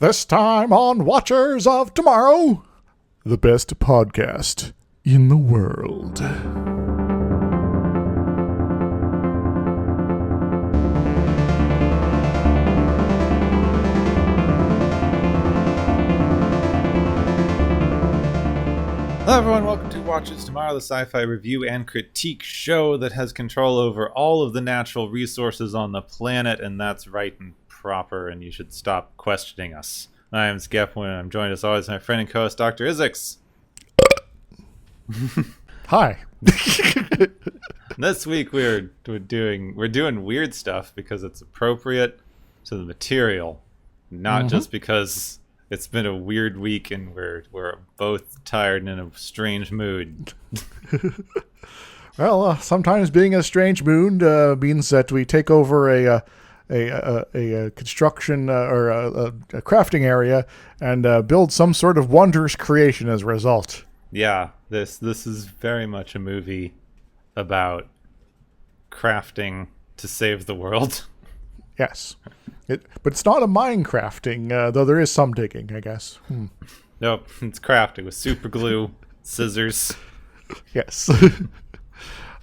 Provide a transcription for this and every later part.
This time on Watchers of Tomorrow, the best podcast in the world. Hello everyone, welcome to Watchers Tomorrow, the sci-fi review and critique show that has control over all of the natural resources on the planet, and that's right and proper, and you should stop questioning us. I am Skepwin, and I'm joined as always by my friend and co-host Dr. Isix. Hi. This week we're doing weird stuff because it's appropriate to the material, not just because it's been a weird week and we're both tired and in a strange mood. Well, sometimes being a strange mood means that we take over a construction or a crafting area and build some sort of wondrous creation as a result. Yeah, this is very much a movie about crafting to save the world. Yes. But it's not a Minecrafting, though there is some digging, I guess. Nope, it's crafting with super glue, scissors. Yes.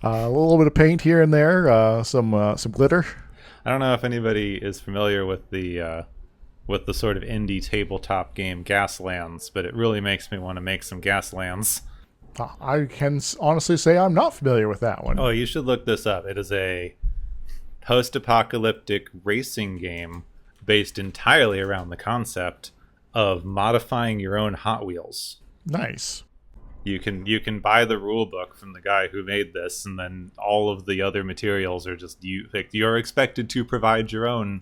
A little bit of paint here and there, some glitter. I don't know if anybody is familiar with the sort of indie tabletop game Gaslands, but it really makes me want to make some Gaslands. I can honestly say I'm not familiar with that one. Oh, you should look this up. It is a post-apocalyptic racing game based entirely around the concept of modifying your own Hot Wheels. Nice. You can buy the rule book from the guy who made this, and then all of the other materials are just you're expected to provide your own,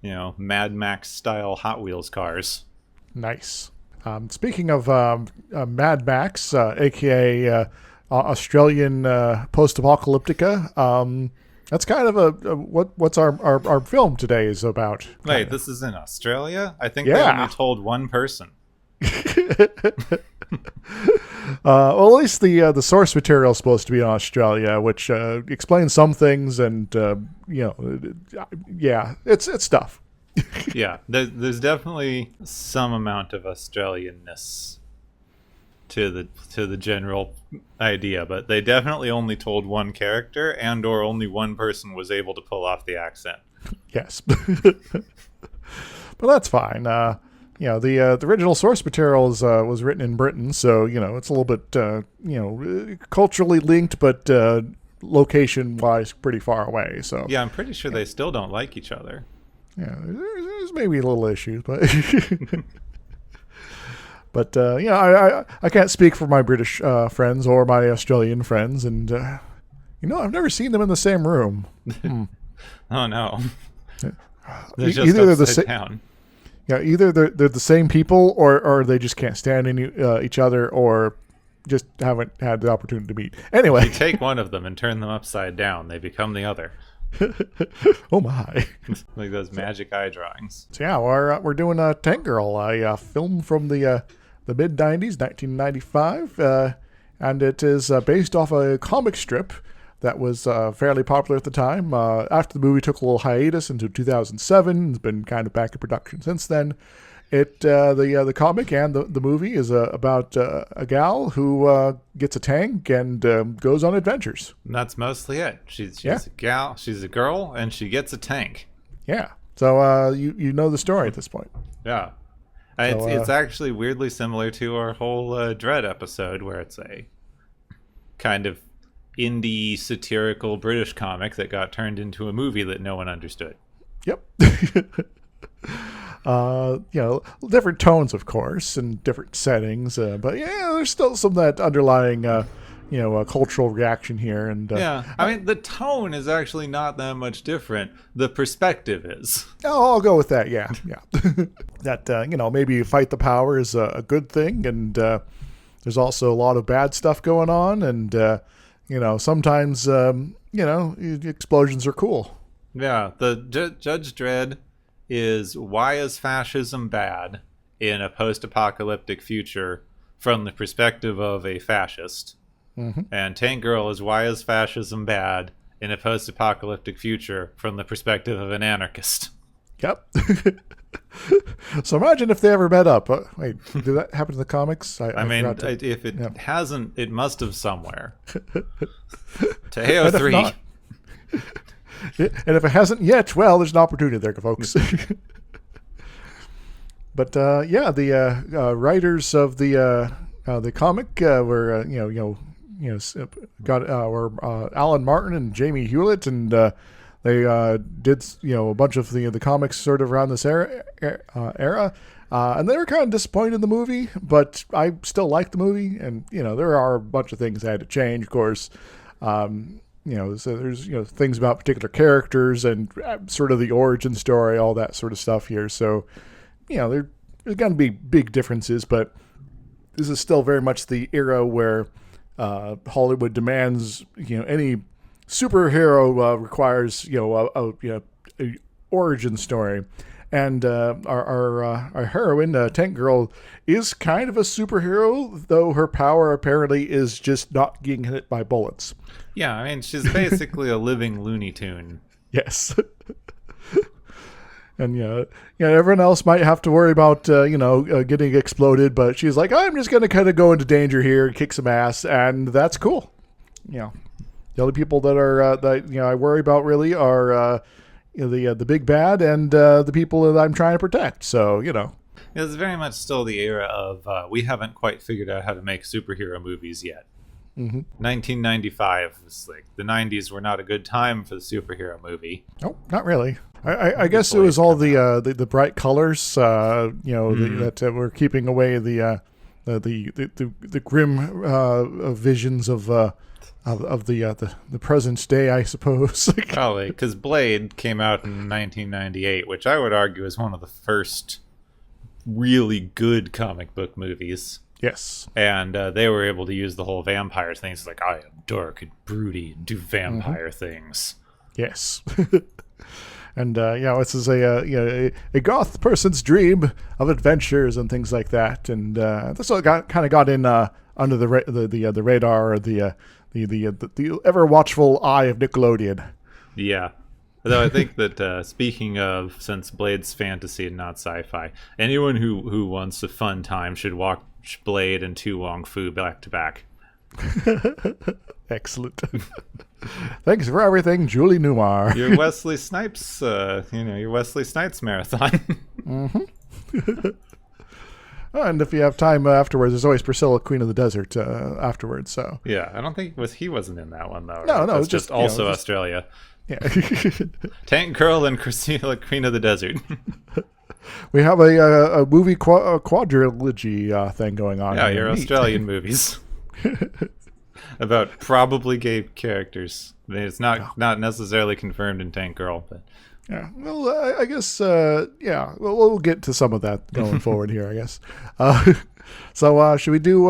Mad Max style Hot Wheels cars. Nice. Speaking of Mad Max, aka Australian post-apocalyptica, that's kind of what's our film today is about. Wait, this is in Australia? I think they only told one person. Well, at least the source material is supposed to be in Australia, which explains some things, and it's stuff. Yeah, there's definitely some amount of Australianness to the general idea, but they definitely only told one character, and or only one person was able to pull off the accent. Yes. But that's fine. The original source material was written in Britain, so it's a little bit culturally linked, but location wise pretty far away. So yeah, I'm pretty sure they still don't like each other. Yeah, there's maybe little issues, but but I can't speak for my British friends or my Australian friends, and I've never seen them in the same room. Oh no, they're just either upside down. Yeah, either they're the same people, or they just can't stand each other, or just haven't had the opportunity to meet. Anyway, if you take one of them and turn them upside down, they become the other. Oh my! Like those magic eye drawings. So yeah, we're doing Tank Girl, a film from the mid '90s, 1995, and it is based off a comic strip that was fairly popular at the time. After the movie took a little hiatus into 2007, it's been kind of back in production since then. The comic and the movie is about a gal who gets a tank and goes on adventures. And that's mostly it. She's a gal. She's a girl, and she gets a tank. Yeah. So you know the story at this point. Yeah. It's actually weirdly similar to our whole Dread episode, where it's a kind of indie satirical British comic that got turned into a movie that no one understood. Yep. Different tones, of course, and different settings, but yeah, there's still some of that underlying cultural reaction here. And I mean, the tone is actually not that much different. The perspective is. Oh, I'll go with that. Yeah. That maybe fight the power is a good thing, and there's also a lot of bad stuff going on, and sometimes explosions are cool. Yeah, the Judge Dredd is why is fascism bad in a post-apocalyptic future from the perspective of a fascist. Mm-hmm. And Tank Girl is why is fascism bad in a post-apocalyptic future from the perspective of an anarchist. Yep. So imagine if they ever met up. Wait, did that happen in the comics? I mean, forgot to- if it yeah. hasn't, it must have somewhere. And Teo if 3. not- and if it hasn't yet, well, there's an opportunity there, folks. But the writers of the comic were were Alan Martin and Jamie Hewlett, and they did a bunch of the comics sort of around this era, and they were kind of disappointed in the movie, but I still like the movie, and there are a bunch of things I had to change, of course. So there's things about particular characters and sort of the origin story, all that sort of stuff here. So there's going to be big differences, but this is still very much the era where Hollywood demands any superhero requires a origin story. And our heroine, Tank Girl, is kind of a superhero, though her power apparently is just not getting hit by bullets. Yeah, I mean, she's basically a living Looney Tune. Yes. And everyone else might have to worry about getting exploded, but she's like, I'm just going to kind of go into danger here and kick some ass, and that's cool. The only people that are that I worry about really are the big bad and the people that I'm trying to protect. So It's very much still the era of we haven't quite figured out how to make superhero movies yet. Mm-hmm. 1995 was like the 90s were not a good time for the superhero movie. Oh, not really. I guess it was all the bright colors, that were keeping away the grim visions of the present day, I suppose. Probably because Blade came out in 1998, which I would argue is one of the first really good comic book movies. Yes. And they were able to use the whole vampire thing. It's like, I am dark and broody and do vampire things. Yes. And this is a goth person's dream of adventures and things like that. And this all kind of got in under the radar, or the ever watchful eye of Nickelodeon. Yeah. Though I think that speaking of, since Blade's fantasy and not sci-fi, anyone who wants a fun time should watch Blade and Tu Wong Fu back to back. Excellent. Thanks for everything, Julie Newmar. Your Wesley Snipes, your Wesley Snipes marathon. Mm-hmm. And if you have time afterwards, there's always Priscilla, Queen of the Desert, afterwards. So yeah, I don't think he wasn't in that one though. Right? No, it's just also Australia. Yeah. Tank Girl and Priscilla, Queen of the Desert. We have a movie quadrilogy thing going on. Yeah, your Australian movies about probably gay characters. It's not necessarily confirmed in Tank Girl, but yeah. Well, I guess we'll get to some of that going forward here, I guess. So should we do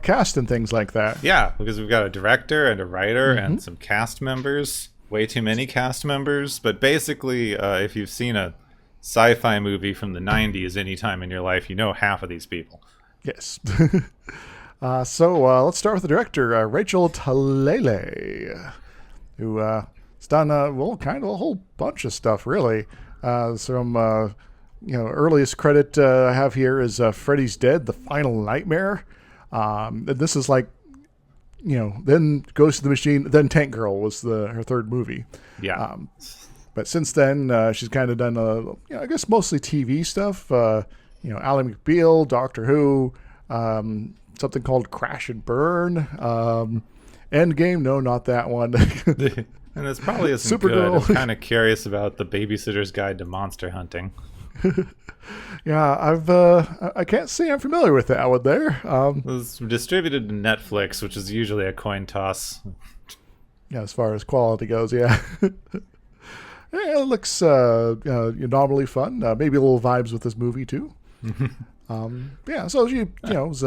cast and things like that? Yeah, because we've got a director and a writer and some cast members. Way too many cast members, but basically, if you've seen a sci-fi movie from the 90s anytime in your life, you know half of these people. Yes. So let's start with the director, Rachel Talalay, who has done kind of a whole bunch of stuff, really. Some earliest credit I have here is Freddy's Dead: The Final Nightmare. And this is like, then Ghost of the Machine, then Tank Girl was her third movie. Yeah. But since then, she's kind of done, I guess mostly TV stuff. Ally McBeal, Doctor Who, something called Crash and Burn, Endgame. No, not that one. And it's probably isn't Supergirl. good. I'm kind of curious about The Babysitter's Guide to Monster Hunting. Yeah, I can't say I'm familiar with that one there. It was distributed to Netflix, which is usually a coin toss. Yeah, as far as quality goes, yeah. Yeah, it looks nominally fun. Maybe a little vibes with this movie too. Yeah, so she has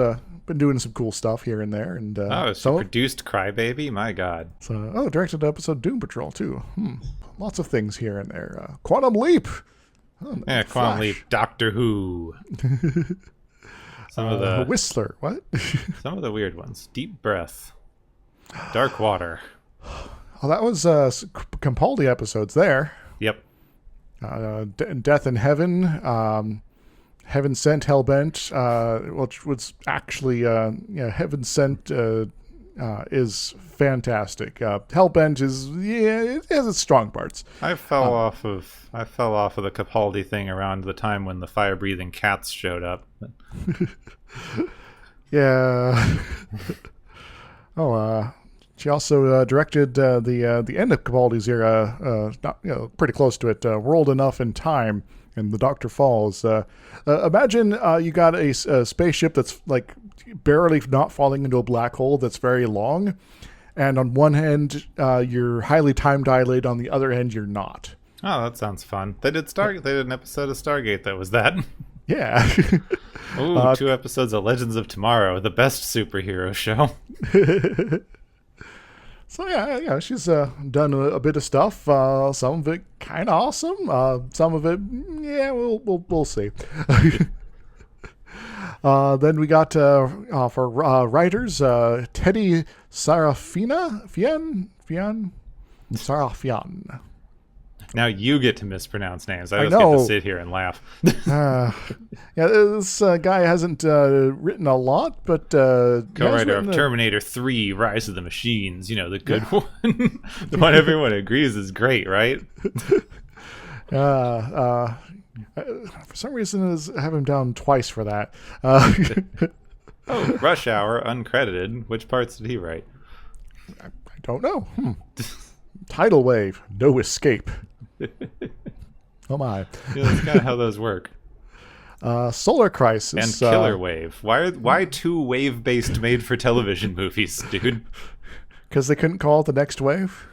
been doing some cool stuff here and there, and she produced Crybaby. My God. So directed an episode of Doom Patrol too. Lots of things here and there. Quantum Leap. Yeah, Quantum Leap. Doctor Who. Some of the Whistler. What? some of the weird ones. Deep Breath. Dark Water. Oh, that was Capaldi episodes there. Yep. Death in Heaven, Heaven Sent, Hellbent, which was actually Heaven Sent is fantastic. Hellbent is it has its strong parts. I fell off of the Capaldi thing around the time when the fire-breathing cats showed up. Yeah. She also directed the end of Capaldi's era, pretty close to it, World Enough in Time, and The Doctor Falls. Imagine you got a spaceship that's like barely not falling into a black hole that's very long, and on one hand you're highly time dilated, on the other hand you're not. Oh, that sounds fun. They did an episode of Stargate that was that. Yeah. Ooh, 2 episodes of Legends of Tomorrow, the best superhero show. So yeah, she's done a bit of stuff. Some of it kind of awesome. Some of it, yeah, we'll see. Then we got for writers, Teddy Sarafian. Now you get to mispronounce names. I just know. get to sit here and laugh. This guy hasn't written a lot, but co-writer of Terminator 3, Rise of the Machines. You know, the good one. The one everyone agrees is great, right? For some reason, I have him down twice for that. Rush Hour, uncredited. Which parts did he write? I don't know. Tidal Wave, No Escape. Oh my. Yeah, that's kind of how those work. Solar Crisis. And Killer Wave. Why 2 wave-based made-for-television movies, dude? Because they couldn't call it the next wave?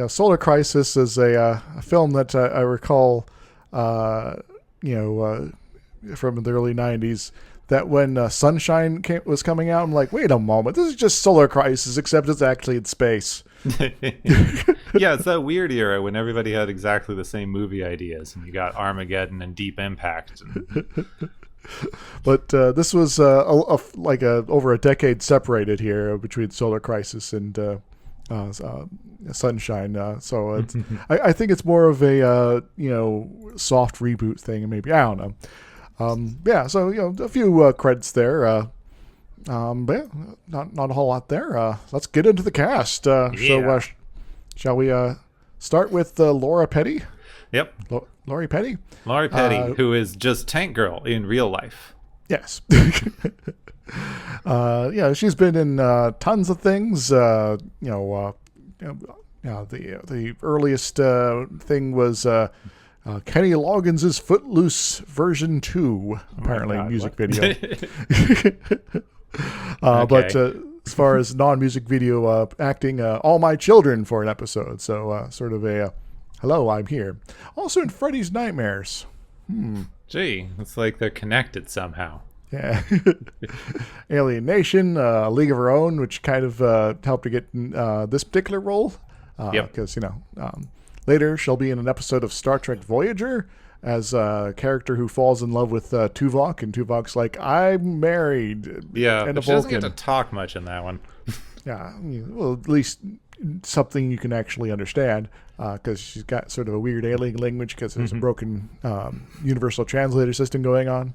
Solar Crisis is a film that I recall, from the early 90s, that when Sunshine was coming out, I'm like, wait a moment, this is just Solar Crisis, except it's actually in space. Yeah, it's that weird era when everybody had exactly the same movie ideas, and you got Armageddon and Deep Impact. But this was over a decade separated here between Solar Crisis and Sunshine. So it's, I think it's more of a soft reboot thing, and maybe I don't know. So a few credits there. But yeah, not a whole lot there. Let's get into the cast. So shall we start with Laura Petty? Yep. Laurie Petty? Laurie Petty, who is just Tank Girl in real life. Yes. She's been in tons of things. The earliest thing was Kenny Loggins' Footloose version 2, apparently, music video. But as far as non-music video acting, All My Children for an episode. So sort of a hello, I'm here. Also in Freddy's Nightmares. Gee, it's like they're connected somehow. Yeah. Alien Nation, League of Her Own, which kind of helped her get this particular role. Because, later she'll be in an episode of Star Trek Voyager as a character who falls in love with Tuvok, and Tuvok's like, I'm married. Yeah, but she doesn't get to talk much in that one. Yeah, well, at least something you can actually understand, because she's got sort of a weird alien language because there's a broken universal translator system going on.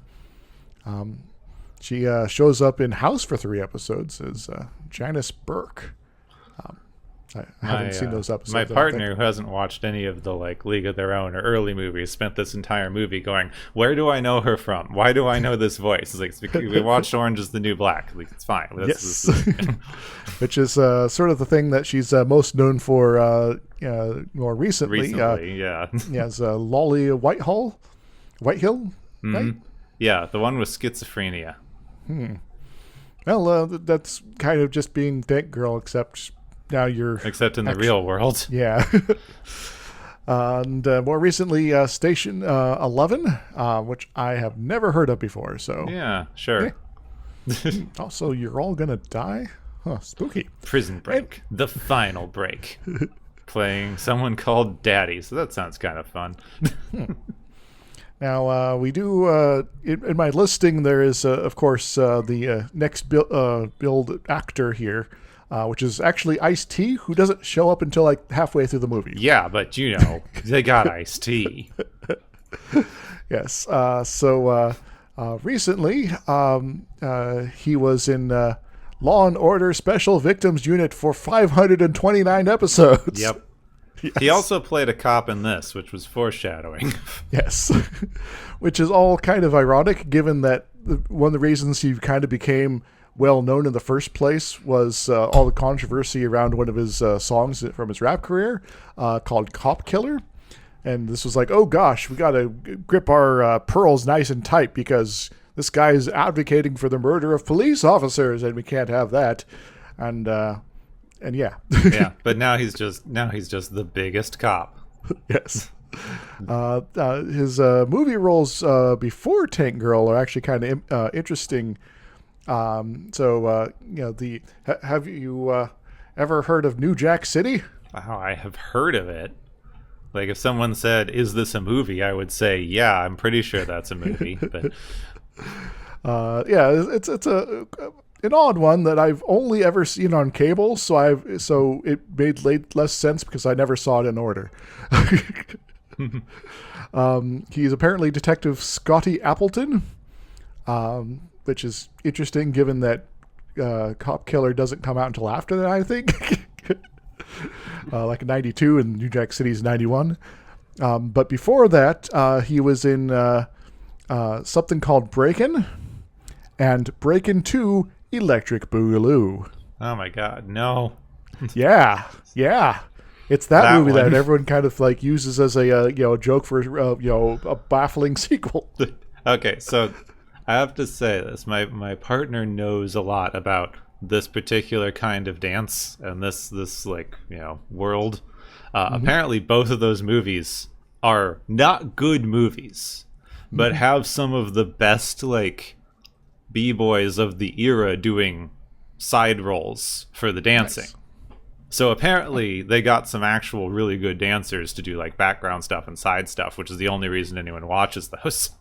She shows up in House for 3 episodes as Janice Burke. I haven't seen those episodes. My partner, who hasn't watched any of the League of Their Own or early movies, spent this entire movie going, "Where do I know her from? Why do I know this voice?" It's like, it's because we watched Orange Is the New Black. It's fine. Yes. Which is sort of the thing that she's most known for more recently. As Lolly Whitehill, right? Yeah, the one with schizophrenia. Well, that's kind of just being Tank Girl, except now you're... Except in the real world. Yeah. And more recently, Station 11, which I have never heard of before. So yeah, sure. Hey. Also, You're All Gonna Die? Huh, spooky. Prison Break. The final break. Playing someone called Daddy. So that sounds kind of fun. Now, we do, in my listing, there is, of course, the next build actor here. which is actually Ice-T, who doesn't show up until like halfway through the movie. Yeah, but they got Ice-T. Yes. Recently, he was in Law and Order Special Victims Unit for 529 episodes. Yep. Yes. He also played a cop in this, which was foreshadowing. Yes. Which is all kind of ironic, given that one of the reasons he kind of became well known in the first place was all the controversy around one of his songs from his rap career called Cop Killer. And this was like, oh gosh, we got to grip our pearls nice and tight because this guy is advocating for the murder of police officers, and we can't have that. And yeah. Yeah, but now he's just the biggest cop. Yes. His movie roles before Tank Girl are actually kind of interesting. Have you ever heard of New Jack City? Wow, I have heard of it. Like, if someone said, "Is this a movie?" I would say, "Yeah, I'm pretty sure that's a movie." But it's an odd one that I've only ever seen on cable, so it made less sense because I never saw it in order. He's apparently Detective Scotty Appleton, which is interesting given that Cop Killer doesn't come out until after that, I think. Like in 92 and New Jack City's 91. But before that, he was in something called Breakin' and Breakin' 2 Electric Boogaloo. oh my god, no. Yeah. It's that movie one. that everyone kind of like uses as a joke for a baffling sequel. Okay, so I have to say this. My partner knows a lot about this particular kind of dance and this world. Apparently both of those movies are not good movies, but have some of the best like b-boys of the era doing side roles for the dancing. Nice. So apparently they got some actual really good dancers to do like background stuff and side stuff, which is the only reason anyone watches those.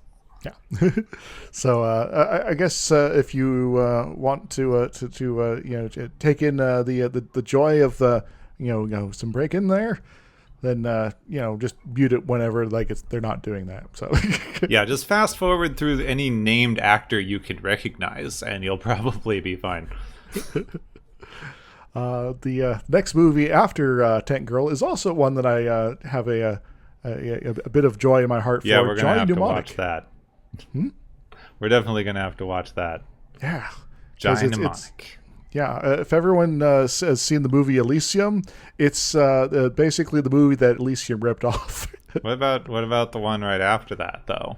Yeah. So I guess if you want to take in the joy of some break in there, then just mute it whenever they're not doing that. So yeah, just fast forward through any named actor you can recognize, and you'll probably be fine. The next movie after Tank Girl is also one that I have a bit of joy in my heart for. Yeah, we're gonna Johnny have Mnemonic. to watch that. We're definitely gonna have to watch that. Yeah, Johnny Mnemonic. If everyone has seen the movie Elysium, it's basically the movie that Elysium ripped off. What about the one right after that though?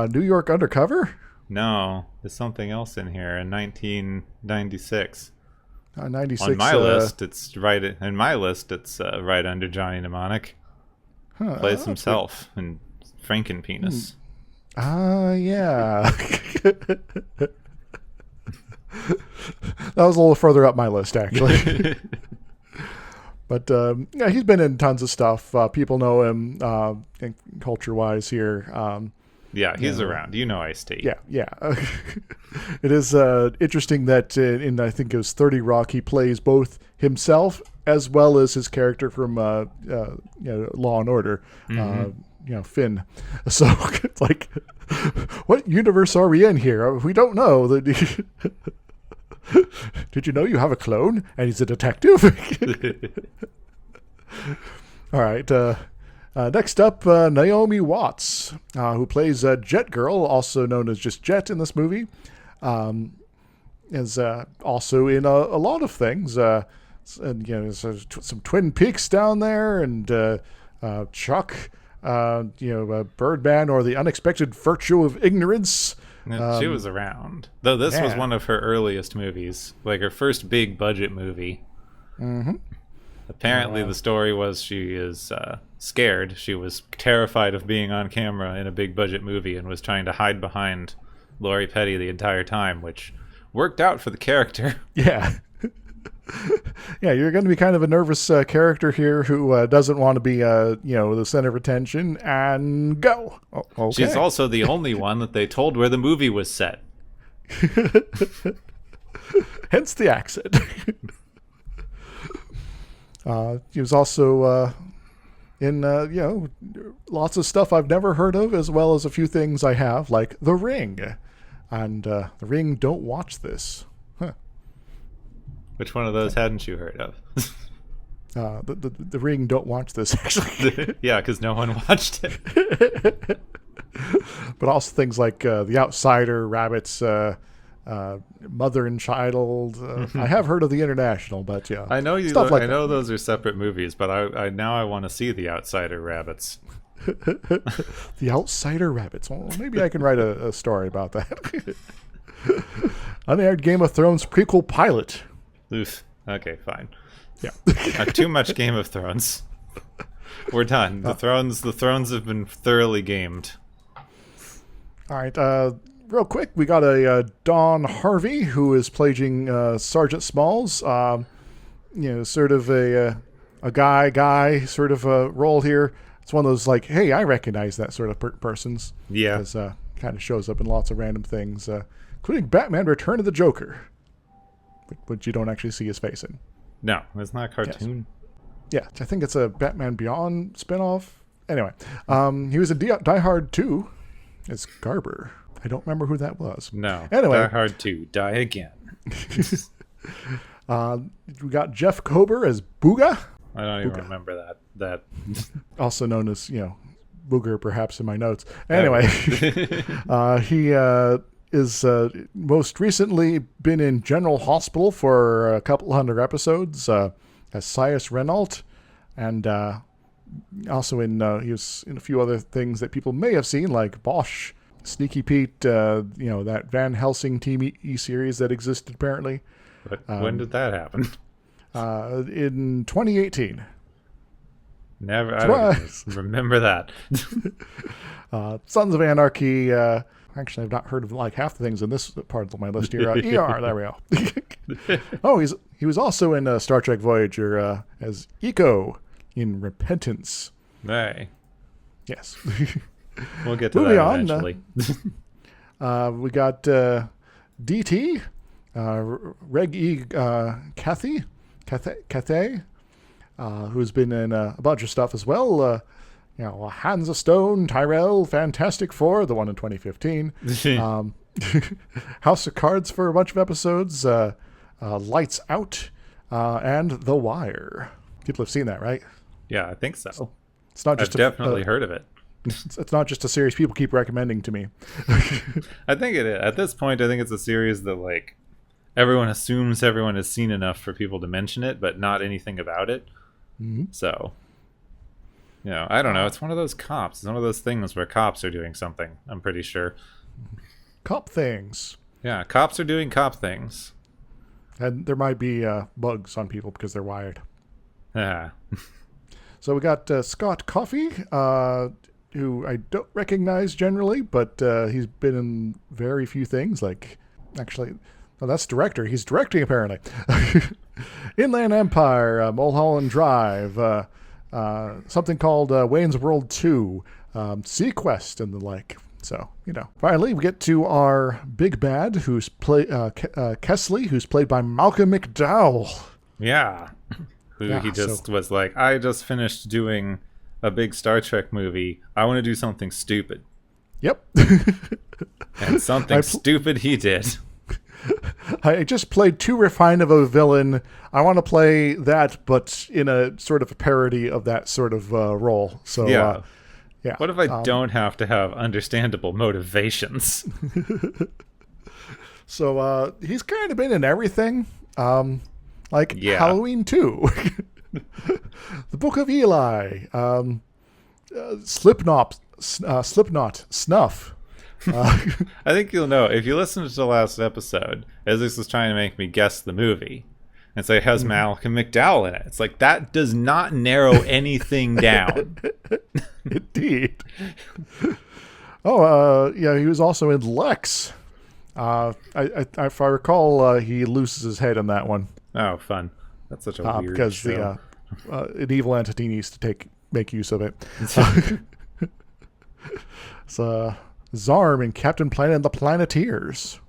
New York Undercover? No, there's something else in here in 1996. 96. On my list, it's right in my list. It's right under Johnny Mnemonic. Plays himself in Frankenpenis. Yeah. That was a little further up my list, actually. But he's been in tons of stuff. People know him culture-wise here. Yeah, he's around. Ice-T. Yeah. It is interesting that in I think it was 30 Rock, he plays both himself as well as his character from Law and Order. Finn. So it's like, what universe are we in here? We don't know. Did you know you have a clone and he's a detective? All right. Next up, Naomi Watts, who plays Jet Girl, also known as just Jet in this movie, is also in a lot of things. And there's some Twin Peaks down there, and Chuck, Birdman, or The Unexpected Virtue of Ignorance. She was around, though. This was one of her earliest movies, like her first big budget movie. Mm-hmm. Apparently, the story was she is scared. She was terrified of being on camera in a big budget movie and was trying to hide behind Lori Petty the entire time, which worked out for the character. Yeah. Yeah, you're going to be kind of a nervous character here who doesn't want to be, the center of attention, and go. Oh, okay. She's also the only one that they told where the movie was set. Hence the accent. He was also in lots of stuff I've never heard of, as well as a few things I have, like The Ring, and The Ring. Don't watch this. Huh. Which one of those hadn't you heard of? The Ring. Don't watch this. Actually, yeah, because no one watched it. But also things like The Outsider, Rabbits, Mother and Child. I have heard of The International, but yeah, I know you. Stuff like I know those are separate movies, but I now want to see The Outsider Rabbits. The Outsider Rabbits. Well, maybe I can write a story about that. Unaired Game of Thrones prequel pilot. Oof. Okay, fine. Yeah. Too much Game of Thrones. We're done. The thrones have been thoroughly gamed. All right. Real quick, we got a Don Harvey who is playing Sergeant Smalls. Sort of a guy sort of a role here. It's one of those like, hey, I recognize that sort of persons. Yeah. As kind of shows up in lots of random things, including Batman: Return of the Joker, which you don't actually see his face in. No, it's not a cartoon. Yes. Yeah, I think it's a Batman Beyond spinoff. Anyway, he was in Die Hard 2 as Garber. I don't remember who that was. No. Anyway, Die Hard 2, Die Again. We got Jeff Kober as Booga. I don't even remember that. Also known as, Booger, perhaps, in my notes. Anyway, he is most recently been in General Hospital for a couple hundred episodes as Sias Renault, and also he was in a few other things that people may have seen, like Bosch, Sneaky Pete, that Van Helsing TV series that existed apparently. But when did that happen? In 2018. Never. I don't even remember that. Sons of Anarchy. Actually, I've not heard of like half the things in this part of my list here. ER. There we go. Oh, he was also in Star Trek Voyager as Eco in Repentance. Hey. Yes. We'll get to Moving that on, eventually. We got DT, Reg E. Cathay, who's been in a bunch of stuff as well. Hands of Stone, Tyrell, Fantastic Four, the one in 2015. House of Cards for a bunch of episodes. Lights Out, and The Wire. People have seen that, right? Yeah, I think so. It's not just I've definitely heard of it. It's not just a series people keep recommending to me. I think it is. At this point, I think it's a series that like everyone assumes everyone has seen enough for people to mention it, but not anything about it. Mm-hmm. So, I don't know. It's one of those cops. It's one of those things where cops are doing something, I'm pretty sure. Cop things. Yeah, cops are doing cop things. And there might be bugs on people because they're wired. Yeah. So we got Scott Coffey, who I don't recognize generally, but he's been in very few things. Like, actually, that's director. He's directing, apparently. Inland Empire, Mulholland Drive, something called Wayne's World 2, Sequest, and the like. So, Finally, we get to our big bad, who's Kesley, who's played by Malcolm McDowell. Yeah. He just was like, I just finished doing a big Star Trek movie. I want to do something stupid. Yep. And something stupid he did. I just played too refined of a villain. I want to play that, but in a sort of a parody of that sort of role. So, yeah. What if I don't have to have understandable motivations? So he's kind of been in everything. Halloween 2. The Book of Eli. Slipknot, Snuff. I think you'll know if you listen to the last episode, as this was trying to make me guess the movie, and say it has Malcolm McDowell in it. It's like, that does not narrow anything down. Indeed. He was also in Lex. If I recall, he loses his head in that one. Oh, fun. That's such a weird because show. An evil entity needs to make use of it. So Zarm in Captain Planet and the Planeteers.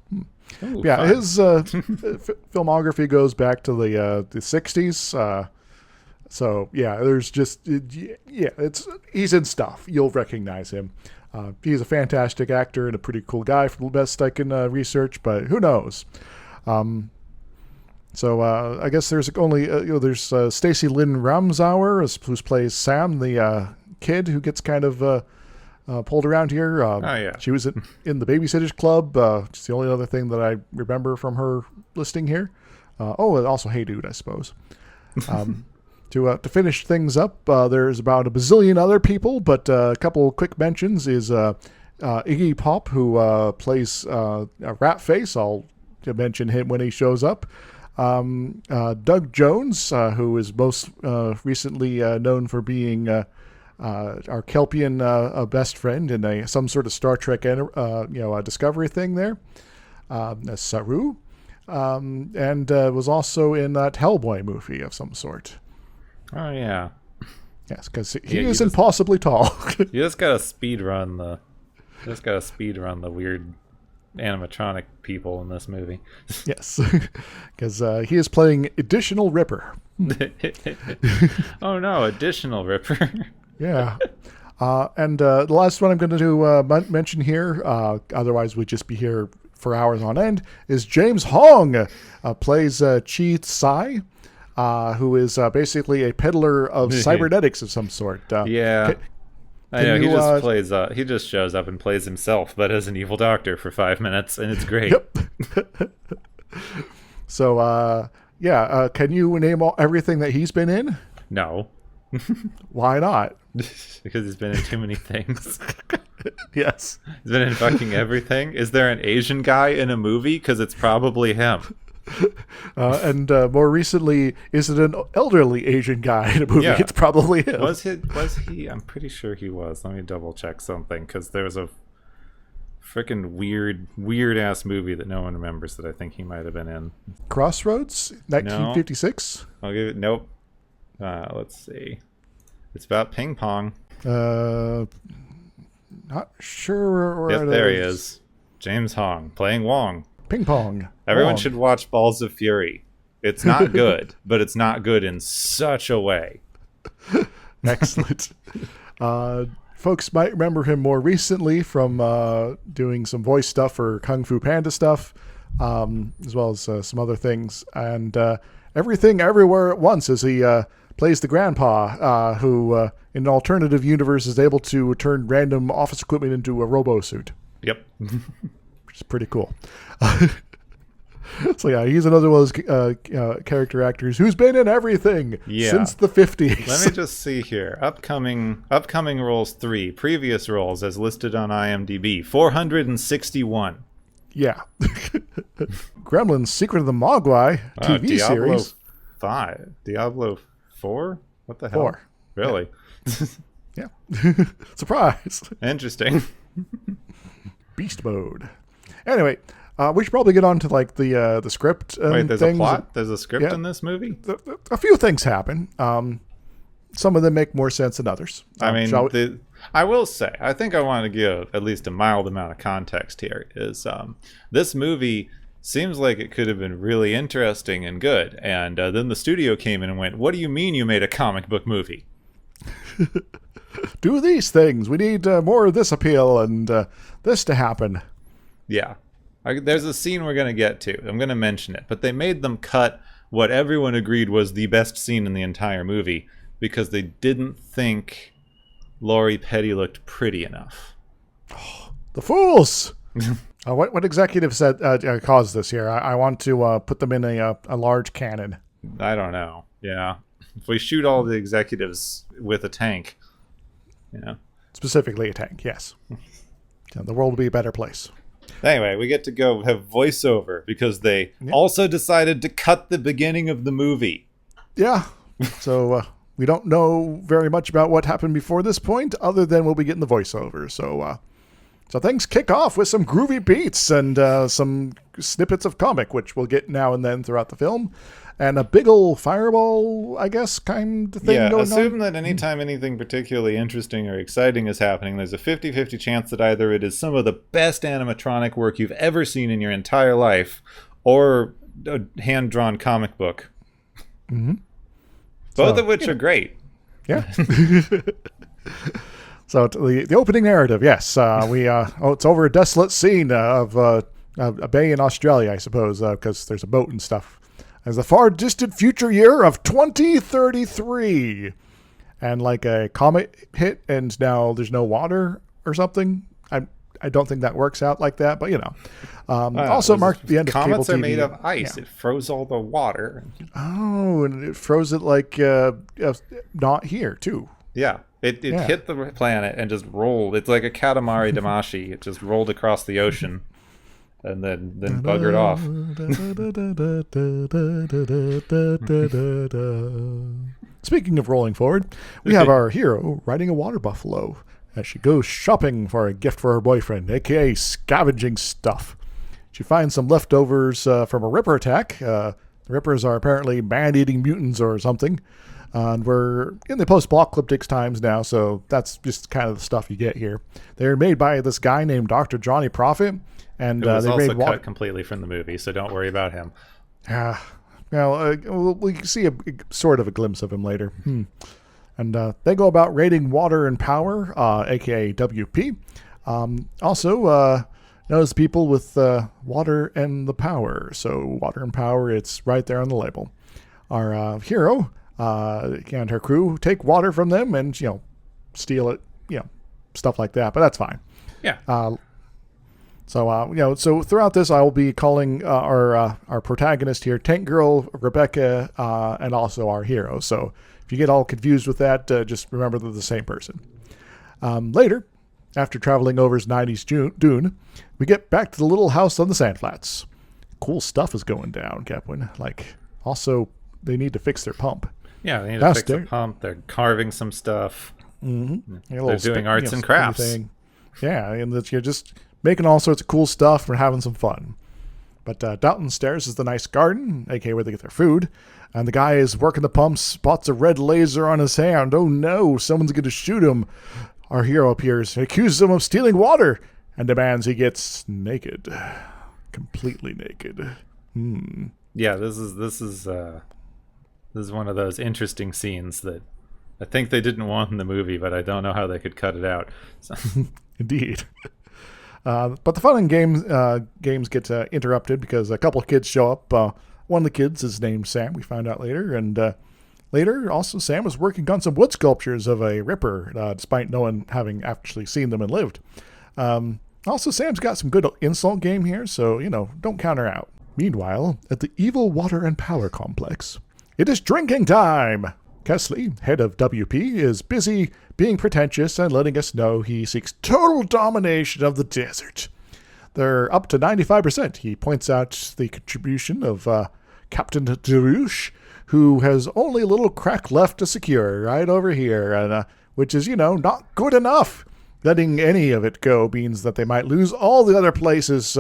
Ooh, his filmography goes back to the 60s. So yeah, there's just he's in stuff. You'll recognize him. He's a fantastic actor and a pretty cool guy, for the best I can research. But who knows? So I guess there's only there's Stacey Lynn Ramsauer who plays Sam, the kid who gets kind of pulled around here. She was in the Babysitters Club. It's the only other thing that I remember from her listing here. And also Hey Dude, I suppose. To finish things up, there's about a bazillion other people, but a couple quick mentions is Iggy Pop, who plays Ratface. I'll mention him when he shows up. Doug Jones, who is most recently known for being our Kelpian best friend in some sort of Star Trek Discovery thing there. Saru, and was also in that Hellboy movie of some sort. Oh yeah. Yes, because he is impossibly tall. You just gotta speed run the weird animatronic people in this movie. Yes, because he is playing Additional Ripper. Oh no, Additional Ripper. Yeah. And the last one I'm going to mention here, otherwise we'd just be here for hours on end, is James Hong, plays Chi Tsai, who is basically a peddler of cybernetics of some sort. Yeah. I know, he just shows up and plays himself, but as an evil doctor for 5 minutes, and it's great. Yep. So, can you name everything that he's been in? No. Why not? Because he's been in too many things. Yes. He's been in fucking everything. Is there an Asian guy in a movie? Because it's probably him. And more recently, is it an elderly Asian guy in a movie? Yeah. It's probably him. Was he? I'm pretty sure he was. Let me double check something, because there's a freaking weird ass movie that no one remembers that I think he might have been in. Crossroads, 1956. No. I'll give it. Nope. Let's see. It's about ping pong. Not sure where yep, there he is. James Hong playing Wong. Ping pong. Everyone should watch Balls of Fury. It's not good, but it's not good in such a way. Excellent. Folks might remember him more recently from doing some voice stuff for Kung Fu Panda stuff, as well as some other things. And Everything Everywhere at Once, as he plays the grandpa who, in an alternative universe, is able to turn random office equipment into a robo-suit. Yep. Which is pretty cool. So yeah, he's another one of those character actors who's been in everything since the 50s. Let me just see here. Upcoming roles 3. Previous roles as listed on IMDb. 461. Yeah. Gremlins Secret of the Mogwai TV series. 5. Diablo 4? What the hell? 4. Really? Yeah. Surprise. Interesting. Beast mode. Anyway, we should probably get on to like the script. Wait, there's things. A plot? There's a script in this movie? A few things happen. Some of them make more sense than others. I mean, I will say, I think I want to give at least a mild amount of context here. Is this movie seems like it could have been really interesting and good, and then the studio came in and went, "What do you mean you made a comic book movie? Do these things. We need more of this appeal and this to happen." Yeah. There's a scene we're going to get to. I'm going to mention it. But they made them cut what everyone agreed was the best scene in the entire movie because they didn't think Lori Petty looked pretty enough. Oh, the fools! What executive said caused this here? I want to put them in a large cannon. I don't know. Yeah. If we shoot all the executives with a tank, Specifically a tank, yes. The world will be a better place. Anyway, we get to go have voiceover because they also decided to cut the beginning of the movie. Yeah. So we don't know very much about what happened before this point, other than we'll be getting the voiceover. So things kick off with some groovy beats and some snippets of comic, which we'll get now and then throughout the film. And a big ol' fireball, I guess, kind of thing going on. Yeah, assume that anytime anything particularly interesting or exciting is happening, there's a 50-50 chance that either it is some of the best animatronic work you've ever seen in your entire life, or a hand-drawn comic book. Mm-hmm. Both of which are great. Yeah. So the opening narrative, yes, it's over a desolate scene of a bay in Australia, I suppose, because there's a boat and stuff. As the far distant future year of 2033, and like a comet hit, and now there's no water or something. I don't think that works out like that, but also marked the end of cable TV. Comets are made of ice. Yeah. It froze all the water. Oh, and it froze it like not here too. Yeah. It hit the planet and just rolled. It's like a Katamari Damacy. It just rolled across the ocean and then buggered off. Speaking of rolling forward, we have our hero riding a water buffalo as she goes shopping for a gift for her boyfriend, a.k.a. scavenging stuff. She finds some leftovers from a Ripper attack. The Rippers are apparently man-eating mutants or something. And we're in the post-apocalyptic times now, so that's just kind of the stuff you get here. They're made by this guy named Dr. Johnny Prophet, and who was they also made cut completely from the movie, so don't worry about him. We see a sort of a glimpse of him later. And they go about raiding water and power, aka WP. Also knows people with water and the power. So water and power, it's right there on the label. Our hero and her crew take water from them and steal it, stuff like that. But that's fine. Yeah. So throughout this, I will be calling our protagonist here Tank Girl, Rebecca, and also our hero. So if you get all confused with that, just remember they're the same person. Later, after traveling over 90s dune, we get back to the little house on the sandflats. Cool stuff is going down, Kepwin. Also, they need to fix their pump. Yeah, they need to fix the pump. They're carving some stuff. Mm-hmm. They're doing arts and crafts. Yeah, and you're just making all sorts of cool stuff and having some fun. But downstairs is the nice garden, aka where they get their food. And the guy is working the pump, spots a red laser on his hand. Oh no, someone's going to shoot him. Our hero appears, accuses him of stealing water, and demands he gets naked. Completely naked. Yeah, this is one of those interesting scenes that I think they didn't want in the movie, but I don't know how they could cut it out. So. Indeed. But the fun and games get interrupted because a couple of kids show up. One of the kids is named Sam, we find out later. And later, also, Sam was working on some wood sculptures of a Ripper, despite no one having actually seen them and lived. Also, Sam's got some good insult game here, so, don't count her out. Meanwhile, at the evil water and power complex, it is drinking time! Kesley, head of WP, is busy being pretentious and letting us know he seeks total domination of the desert. They're up to 95%. He points out the contribution of Captain Derouche, who has only a little crack left to secure right over here, and which is, not good enough. Letting any of it go means that they might lose all the other places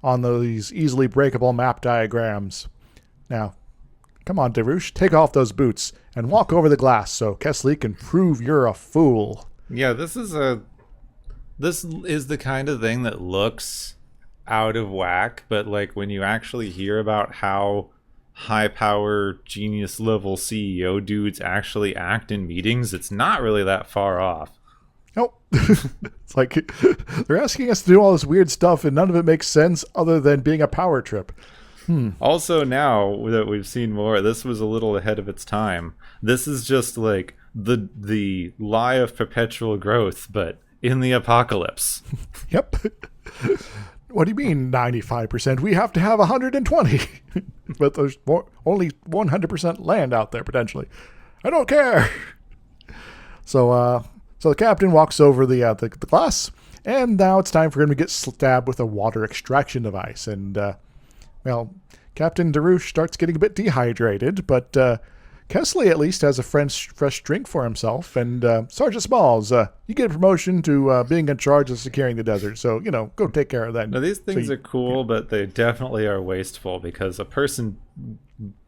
on these easily breakable map diagrams. Now, come on, Derouche, take off those boots and walk over the glass so Kesley can prove you're a fool. Yeah, this is the kind of thing that looks out of whack, but when you actually hear about how high power genius level CEO dudes actually act in meetings, it's not really that far off. Nope. It's like they're asking us to do all this weird stuff and none of it makes sense other than being a power trip. Also, now that we've seen more, this was a little ahead of its time. This is just the lie of perpetual growth, but in the apocalypse. Yep. What do you mean 95%? We have to have 120. But there's only 100% land out there, potentially. I don't care. So the captain walks over the glass, and now it's time for him to get stabbed with a water extraction device. And, Captain Derouche starts getting a bit dehydrated, but Kesley at least has a fresh drink for himself. And Sergeant Smalls, you get a promotion to being in charge of securing the desert. So, go take care of that. Now, these things are cool, but they definitely are wasteful because a person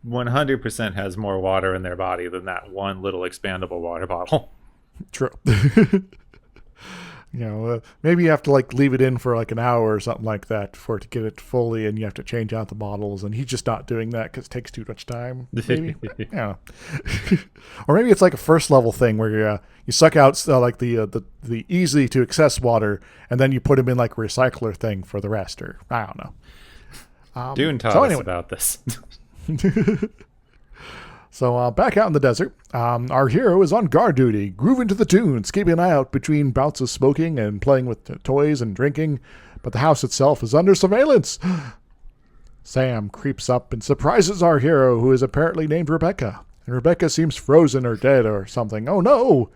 100% has more water in their body than that one little expandable water bottle. True. Maybe you have to like leave it in for like an hour or something like that for it to get it fully, and you have to change out the bottles, and he's just not doing that because it takes too much time. Maybe, yeah. Or maybe it's like a first level thing where you suck out like the easy to access water, and then you put them in like a recycler thing for the rest, or I don't know. Dune taught us about this. So back out in the desert, our hero is on guard duty, grooving to the tunes, keeping an eye out between bouts of smoking and playing with toys and drinking, but the house itself is under surveillance. Sam creeps up and surprises our hero, who is apparently named Rebecca, and Rebecca seems frozen or dead or something. Oh no!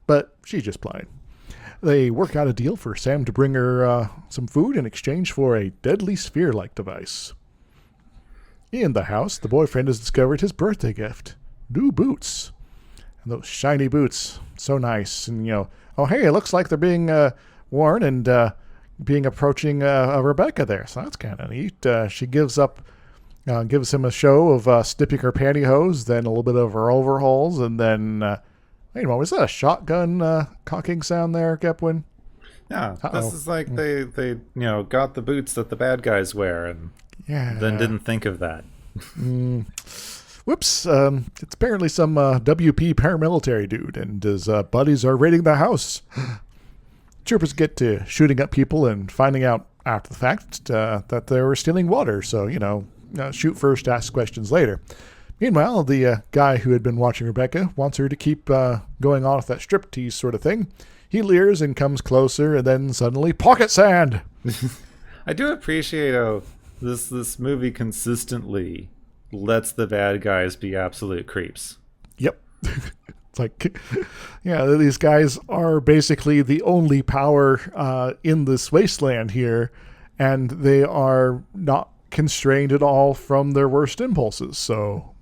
But she's just playing. They work out a deal for Sam to bring her some food in exchange for a deadly sphere-like device. In the house, the boyfriend has discovered his birthday gift. New boots. And those shiny boots. So nice. And, oh, hey, it looks like they're being worn and approaching Rebecca there. So that's kind of neat. She gives him a show of snipping her pantyhose, then a little bit of her overalls, and then, wait a moment, was that a shotgun cocking sound there, Kepwin? Yeah, this is like they got the boots that the bad guys wear and then didn't think of that. Whoops. It's apparently some WP paramilitary dude, and his buddies are raiding the house. Troopers get to shooting up people and finding out after the fact that they were stealing water. So, shoot first, ask questions later. Meanwhile, the guy who had been watching Rebecca wants her to keep going on with that striptease sort of thing. He leers and comes closer, and then suddenly, pocket sand! I do appreciate how this movie consistently lets the bad guys be absolute creeps. Yep. It's like, these guys are basically the only power in this wasteland here, and they are not constrained at all from their worst impulses. So,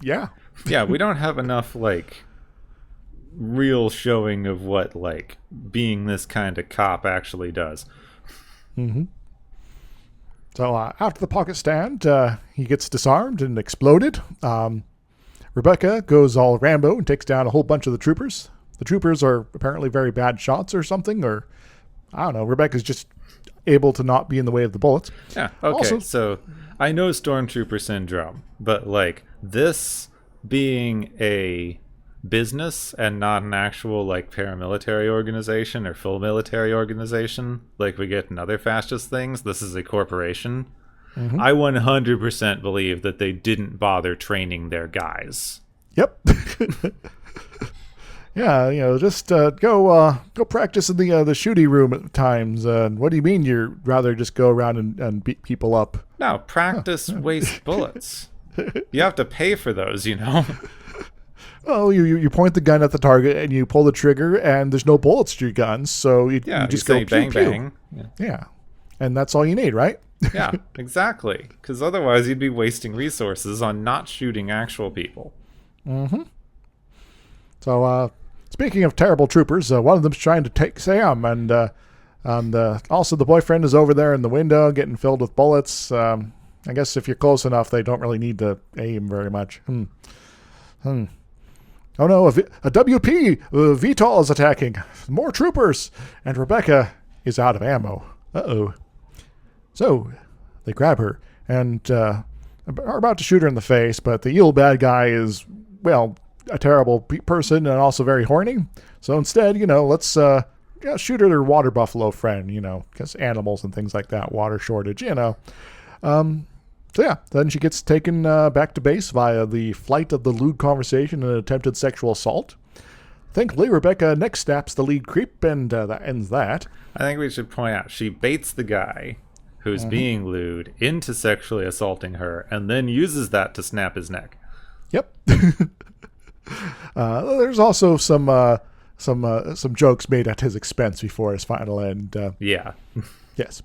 yeah. Yeah, we don't have enough, real showing of what, being this kind of cop actually does. Mm-hmm. So after the pocket stand, he gets disarmed and exploded. Rebecca goes all Rambo and takes down a whole bunch of the troopers. The troopers are apparently very bad shots or something, or I don't know. Rebecca's just able to not be in the way of the bullets. Yeah, okay. Also, so I know Stormtrooper syndrome, but this being a business and not an actual paramilitary organization or full military organization like we get in other fascist things, this is a corporation. Mm-hmm. I 100% believe that they didn't bother training their guys. Yep. Yeah, just go practice in the shooting room at times. What do you mean you'd rather just go around and beat people up? No, practice waste bullets. You have to pay for those, Oh, you point the gun at the target and you pull the trigger, and there's no bullets to your guns, so you just go bang, pew, bang. Yeah, and that's all you need, right? Yeah, exactly. Because otherwise you'd be wasting resources on not shooting actual people. Mm-hmm. So, speaking of terrible troopers, one of them's trying to take Sam, and also the boyfriend is over there in the window getting filled with bullets. I guess if you're close enough, they don't really need to aim very much. Oh no, a WP VTOL is attacking. More troopers. And Rebecca is out of ammo. Uh-oh. So, they grab her and are about to shoot her in the face, but the evil bad guy is, a terrible person and also very horny. So instead, let's shoot her water buffalo friend, because animals and things like that, water shortage, So yeah, then she gets taken back to base via the flight of the lewd conversation and attempted sexual assault. Thankfully, Rebecca next snaps the lead creep, and that ends that. I think we should point out, she baits the guy who's being lewd into sexually assaulting her, and then uses that to snap his neck. Yep. There's also some jokes made at his expense before his final end. Yeah. Yes.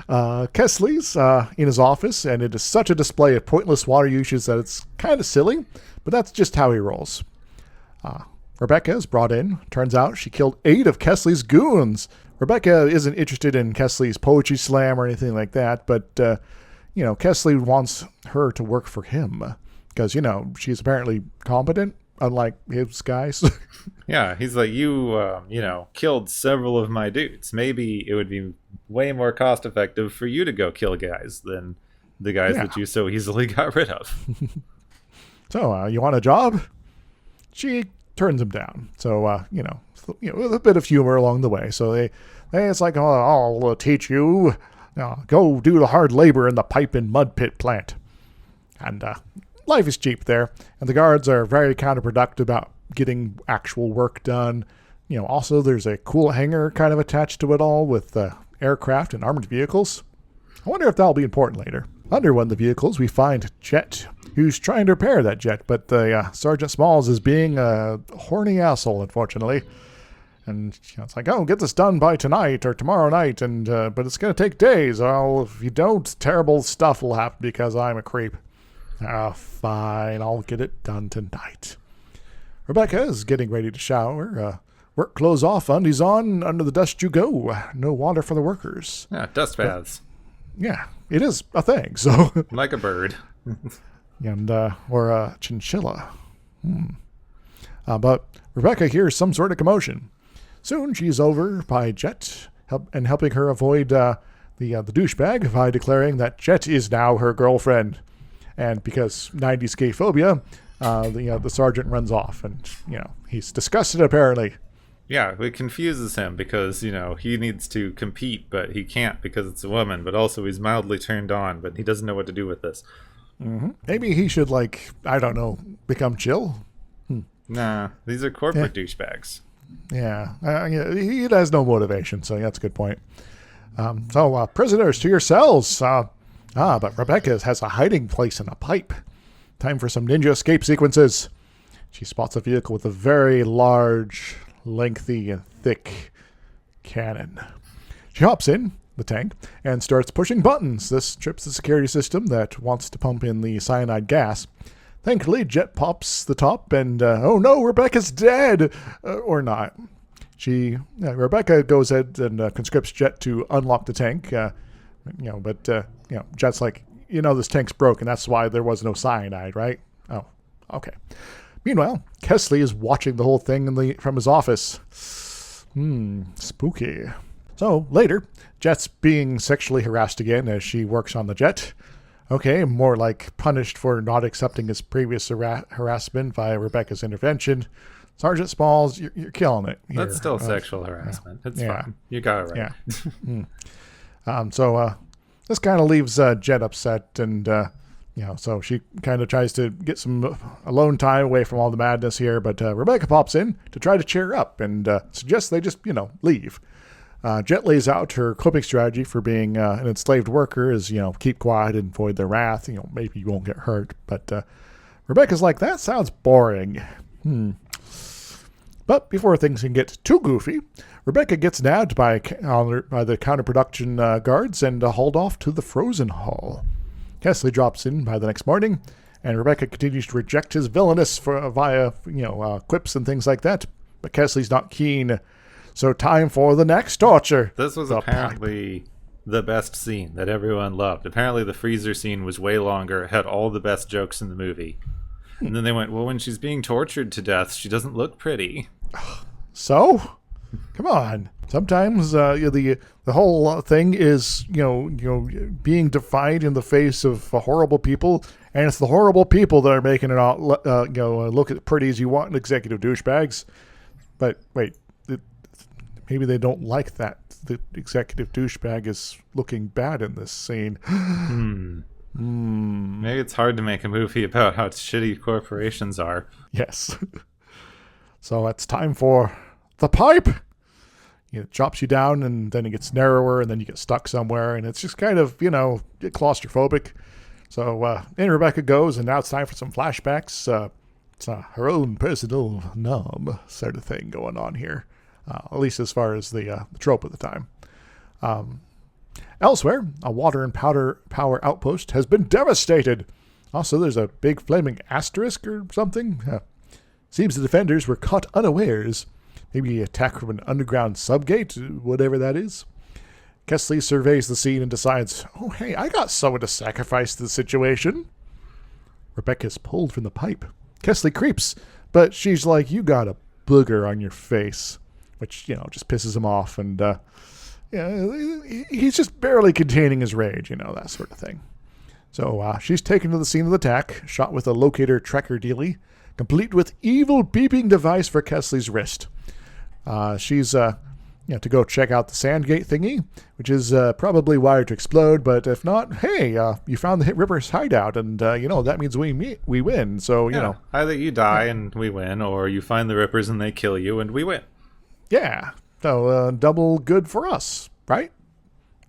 Kesley's in his office, and it is such a display of pointless water usage that it's kind of silly, but that's just how he rolls. Rebecca is brought in. Turns out she killed 8 of Kesley's goons. Rebecca isn't interested in Kesley's poetry slam or anything like that, but, Kesley wants her to work for him because, she's apparently competent. unlike his guys. Yeah, he's like, you killed several of my dudes. Maybe it would be way more cost effective for you to go kill guys than the guys that you so easily got rid of. So, you want a job? She turns him down. So, with a bit of humor along the way. So it's like, oh, I'll teach you. Go do the hard labor in the pipe and mud pit plant. And life is cheap there. And the guards are very counterproductive about getting actual work done. Also there's a cool hangar kind of attached to it all with aircraft and armored vehicles. I wonder if that'll be important later. Under one of the vehicles, we find Jet, who's trying to repair that jet, but Sergeant Smalls is being a horny asshole, unfortunately. And it's like, oh, get this done by tonight or tomorrow night, and but it's going to take days. Well, if you don't, terrible stuff will happen because I'm a creep. Fine, I'll get it done tonight. Rebecca is getting ready to shower. Work clothes off, undies on, under the dust you go. No water for the workers. Yeah, dust baths. Yeah, it is a thing, so. Like a bird. And, or a chinchilla. But Rebecca hears some sort of commotion. Soon she's over by Jet and helping her avoid the douchebag by declaring that Jet is now her girlfriend. And because 90s gay phobia, the sergeant runs off and, he's disgusted apparently. Yeah, it confuses him because, he needs to compete, but he can't because it's a woman. But also he's mildly turned on, but he doesn't know what to do with this. Mm-hmm. Maybe he should, become chill. Nah, these are corporate douchebags. Yeah, he has no motivation, so that's a good point. So, prisoners, to your cells. But Rebecca has a hiding place in a pipe. Time for some ninja escape sequences. She spots a vehicle with a very large, lengthy, and thick cannon. She hops in the tank and starts pushing buttons. This trips the security system that wants to pump in the cyanide gas. Thankfully, Jet pops the top and, oh no, Rebecca's dead! Or not. Rebecca goes ahead and conscripts Jet to unlock the tank, but Jet's like, this tank's broken, that's why there was no cyanide, right? Oh, okay. Meanwhile, Kesley is watching the whole thing from his office. Spooky. So, later, Jet's being sexually harassed again as she works on the jet. Okay, more like punished for not accepting his previous harassment via Rebecca's intervention. Sergeant Smalls, you're killing it here. That's still sexual harassment. It's fine. You got it right. Yeah. So this kind of leaves Jet upset, and so she kind of tries to get some alone time away from all the madness here. But Rebecca pops in to try to cheer her up and suggests they just leave. Jet lays out her coping strategy for being an enslaved worker is, keep quiet and avoid their wrath. Maybe you won't get hurt. But Rebecca's like, that sounds boring. But before things can get too goofy, Rebecca gets nabbed by the counterproduction guards and hauled off to the frozen hall. Kesley drops in by the next morning, and Rebecca continues to reject his villainous via quips and things like that. But Kesley's not keen. So time for the next torture. This was apparently the best scene that everyone loved. Apparently the freezer scene was way longer, had all the best jokes in the movie. And then they went, well, when she's being tortured to death, she doesn't look pretty. So? Come on. Sometimes the whole thing is, being defied in the face of horrible people, and it's the horrible people that are making it all, look as pretty as you want executive douchebags. But wait. Maybe they don't like that the executive douchebag is looking bad in this scene. Maybe it's hard to make a movie about how shitty corporations are. Yes. So it's time for the pipe. It drops you down, and then it gets narrower, and then you get stuck somewhere, and it's just kind of, claustrophobic. So in Rebecca goes, and now it's time for some flashbacks. It's her own personal numb sort of thing going on here. At least as far as the trope of the time. Elsewhere, a water and power outpost has been devastated. Also, there's a big flaming asterisk or something. Seems the defenders were caught unawares. Maybe an attack from an underground subgate, whatever that is. Kesley surveys the scene and decides, oh, hey, I got someone to sacrifice to the situation. Rebecca's pulled from the pipe. Kesley creeps, But she's like, you got a booger on your face, which, just pisses him off. And, he's just barely containing his rage, that sort of thing. So she's taken to the scene of the attack, shot with a locator tracker dealie, complete with evil beeping device for Kesley's wrist. She's to go check out the Sandgate thingy, which is probably wired to explode, but if not, hey, you found the Ripper's hideout, and that means we win. So either you die and we win, or you find the Rippers and they kill you and we win. Yeah, so double good for us, right?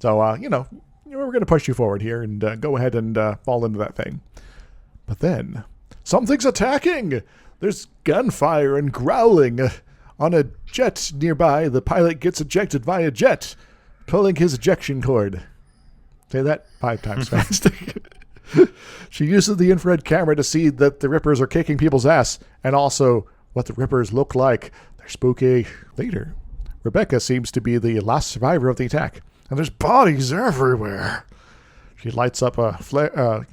So we're going to push you forward here and go ahead and fall into that thing. But then something's attacking. There's gunfire and growling. On a jet nearby, the pilot gets ejected via jet, pulling his ejection cord. Say that 5 times fast. She uses the infrared camera to see that the Rippers are kicking people's ass, and also what the Rippers look like. They're spooky. Later, Rebecca seems to be the last survivor of the attack, and there's bodies everywhere. She lights up a flare, a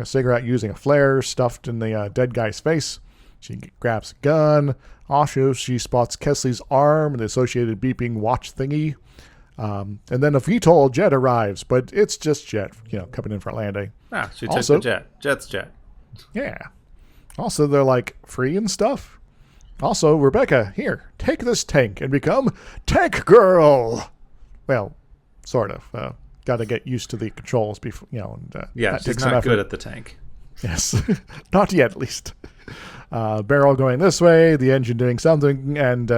cigarette using a flare stuffed in the dead guy's face. She grabs a gun. Also, she spots Kesley's arm and the associated beeping watch thingy. And then a VTOL jet arrives, but it's just Jet, coming in for a landing. She took the jet. Jet's jet. Yeah. Also, they're like free and stuff. Also, Rebecca, here, take this tank and become Tank Girl. Well, sort of. Got to get used to the controls before, she's not good at the tank. Yes, not yet, at least. Barrel going this way, the engine doing something, and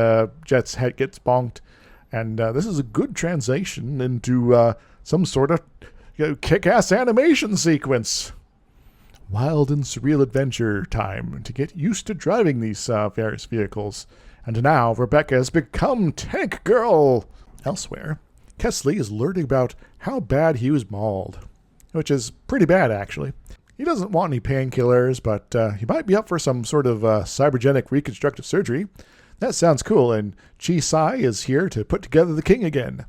Jet's head gets bonked. And this is a good translation into some sort of kick-ass animation sequence. Wild and surreal adventure time to get used to driving these various vehicles. And now Rebecca has become Tank Girl. Elsewhere, Kesley is learning about how bad he was mauled, which is pretty bad, actually. He doesn't want any painkillers, but he might be up for some sort of cybergenic reconstructive surgery. That sounds cool, and Chi-Sai is here to put together the king again.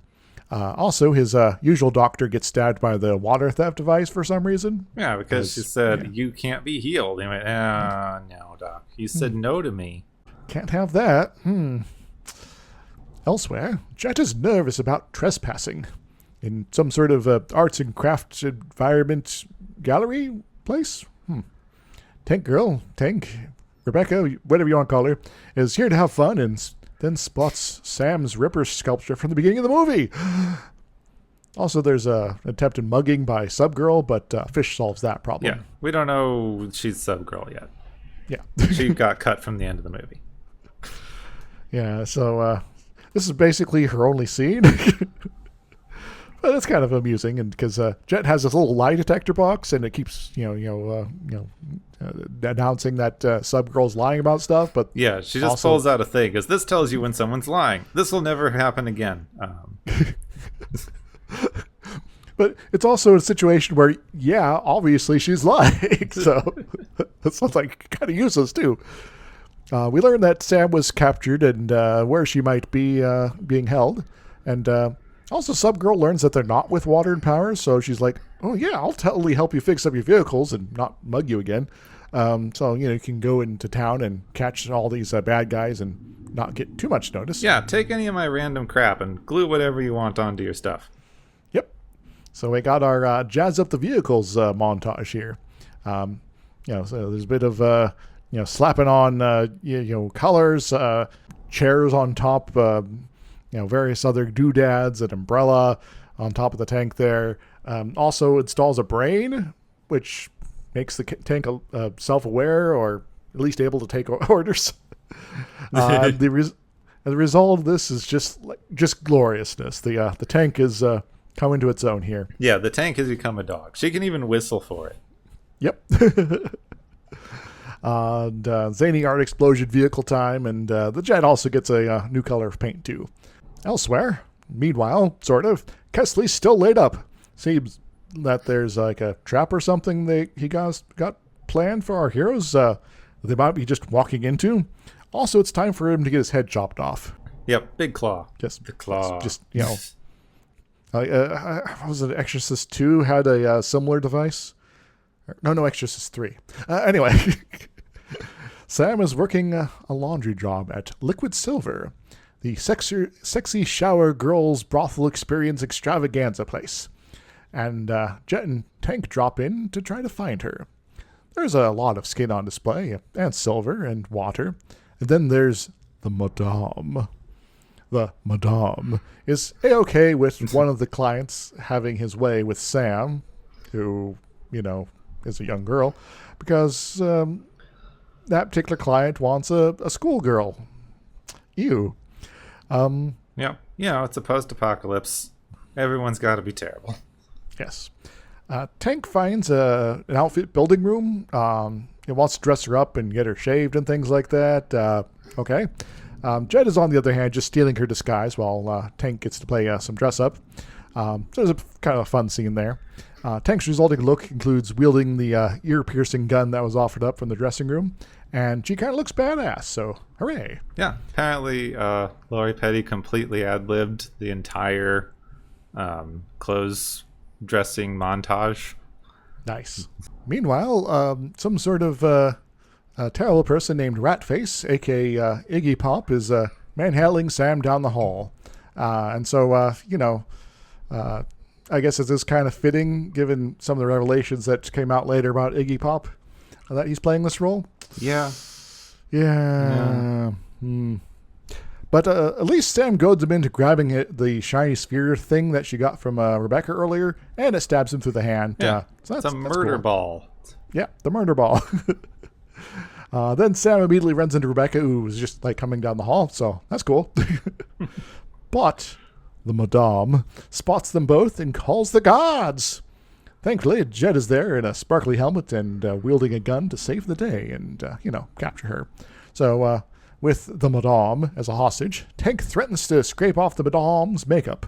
Also, his usual doctor gets stabbed by the water theft device for some reason. Yeah, because she said, you can't be healed. He went, no, doc. You said no to me. Can't have that. Elsewhere, Jet is nervous about trespassing in some sort of arts and crafts environment gallery place. Tank Rebecca, whatever you want to call her, is here to have fun and then spots Sam's Ripper sculpture from the beginning of the movie. Also, there's an attempted mugging by Subgirl, but Fish solves that problem. Yeah, we don't know she's Subgirl yet. Yeah. She got cut from the end of the movie. Yeah, so this is basically her only scene. But it's kind of amusing, and because Jet has this little lie detector box, and it keeps announcing that Subgirl's lying about stuff. But yeah, she just pulls out a thing because this tells you when someone's lying. This will never happen again. But it's also a situation where, yeah, obviously she's lying, so it's like kind of useless too. We learned that Sam was captured and where she might be being held, and also Subgirl learns that they're not with water and power, so she's like, oh yeah, I'll totally help you fix up your vehicles and not mug you again. So you can go into town and catch all these bad guys and not get too much notice. Yeah, take any of my random crap and glue whatever you want onto your stuff. Yep. So we got our jazz up the vehicles montage here. So there's a bit of slapping on colors, chairs on top, various other doodads, an umbrella on top of the tank there. Also installs a brain, which makes the tank self-aware or at least able to take orders. The result of this is just gloriousness. The tank is come into its own here. Yeah, the tank has become a dog. She can even whistle for it. Yep. And zany art explosion vehicle time, and the Jet also gets a new color of paint too. Elsewhere, meanwhile, sort of, Kesley's still laid up. Seems that there's like a trap or something he got planned for our heroes. They might be just walking into. Also, it's time for him to get his head chopped off. Yep, big claw. Just the claw. Was it Exorcist 2 had a similar device? No, Exorcist 3. Anyway. Sam is working a laundry job at Liquid Silver, the sexy shower girls brothel experience extravaganza place. And Jet and Tank drop in to try to find her. There's a lot of skin on display, and silver, and water. And then there's the Madame. The Madame is A-okay with one of the clients having his way with Sam, who, is a young girl, because that particular client wants a schoolgirl. Ew. Yeah. It's a post-apocalypse. Everyone's got to be terrible. Yes. Tank finds an outfit building room. He wants to dress her up and get her shaved and things like that. Okay. Jet is, on the other hand, just stealing her disguise while Tank gets to play some dress up. There's a kind of a fun scene there. Tank's resulting look includes wielding the ear-piercing gun that was offered up from the dressing room, and she kind of looks badass, so hooray. Yeah, apparently Lori Petty completely ad-libbed the entire clothes dressing montage. Nice. Meanwhile, some sort of terrible person named Ratface, a.k.a. Iggy Pop, is manhandling Sam down the hall. And so, I guess it is kind of fitting, given some of the revelations that came out later about Iggy Pop, that he's playing this role. Yeah. But at least Sam goads him into grabbing the shiny sphere thing that she got from Rebecca earlier, and it stabs him through the hand. Yeah, so it's a murder ball. Yeah, the murder ball. Then Sam immediately runs into Rebecca, who was just coming down the hall, so that's cool. But the Madame spots them both and calls the gods. Thankfully, Jet is there in a sparkly helmet and wielding a gun to save the day and, capture her. So, with the Madame as a hostage, Tank threatens to scrape off the Madame's makeup.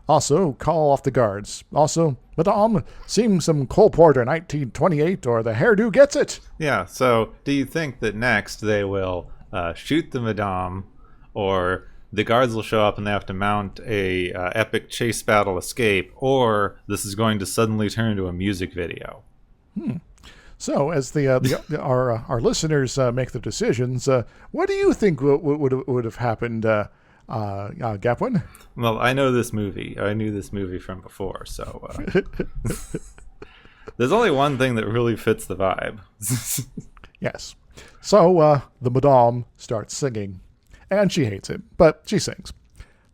Also, call off the guards. Also, Madame, sing some Cole Porter 1928 or the hairdo gets it. Yeah, so do you think that next they will shoot the Madame, or the guards will show up and they have to mount a epic chase battle escape, or this is going to suddenly turn into a music video? So, as our listeners make the decisions, what do you think would have happened, Gapwin? Well, I know this movie. I knew this movie from before, so there's only one thing that really fits the vibe. Yes. So, the Madame starts singing, and she hates it, but she sings.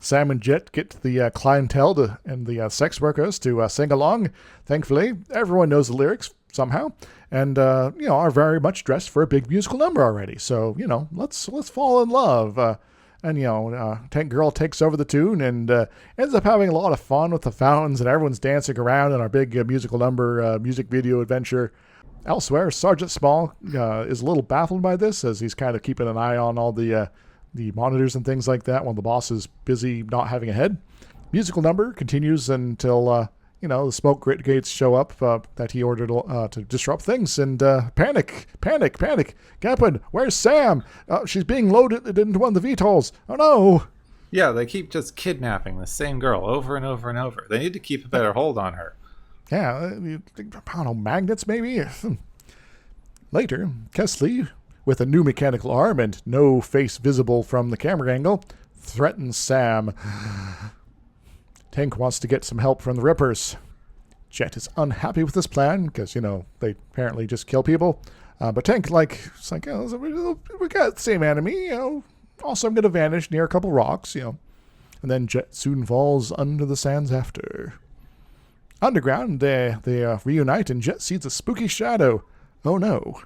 Sam and Jet get the clientele and the sex workers to sing along. Thankfully, everyone knows the lyrics somehow, and are very much dressed for a big musical number already. So let's fall in love. Tank Girl takes over the tune and ends up having a lot of fun with the fountains, and everyone's dancing around in our big musical number, music video adventure. Elsewhere, Sergeant Small is a little baffled by this, as he's kind of keeping an eye on all the monitors and things like that while the boss is busy not having a head. Musical number continues until the smoke gates show up that he ordered to disrupt things, and panic. Gapwin, where's Sam? She's being loaded into one of the VTOLs. Oh no! Yeah, they keep just kidnapping the same girl over and over and over. They need to keep a better hold on her. Yeah, I don't know, magnets maybe? Later, Kesley, with a new mechanical arm and no face visible from the camera angle, threatens Sam. Tank wants to get some help from the Rippers. Jet is unhappy with this plan because, they apparently just kill people. But Tank, it's like, we got the same enemy, Also, I'm going to vanish near a couple rocks, And then Jet soon falls under the sands after. Underground, they reunite and Jet sees a spooky shadow. Oh no.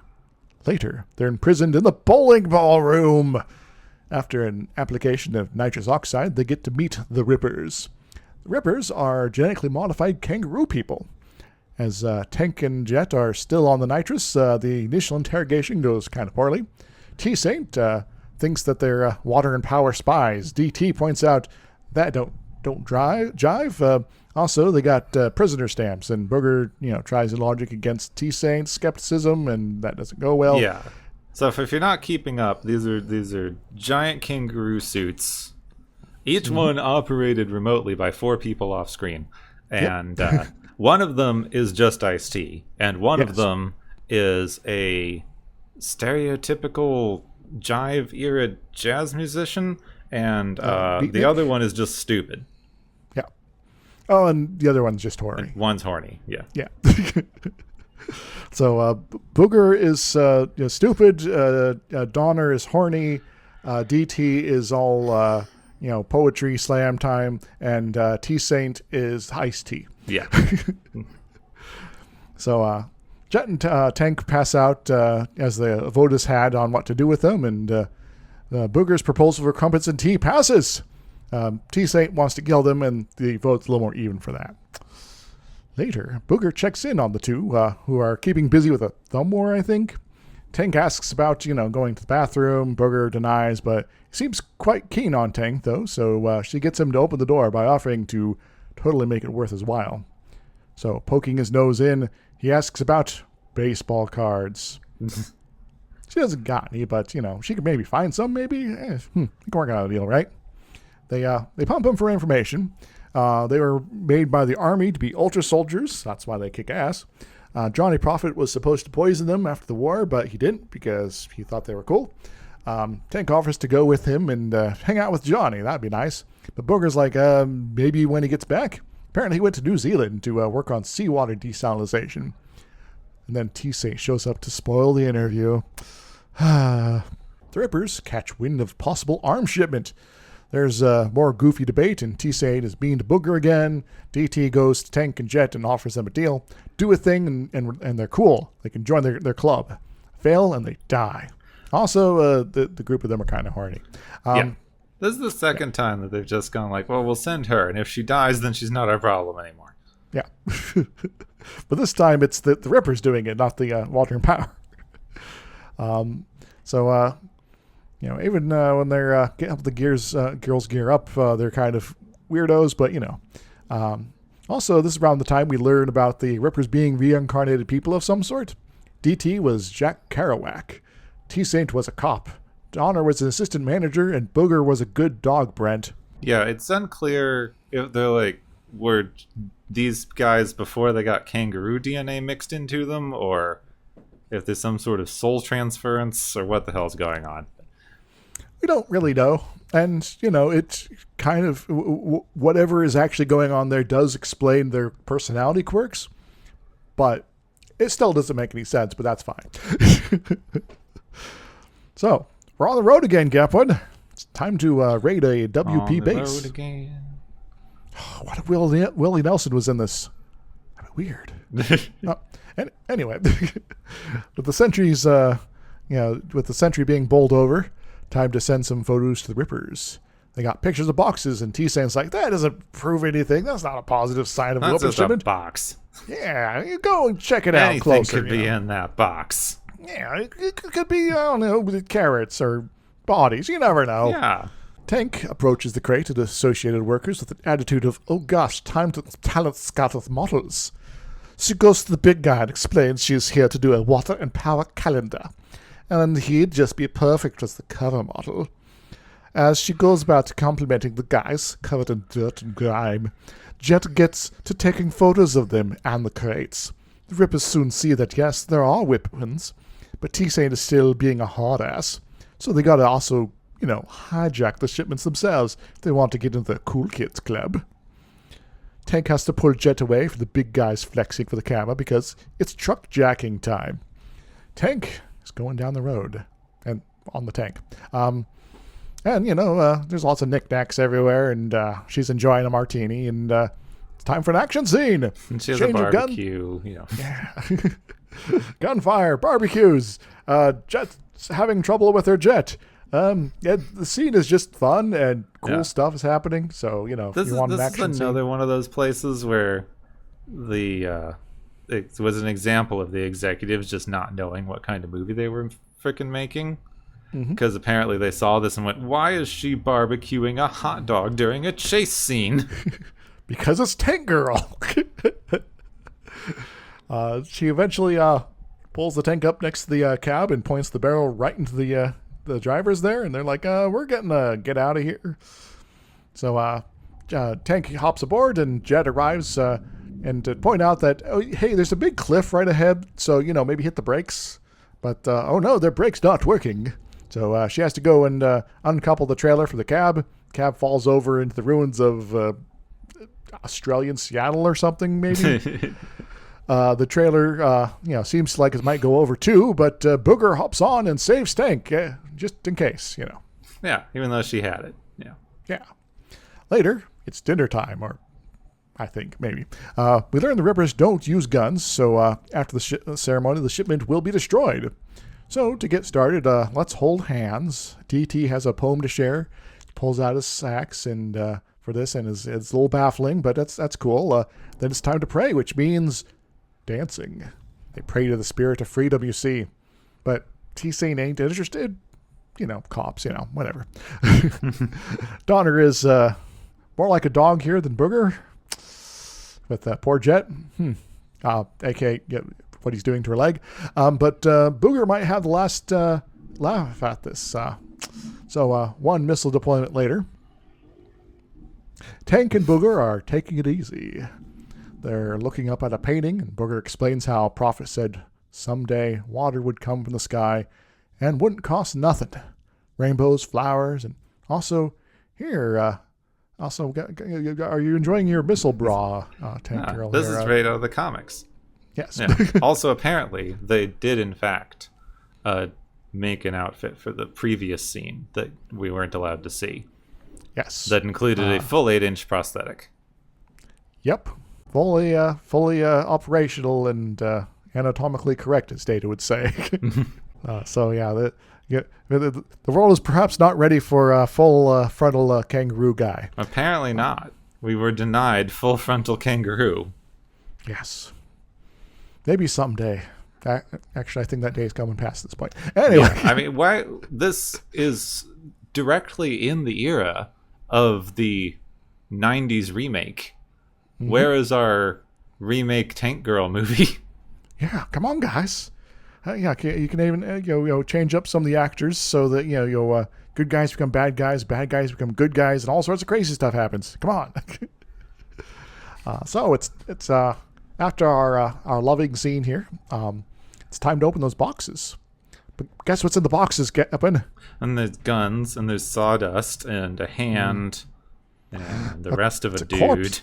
Later, they're imprisoned in the bowling ballroom. After an application of nitrous oxide, they get to meet the Rippers. The Rippers are genetically modified kangaroo people. As Tank and Jet are still on the nitrous, the initial interrogation goes kind of poorly. T-Saint thinks that they're water and power spies. DT points out that don't jive. Also, they got prisoner stamps, and Booger, tries to logic against T-Saint's skepticism, and that doesn't go well. Yeah. So if you're not keeping up, these are giant kangaroo suits. Each one operated remotely by 4 people off screen. And one of them is just Ice-T. And one of them is a stereotypical jive era jazz musician, and the other one is just stupid. Yeah. Oh, and the other one's just horny. And one's horny. Yeah. Yeah. So Booger is stupid. Donner is horny. DT is all poetry slam time, and T Saint is iced tea. Yeah. So Jet and Tank pass out as the vote is had on what to do with them, and Booger's proposal for crumpets and tea passes. T Saint wants to kill them, and the vote's a little more even for that. Later, Booger checks in on the two, who are keeping busy with a thumb war, I think. Tank asks about, going to the bathroom. Booger denies, but he seems quite keen on Tank, though, so she gets him to open the door by offering to totally make it worth his while. So, poking his nose in, he asks about baseball cards. She hasn't got any, but, she could maybe find some, maybe. You can work out a deal, right? They pump him for information. They were made by the army to be ultra soldiers. That's why they kick ass. Johnny Prophet was supposed to poison them after the war, but he didn't because he thought they were cool. Tank offers to go with him and hang out with Johnny. That'd be nice. But Booger's like, maybe when he gets back. Apparently he went to New Zealand to work on seawater desalination. And then T-Saint shows up to spoil the interview. The Rippers catch wind of possible arms shipment. There's more goofy debate, and T-Saint is mean to Booger again. DT goes to Tank and Jet and offers them a deal. Do a thing, and they're cool. They can join their club. Fail, and they die. Also, the group of them are kind of horny. Yeah. This is the second time that they've just gone like, well, we'll send her, and if she dies, then she's not our problem anymore. Yeah. But this time, it's the Rippers doing it, not the Walter and Power. Even when they're getting up the girls gear up, they're kind of weirdos, but also, this is around the time we learn about the Rippers being reincarnated people of some sort. DT was Jack Kerouac. T-Saint was a cop. Donner was an assistant manager, and Booger was a good dog, Brent. Yeah, it's unclear if they're were these guys before they got kangaroo DNA mixed into them, or if there's some sort of soul transference, or what the hell's going on. We don't really know. And, it's kind of whatever is actually going on there does explain their personality quirks, but it still doesn't make any sense, but that's fine. So, we're on the road again, Gapwood. It's time to raid a WP base. On the road again. What if Willie Nelson was in this? That'd be weird. Anyway, with the sentries, with the sentry being bowled over, time to send some photos to the Rippers. They got pictures of boxes, and T-Saint's like, that doesn't prove anything. That's not a positive sign of That's an just shipment. a box. Yeah, you go and check it out Anything closer. could be in that box. Yeah, it could be, I don't know, with carrots or bodies. You never know. Yeah. Tank approaches the crate of the associated workers with an attitude of, oh gosh, time to talent scout with models. She goes to the big guy and explains she is here to do a water and power calendar, and he'd just be perfect as the cover model. As she goes about complimenting the guys, covered in dirt and grime, Jet gets to taking photos of them and the crates. The Rippers soon see that, yes, there are weapons, but T-Saint is still being a hard ass, so they gotta also, hijack the shipments themselves if they want to get into the cool kids club. Tank has to pull Jet away from the big guys flexing for the camera because it's truck jacking time. Tank is going down the road and on the tank. There's lots of knickknacks everywhere, and she's enjoying a martini, and it's time for an action scene. And she has Change a of gun. barbecue, Yeah. Gunfire, barbecues, Jet's having trouble with her jet. The scene is just fun and cool stuff is happening. So, if you want an action is scene. another one of those places where it was an example of the executives just not knowing what kind of movie they were freaking making. Because apparently they saw this and went, why is she barbecuing a hot dog during a chase scene? Because it's Tank Girl. She eventually pulls the tank up next to the cab and points the barrel right into the drivers there, and they're like, we're getting get out of here. So Tank hops aboard, and Jet arrives and to point out that, oh, hey, there's a big cliff right ahead, so, maybe hit the brakes. But, oh no, their brake's not working. So she has to go and uncouple the trailer from the cab. Cab falls over into the ruins of Australian Seattle or something, maybe. The trailer, seems like it might go over too, but Booger hops on and saves Tank, just in case, Yeah, even though she had it. Yeah. Yeah. Later, it's dinner time, or I think, maybe. We learn the Rippers don't use guns, so after the ceremony, the shipment will be destroyed. So, to get started, let's hold hands. TT has a poem to share. He pulls out his sax and for this, and it's a little baffling, but that's cool. Then it's time to pray, which means dancing. They pray to the spirit of freedom, you see. But T-Saint ain't interested. Cops, whatever. Donner is more like a dog here than Booger. With poor Jet. A.k.a. what he's doing to her leg. But Booger might have the last laugh at this. So one missile deployment later. Tank and Booger are taking it easy. They're looking up at a painting, and Booger explains how Prophet said someday water would come from the sky and wouldn't cost nothing. Rainbows, flowers, and also here, are you enjoying your missile bra, Tank Girl? This is right out of the comics. Yes. Yeah. Also, apparently, they did, in fact, make an outfit for the previous scene that we weren't allowed to see. Yes. That included a full 8-inch prosthetic. Yep. Fully operational and anatomically correct, as Data would say. The world is perhaps not ready for a full frontal kangaroo guy. Apparently not. We were denied full frontal kangaroo. Yes. Maybe someday. Actually, I think that day is coming past this point. Anyway. Yeah, I mean, why? This is directly in the era of the 90s remake. Mm-hmm. Where is our remake Tank Girl movie? Yeah, come on, guys. You can even change up some of the actors so that good guys become bad guys become good guys, and all sorts of crazy stuff happens. Come on. So it's after our loving scene here. It's time to open those boxes. But guess what's in the boxes, Gepin? And there's guns, and there's sawdust, and a hand, and the rest of a dude. Corpse.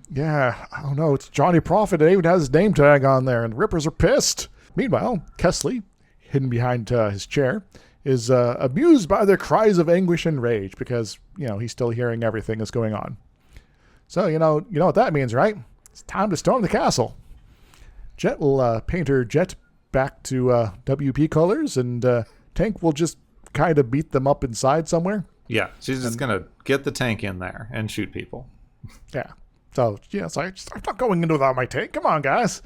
Yeah. Oh no, it's Johnny Prophet. It even has his name tag on there, and the Rippers are pissed. Meanwhile, Kesley, hidden behind his chair, is amused by their cries of anguish and rage because, he's still hearing everything that's going on. So, you know what that means, right? It's time to storm the castle. Jet will paint her jet back to WP colors, and Tank will just kind of beat them up inside somewhere. Yeah, she's just going to get the tank in there and shoot people. Yeah. So, it's like, I'm not going in without my tank. Come on, guys.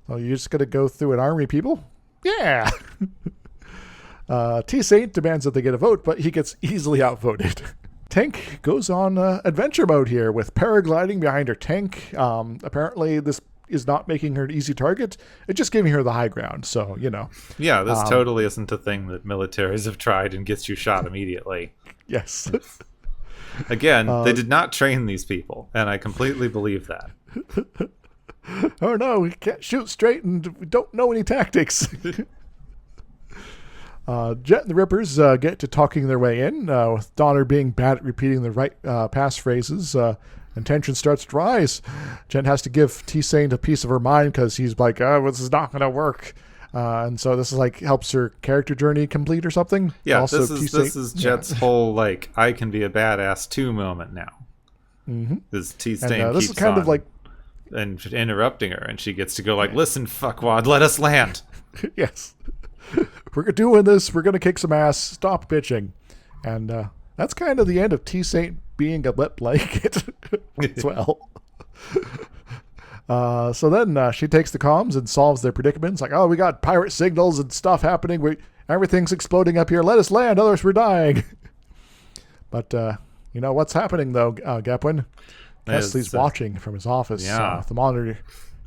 So you're just going to go through an army, people? Yeah! T-Saint demands that they get a vote, but he gets easily outvoted. Tank goes on adventure mode here with paragliding behind her tank. Apparently this is not making her an easy target. It's just giving her the high ground, so, Yeah, this totally isn't a thing that militaries have tried and gets you shot immediately. Yes. Again, they did not train these people, and I completely believe that. Oh no, we can't shoot straight and we don't know any tactics. Jet and the Rippers get to talking their way in, with Donner being bad at repeating the right pass phrases, and tension starts to rise. Jet has to give T-Saint a piece of her mind because he's like, this is not going to work. And so this is like helps her character journey complete or something. Yeah, also, this is Jet's whole like I can be a badass too moment now. Mm-hmm. This T-Saint this keeps is kind on of like and interrupting her, and she gets to go like, "Listen, fuckwad, let us land." Yes, we're doing this. We're gonna kick some ass. Stop bitching, and that's kind of the end of T-Saint being a wet blanket as well. So then she takes the comms and solves their predicaments. Like, we got pirate signals and stuff happening. Everything's exploding up here. Let us land, otherwise we're dying. But what's happening though, Gepwin? Kesley's watching from his office. Yeah. The monitor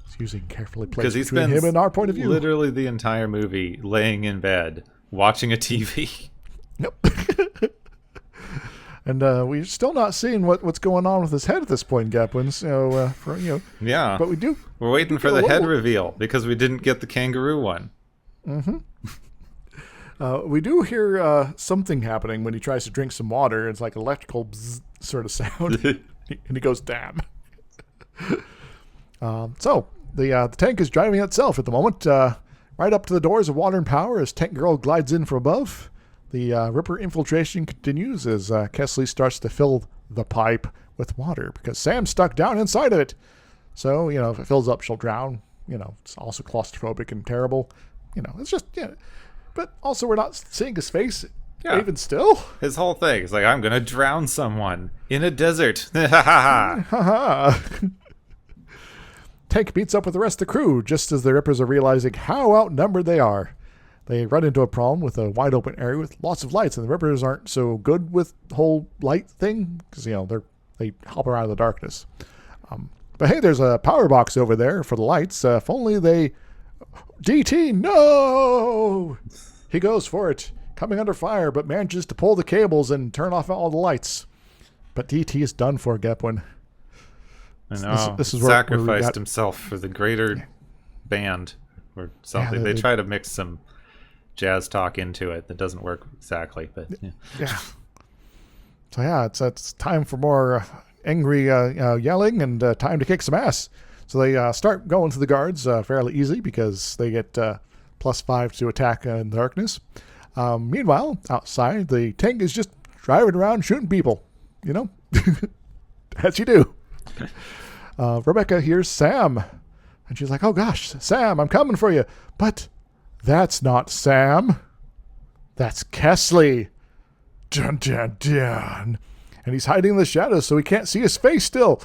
is using carefully placed he between spends him and our point of view. Literally the entire movie laying in bed watching a TV. Yep. And we're still not seeing what's going on with his head at this point, Gepwin. So, yeah. But we do. We're waiting for the head reveal because we didn't get the kangaroo one. Mm-hmm. We do hear something happening when he tries to drink some water. It's like electrical bzz sort of sound. And he goes, damn. So the tank is driving itself at the moment, right up to the doors of Water and Power as Tank Girl glides in from above. The Ripper infiltration continues as Kesley starts to fill the pipe with water because Sam's stuck down inside of it. So, if it fills up, she'll drown. It's also claustrophobic and terrible. It's just, But also, we're not seeing his face even still. His whole thing is like, I'm going to drown someone in a desert. Tank meets up with the rest of the crew just as the Rippers are realizing how outnumbered they are. They run into a problem with a wide open area with lots of lights, and the Rippers aren't so good with the whole light thing because, they hop around in the darkness. But hey, there's a power box over there for the lights. If only they... DT, no! He goes for it, coming under fire, but manages to pull the cables and turn off all the lights. But DT is done for, Gepwin. I know. This is sacrificed himself for the greater band or something. They try to mix some jazz talk into it that doesn't work exactly, but yeah. So it's time for more angry yelling and time to kick some ass. So they start going to the guards fairly easy because they get +5 to attack in the darkness. Meanwhile, outside, the tank is just driving around shooting people, as you do. Rebecca hears Sam, and she's like, oh gosh, Sam, I'm coming for you. But that's not Sam. That's Kesley. Dun, dun, dun. And he's hiding in the shadows so he can't see his face still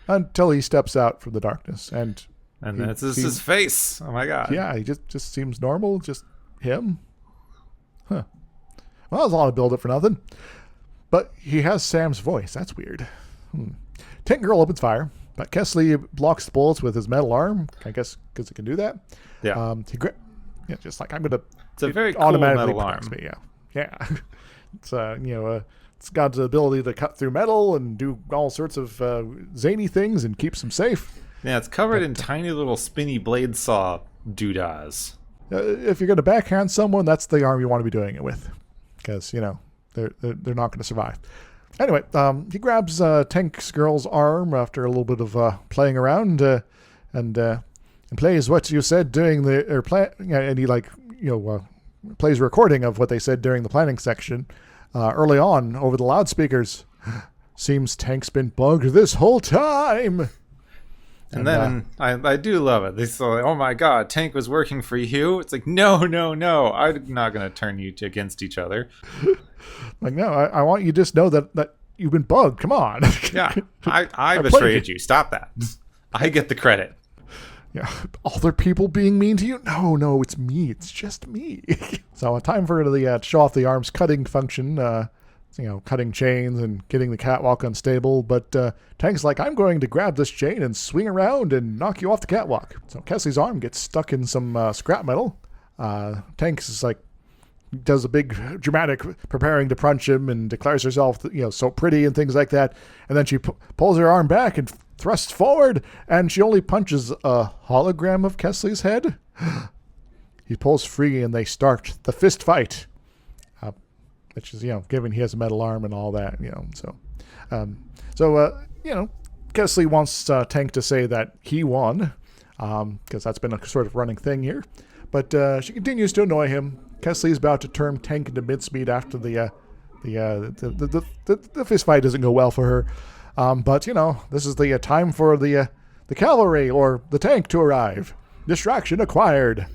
until he steps out from the darkness. And that's his face. Oh my God. Yeah, he just seems normal, just him. Huh. Well, that's a lot of build-up for nothing. But he has Sam's voice. That's weird. Tank Girl opens fire, but Kesley blocks the bullets with his metal arm, I guess because it can do that. Yeah. Just like, I'm going to... It's a very cool metal arm. Me. Yeah. It's, it's got the ability to cut through metal and do all sorts of zany things and keeps them safe. Yeah, it's covered in tiny little spinny blade saw doodahs. If you're going to backhand someone, that's the arm you want to be doing it with. Because, they're not going to survive. Anyway, he grabs Tank Girl's arm after a little bit of playing around and plays what you said during the... and he, plays a recording of what they said during the planning section early on over the loudspeakers. Seems Tank's been bugged this whole time. And then I do love it. They say, oh my God, Tank was working for you. It's like, no. I'm not going to turn you against each other. No, I want you to just know that you've been bugged. Come on. Yeah, I betrayed you. Stop that. I get the credit. Yeah, other people being mean to you? No, it's me. It's just me. So time for the show off the arm's cutting function, cutting chains and getting the catwalk unstable. But Tank's like, I'm going to grab this chain and swing around and knock you off the catwalk. So Kesley's arm gets stuck in some scrap metal. Tank's is like, does a big dramatic preparing to punch him and declares herself, so pretty and things like that. And then she pulls her arm back and thrusts forward, and she only punches a hologram of Kesley's head. He pulls free, and they start the fist fight, which is, given he has a metal arm and all that, So, Kesley wants Tank to say that he won, because that's been a sort of running thing here. But she continues to annoy him. Kesley is about to turn Tank into mincemeat after the fist fight doesn't go well for her. But this is the time for the cavalry or the tank to arrive. Distraction acquired.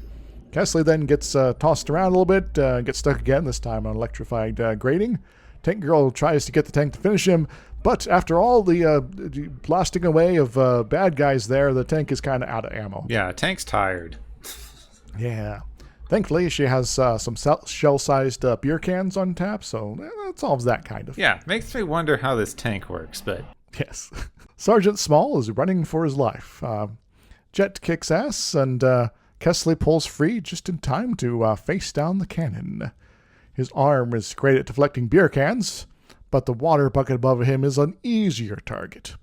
Kesley then gets tossed around a little bit, gets stuck again, this time on electrified grating. Tank Girl tries to get the tank to finish him, but after all the blasting away of bad guys there, the tank is kind of out of ammo. Yeah, Tank's tired. Yeah. Thankfully, she has some shell-sized beer cans on tap, so that solves that kind of. Yeah, makes me wonder how this tank works, but... Yes. Sergeant Small is running for his life. Jet kicks ass, and Kesley pulls free just in time to face down the cannon. His arm is great at deflecting beer cans, but the water bucket above him is an easier target.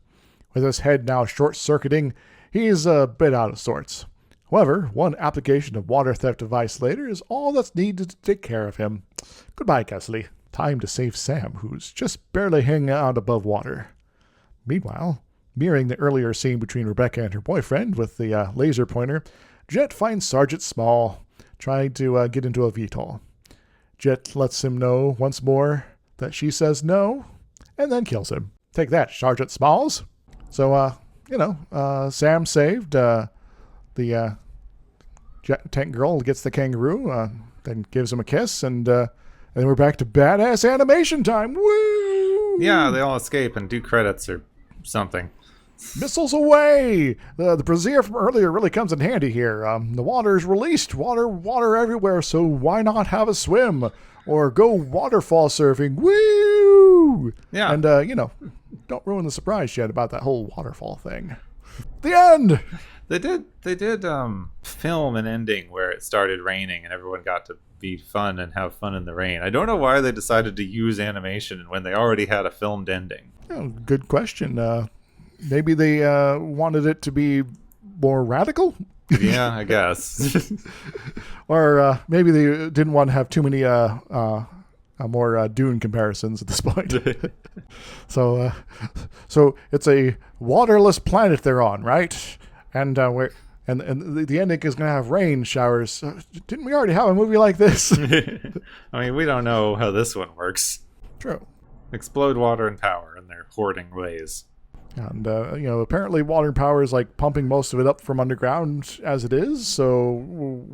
With his head now short-circuiting, he's a bit out of sorts. However, one application of water theft device later is all that's needed to take care of him. Goodbye, Kesley. Time to save Sam, who's just barely hanging out above water. Meanwhile, mirroring the earlier scene between Rebecca and her boyfriend with the laser pointer, Jet finds Sergeant Small trying to get into a VTOL. Jet lets him know once more that she says no, and then kills him. Take that, Sergeant Smalls. So, Sam saved. The tank girl gets the kangaroo, then gives him a kiss, and then we're back to badass animation time. Woo! Yeah, they all escape and do credits or something. Missiles away! The brassiere from earlier really comes in handy here. The water's released. Water everywhere, so why not have a swim? Or go waterfall surfing. Woo! Yeah. And, don't ruin the surprise yet about that whole waterfall thing. The end! They did film an ending where it started raining and everyone got to be fun and have fun in the rain. I don't know why they decided to use animation when they already had a filmed ending. Oh, good question. Maybe they wanted it to be more radical? Yeah, I guess. Or maybe they didn't want to have too many more Dune comparisons at this point. So it's a waterless planet they're on, right? And the ending is going to have rain showers. Didn't we already have a movie like this? I mean, we don't know how this one works. True. Explode water and power in their hoarding ways. And, apparently water power is like pumping most of it up from underground as it is. So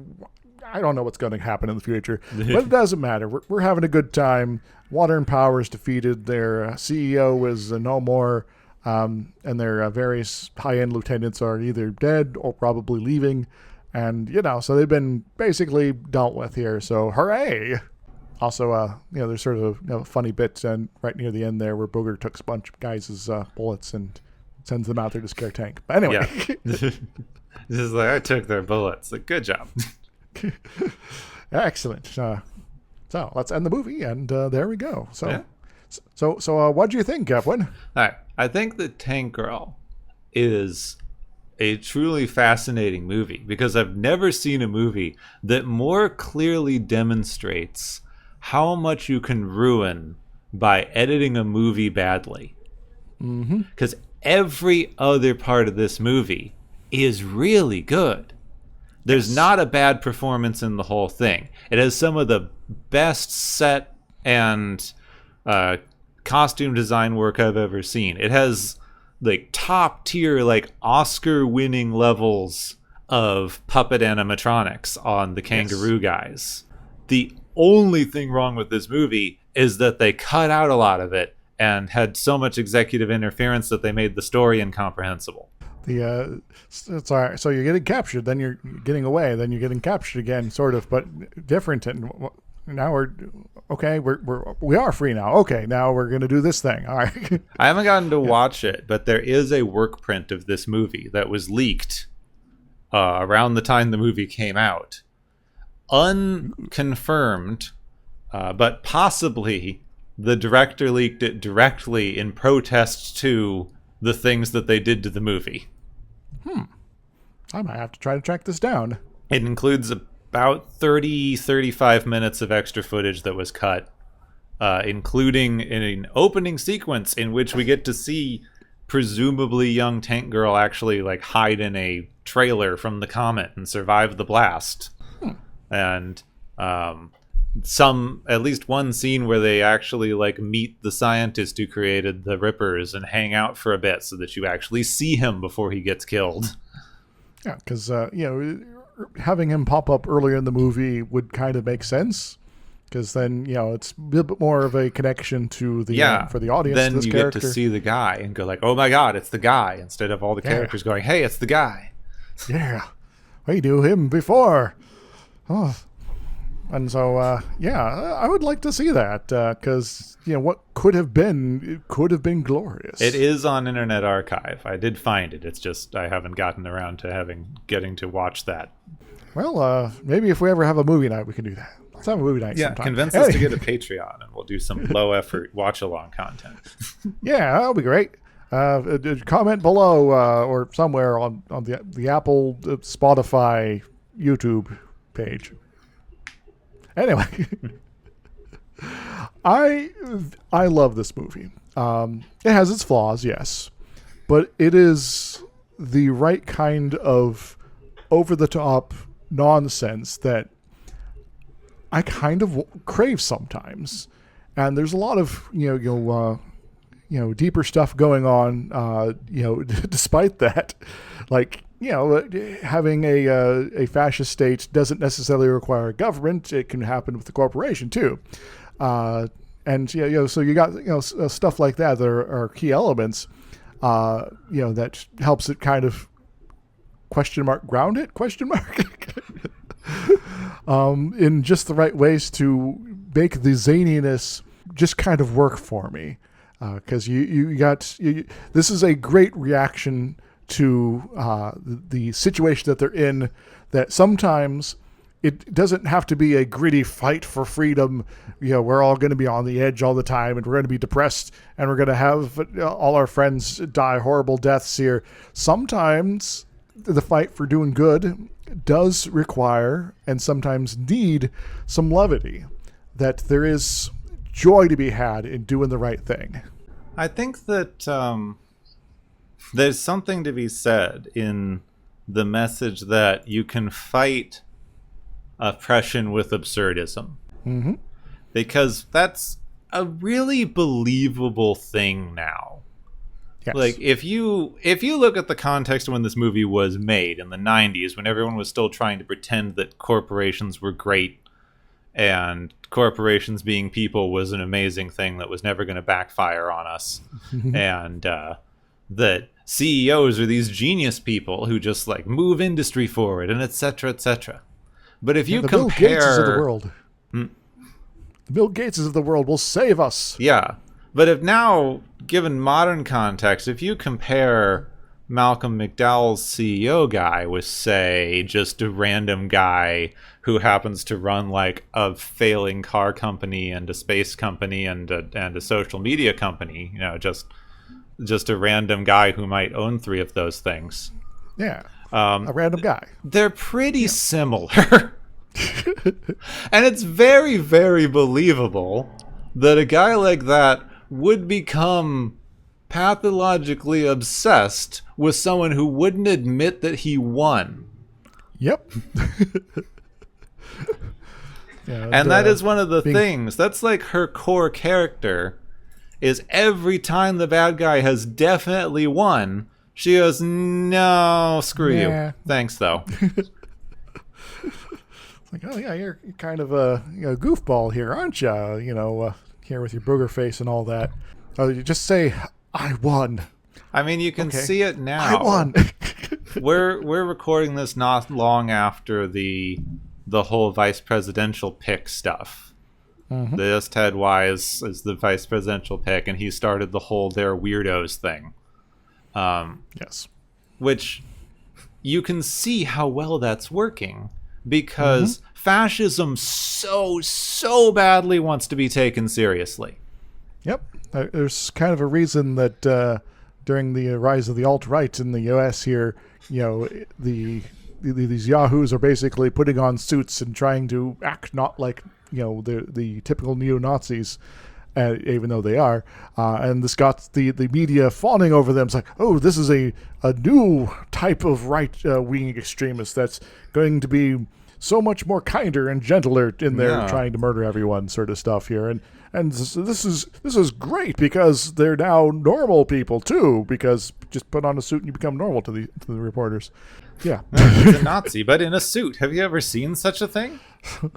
I don't know what's going to happen in the future. But it doesn't matter. We're having a good time. Water and power is defeated. Their CEO is no more. And their various high-end lieutenants are either dead or probably leaving. And, so they've been basically dealt with here. So hooray! Also, there's sort of a funny bit right near the end there where Booger took a bunch of guys' bullets and sends them out there to scare Tank. But anyway. Yeah. This is like, I took their bullets. Like, good job. Excellent. So let's end the movie, and there we go. So, yeah. So what do you think, Kevin? All right. I think the Tank Girl is a truly fascinating movie because I've never seen a movie that more clearly demonstrates how much you can ruin by editing a movie badly. Because every other part of this movie is really good. There's not a bad performance in the whole thing. It has some of the best set and costume design work I've ever seen. It has like top tier, like Oscar winning levels of puppet animatronics on the kangaroo guys. The only thing wrong with this movie is that they cut out a lot of it and had so much executive interference that they made the story incomprehensible. It's all right. So you're getting captured, then you're getting away, then you're getting captured again, sort of, but different. And now we are free now. Okay, now we're gonna do this thing. All right. I haven't gotten to watch it, but there is a work print of this movie that was leaked around the time the movie came out. Unconfirmed, but possibly the director leaked it directly in protest to the things that they did to the movie. I might have to try to track this down. It includes about 35 minutes of extra footage that was cut, including an opening sequence in which we get to see presumably young Tank Girl actually like hide in a trailer from the comet and survive the blast. And at least one scene where they actually like meet the scientist who created the Rippers and hang out for a bit so that you actually see him before he gets killed. Yeah, because having him pop up earlier in the movie would kind of make sense, because then it's a little bit more of a connection to the for the audience. Then this you character. Get to see the guy and go like, oh my god, it's the guy, instead of all the characters going, hey, it's the guy. Yeah, we knew him before. Oh. And so, I would like to see that, because, what could have been glorious. It is on Internet Archive. I did find it. It's just I haven't gotten around to getting to watch that. Well, maybe if we ever have a movie night, we can do that. Let's have a movie night sometime. Convince us to get a Patreon, and we'll do some low-effort watch-along content. Yeah, that'll be great. Comment below or somewhere on the Apple, Spotify, YouTube page. Anyway, I love this movie. It has its flaws, yes, but it is the right kind of over-the-top nonsense that I kind of crave sometimes. And there's a lot of deeper stuff going on. Despite that, like having a fascist state doesn't necessarily require a government. It can happen with the corporation too. And so you got stuff like that are key elements. That helps it kind of ground it in just the right ways to make the zaniness just kind of work for me. Because this is a great reaction to the situation that they're in, that sometimes it doesn't have to be a gritty fight for freedom. We're all going to be on the edge all the time, and we're going to be depressed, and we're going to have all our friends die horrible deaths here. Sometimes the fight for doing good does require and sometimes need some levity, that there is joy to be had in doing the right thing. I think that there's something to be said in the message that you can fight oppression with absurdism. Mm-hmm. Because that's a really believable thing now. Yes. Like, if you look at the context when this movie was made in the 90s, when everyone was still trying to pretend that corporations were great and corporations being people was an amazing thing that was never going to backfire on us, and that CEOs are these genius people who just like move industry forward, and etc., etc. But if you compare... Bill Gateses of the world. The Bill Gateses of the world will save us. Yeah. But if now, given modern context, if you compare Malcolm McDowell's CEO guy with, say, just a random guy who happens to run like a failing car company and a space company and a social media company, just a random guy who might own 3 of those things. Yeah. A random guy. They're pretty similar. And it's very, very believable that a guy like that would become pathologically obsessed with someone who wouldn't admit that he won. Yep. And that is one of the things. That's like her core character, is every time the bad guy has definitely won, she goes, no, screw you. Thanks, though. Like, oh yeah, you're kind of a goofball here, aren't you? Here with your booger face and all that. Oh, you just say, I won. I mean, you can see it now. I won. We're recording this not long after the whole vice presidential pick stuff. Mm-hmm. This Ted Wise is the vice presidential pick, and he started the whole "they're weirdos" thing. Yes. Which you can see how well that's working, because fascism so badly wants to be taken seriously. Yep. There's kind of a reason that during the rise of the alt-right in the U.S. here, these yahoos are basically putting on suits and trying to act not like the typical neo-Nazis, even though they are. And this got the media fawning over them. It's like, oh, this is a new type of right-wing extremist that's going to be so much more kinder and gentler in their trying to murder everyone sort of stuff here. And this is great because they're now normal people too, because just put on a suit and you become normal to the reporters. Yeah. It's a Nazi, but in a suit. Have you ever seen such a thing?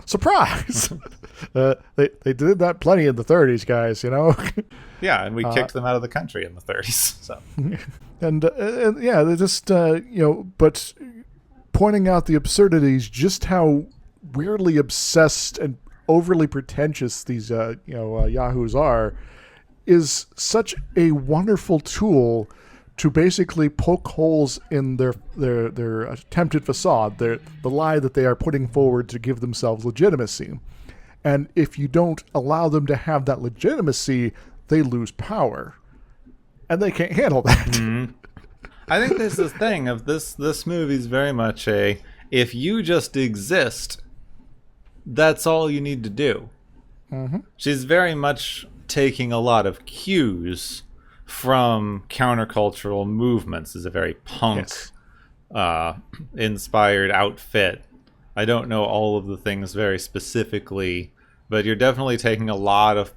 Surprise! They did that plenty in the 30s, guys, Yeah, and we kicked them out of the country in the 30s. So. And yeah, they just, but pointing out the absurdities, just how weirdly obsessed and overly pretentious these, yahoos are, is such a wonderful tool to basically poke holes in their attempted facade, the lie that they are putting forward to give themselves legitimacy. And if you don't allow them to have that legitimacy, they lose power. and they can't handle that. Mm-hmm. I think there's this thing of this movie's very much if you just exist, that's all you need to do. Mm-hmm. She's very much taking a lot of cues from countercultural movements. Is a very punk inspired outfit. I don't know all of the things very specifically, but you're definitely taking a lot of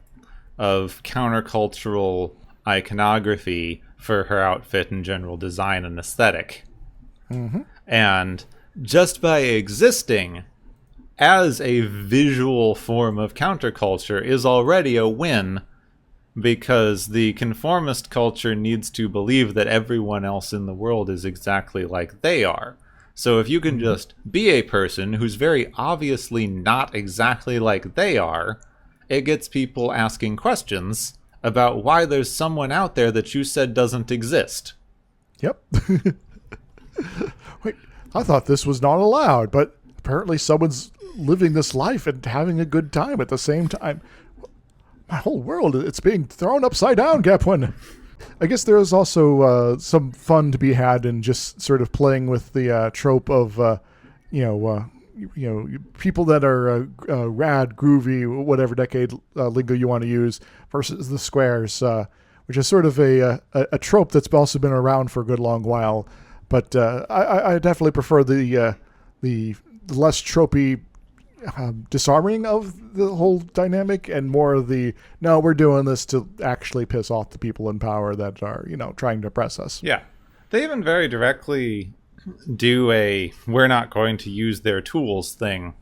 countercultural iconography for her outfit and general design and aesthetic. Mm-hmm. And just by existing as a visual form of counterculture is already a win, because the conformist culture needs to believe that everyone else in the world is exactly like they are. So if you can just be a person who's very obviously not exactly like they are, it gets people asking questions about why there's someone out there that you said doesn't exist. Yep. Wait, I thought this was not allowed, but apparently someone's living this life and having a good time at the same time. My whole world, it's being thrown upside down, Gapwin. I guess there is also some fun to be had in just sort of playing with the trope of, people that are rad, groovy, whatever decade lingo you want to use, versus the squares, which is sort of a trope that's also been around for a good long while. But I definitely prefer the less tropey disarming of the whole dynamic, and more of the, no, we're doing this to actually piss off the people in power that are, trying to oppress us. Yeah. They even very directly do a we're not going to use their tools thing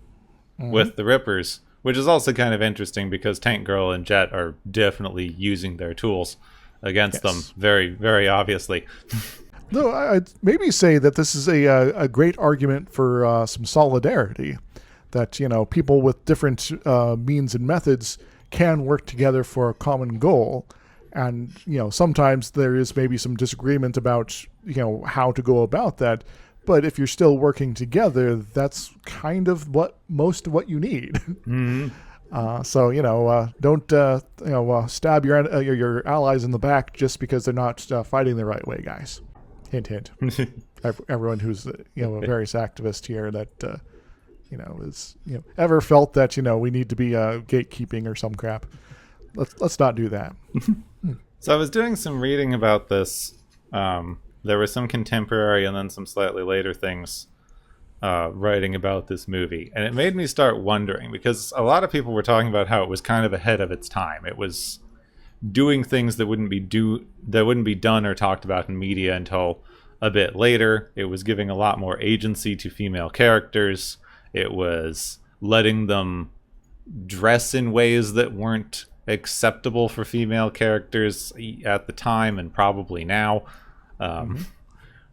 with the Rippers, which is also kind of interesting because Tank Girl and Jet are definitely using their tools against them very, very obviously. Though I'd maybe say that this is a great argument for some solidarity, that, people with different means and methods can work together for a common goal. And, sometimes there is maybe some disagreement about, how to go about that. But if you're still working together, that's kind of most of what you need. Mm-hmm. Don't stab your allies in the back just because they're not fighting the right way, guys. Hint, hint. Everyone who's a various activist here that is ever felt that we need to be gatekeeping or some crap. Let's not do that. So I was doing some reading about this. There were some contemporary and then some slightly later things writing about this movie, and it made me start wondering, because a lot of people were talking about how it was kind of ahead of its time. It was doing things that wouldn't be done or talked about in media until a bit later. It was giving a lot more agency to female characters. It was letting them dress in ways that weren't acceptable for female characters at the time and probably now,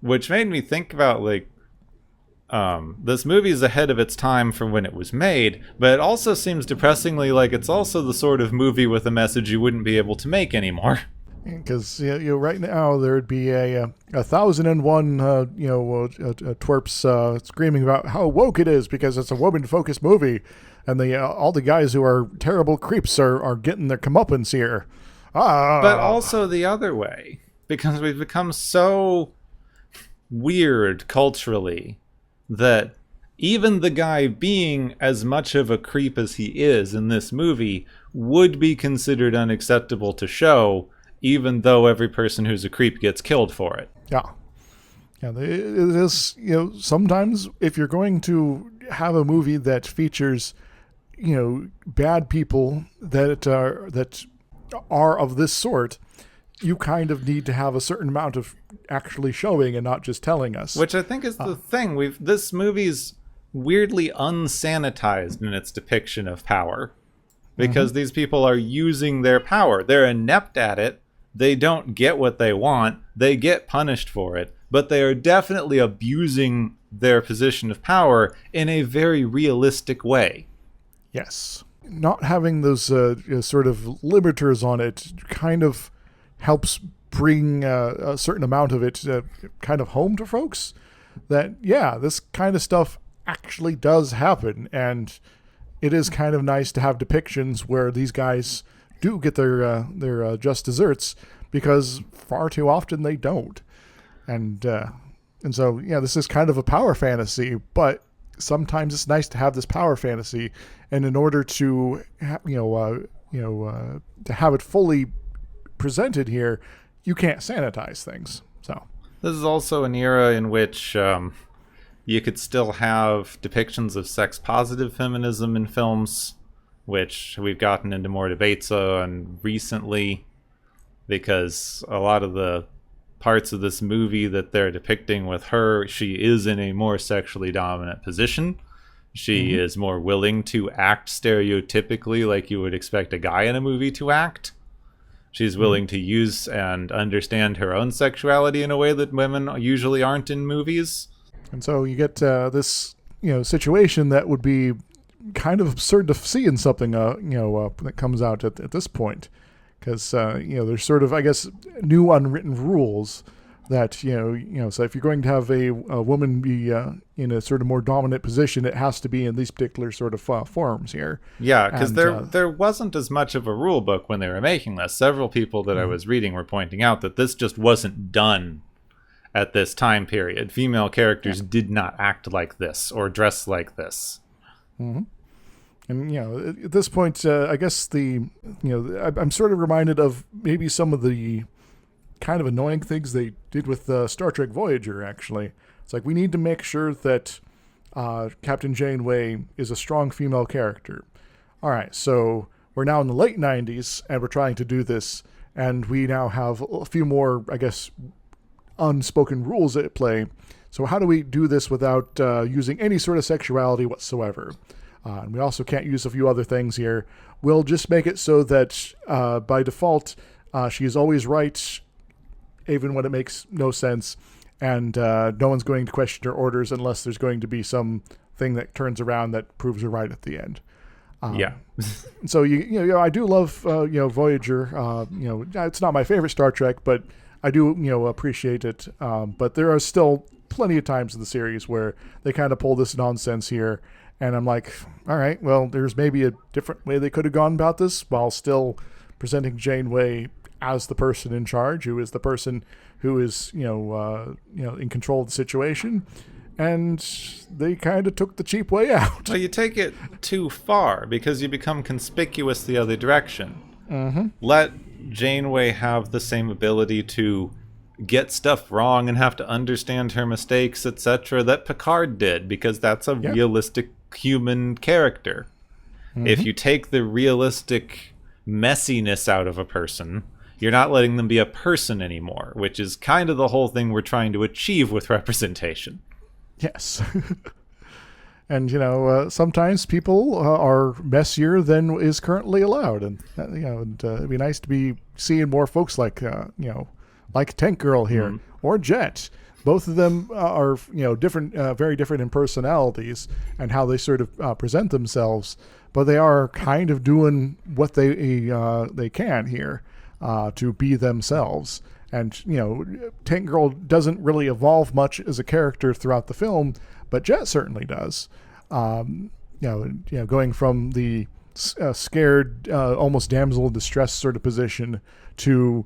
which made me think about this movie is ahead of its time for when it was made, but it also seems depressingly like it's also the sort of movie with a message you wouldn't be able to make anymore. Because right now there would be a 1,001 twerps screaming about how woke it is because it's a woman-focused movie, and all the guys who are terrible creeps are getting their comeuppance here. But also the other way, because we've become so weird culturally that even the guy being as much of a creep as he is in this movie would be considered unacceptable to show, even though every person who's a creep gets killed for it. Yeah. Yeah, it is, sometimes if you're going to have a movie that features, bad people that are of this sort, you kind of need to have a certain amount of actually showing and not just telling us. Which I think is the thing. This movie's weirdly unsanitized in its depiction of power, because these people are using their power. They're inept at it. They don't get what they want. They get punished for it. But they are definitely abusing their position of power in a very realistic way. Yes. Not having those sort of limiters on it kind of helps bring a certain amount of it kind of home to folks. That, yeah, this kind of stuff actually does happen. And it is kind of nice to have depictions where these guys do get their just desserts, because far too often they don't. And so, this is kind of a power fantasy, but sometimes it's nice to have this power fantasy, and in order to to have it fully presented here, you can't sanitize things. So this is also an era in which you could still have depictions of sex-positive feminism in films, which we've gotten into more debates on recently, because a lot of the parts of this movie that they're depicting with her, she is in a more sexually dominant position. She is more willing to act stereotypically like you would expect a guy in a movie to act. She's willing to use and understand her own sexuality in a way that women usually aren't in movies. And so you get this, situation that would be kind of absurd to see in something, that comes out at this point. Because, there's sort of, I guess, new unwritten rules that, so if you're going to have a woman be in a sort of more dominant position, it has to be in these particular sort of forms here. Yeah, because there wasn't as much of a rule book when they were making this. Several people that I was reading were pointing out that this just wasn't done at this time period. Female characters did not act like this or dress like this. Mm-hmm. And, at this point, I guess I'm sort of reminded of maybe some of the kind of annoying things they did with Star Trek Voyager, actually. It's like, we need to make sure that Captain Janeway is a strong female character. All right, so we're now in the late 90s, and we're trying to do this, and we now have a few more, I guess, unspoken rules at play. So how do we do this without using any sort of sexuality whatsoever? And we also can't use a few other things here. We'll just make it so that by default, she is always right, even when it makes no sense. And no one's going to question her orders unless there's going to be some thing that turns around that proves her right at the end. So I do love Voyager. It's not my favorite Star Trek, but I do appreciate it. But there are still plenty of times in the series where they kind of pull this nonsense here. And I'm like, all right, well, there's maybe a different way they could have gone about this while still presenting Janeway as the person in charge, who is the person who is, in control of the situation. And they kind of took the cheap way out. Well, you take it too far because you become conspicuous the other direction. Mm-hmm. Let Janeway have the same ability to get stuff wrong and have to understand her mistakes, etc., that Picard did, because that's a realistic human character. Mm-hmm. If you take the realistic messiness out of a person, you're not letting them be a person anymore, which is kind of the whole thing we're trying to achieve with representation. Yes. And, sometimes people are messier than is currently allowed. And, it'd be nice to be seeing more folks like, like Tank Girl here, or Jet. Both of them are, different, very different in personalities and how they sort of present themselves, but they are kind of doing what they can here to be themselves. And Tank Girl doesn't really evolve much as a character throughout the film, but Jet certainly does. Going from the scared, almost damsel in distress sort of position to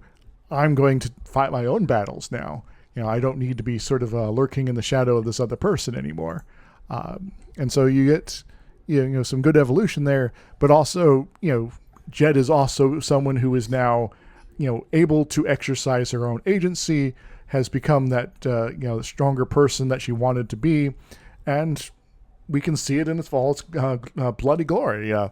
I'm going to fight my own battles now. I don't need to be sort of lurking in the shadow of this other person anymore. And so you get, some good evolution there, but also, Jet is also someone who is now, able to exercise her own agency, has become that, the stronger person that she wanted to be. And we can see it in all its bloody glory. Yeah,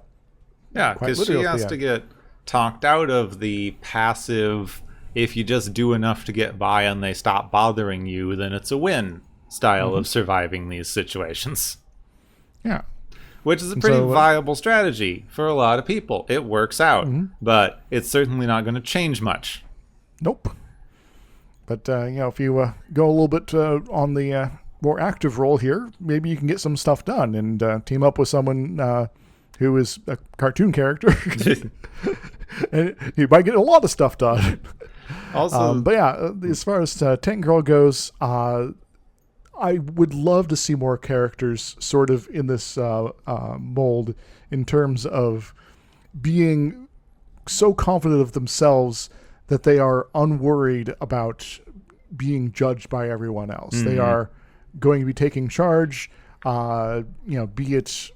because she has to get talked out of the passive, if you just do enough to get by and they stop bothering you, then it's a win style of surviving these situations. Yeah. Which is a pretty viable strategy for a lot of people. It works out, but it's certainly not going to change much. Nope. But, if you go a little bit on the more active role here, maybe you can get some stuff done and team up with someone who is a cartoon character. And you might get a lot of stuff done. Also, but yeah, as far as Tank Girl goes, I would love to see more characters sort of in this mold in terms of being so confident of themselves that they are unworried about being judged by everyone else. They are going to be taking charge, be it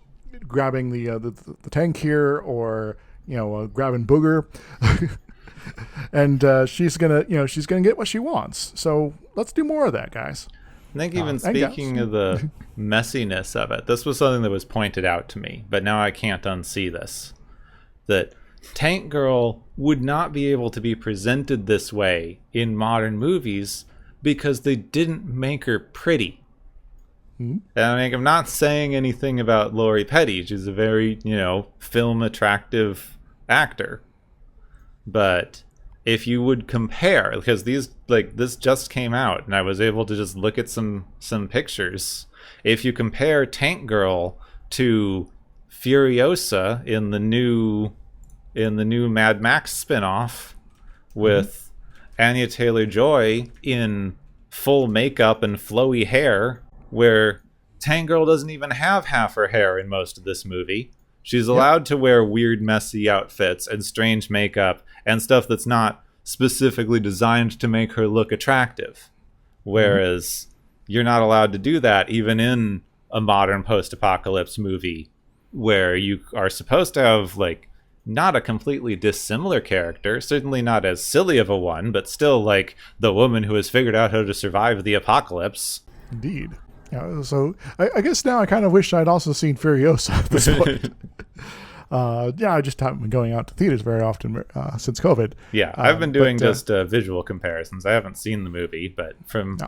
grabbing the tank here or, grabbing Booger. And she's gonna get what she wants. So let's do more of that, guys. I think even speaking of the messiness of it, this was something that was pointed out to me, but now I can't unsee this. That Tank Girl would not be able to be presented this way in modern movies because they didn't make her pretty. And I'm not saying anything about Lori Petty. She's a very, film attractive actor. But if you would compare, because this just came out and I was able to just look at some pictures. If you compare Tank Girl to Furiosa in the new Mad Max spinoff with Anya Taylor-Joy in full makeup and flowy hair, where Tank Girl doesn't even have half her hair in most of this movie. She's allowed to wear weird, messy outfits and strange makeup and stuff that's not specifically designed to make her look attractive. Whereas you're not allowed to do that even in a modern post-apocalypse movie where you are supposed to have, not a completely dissimilar character, certainly not as silly of a one, but still, the woman who has figured out how to survive the apocalypse. Indeed. Yeah, so I guess now I kind of wish I'd also seen Furiosa at this point. I just haven't been going out to theaters very often since COVID. Yeah, I've been doing just visual comparisons. I haven't seen the movie, but from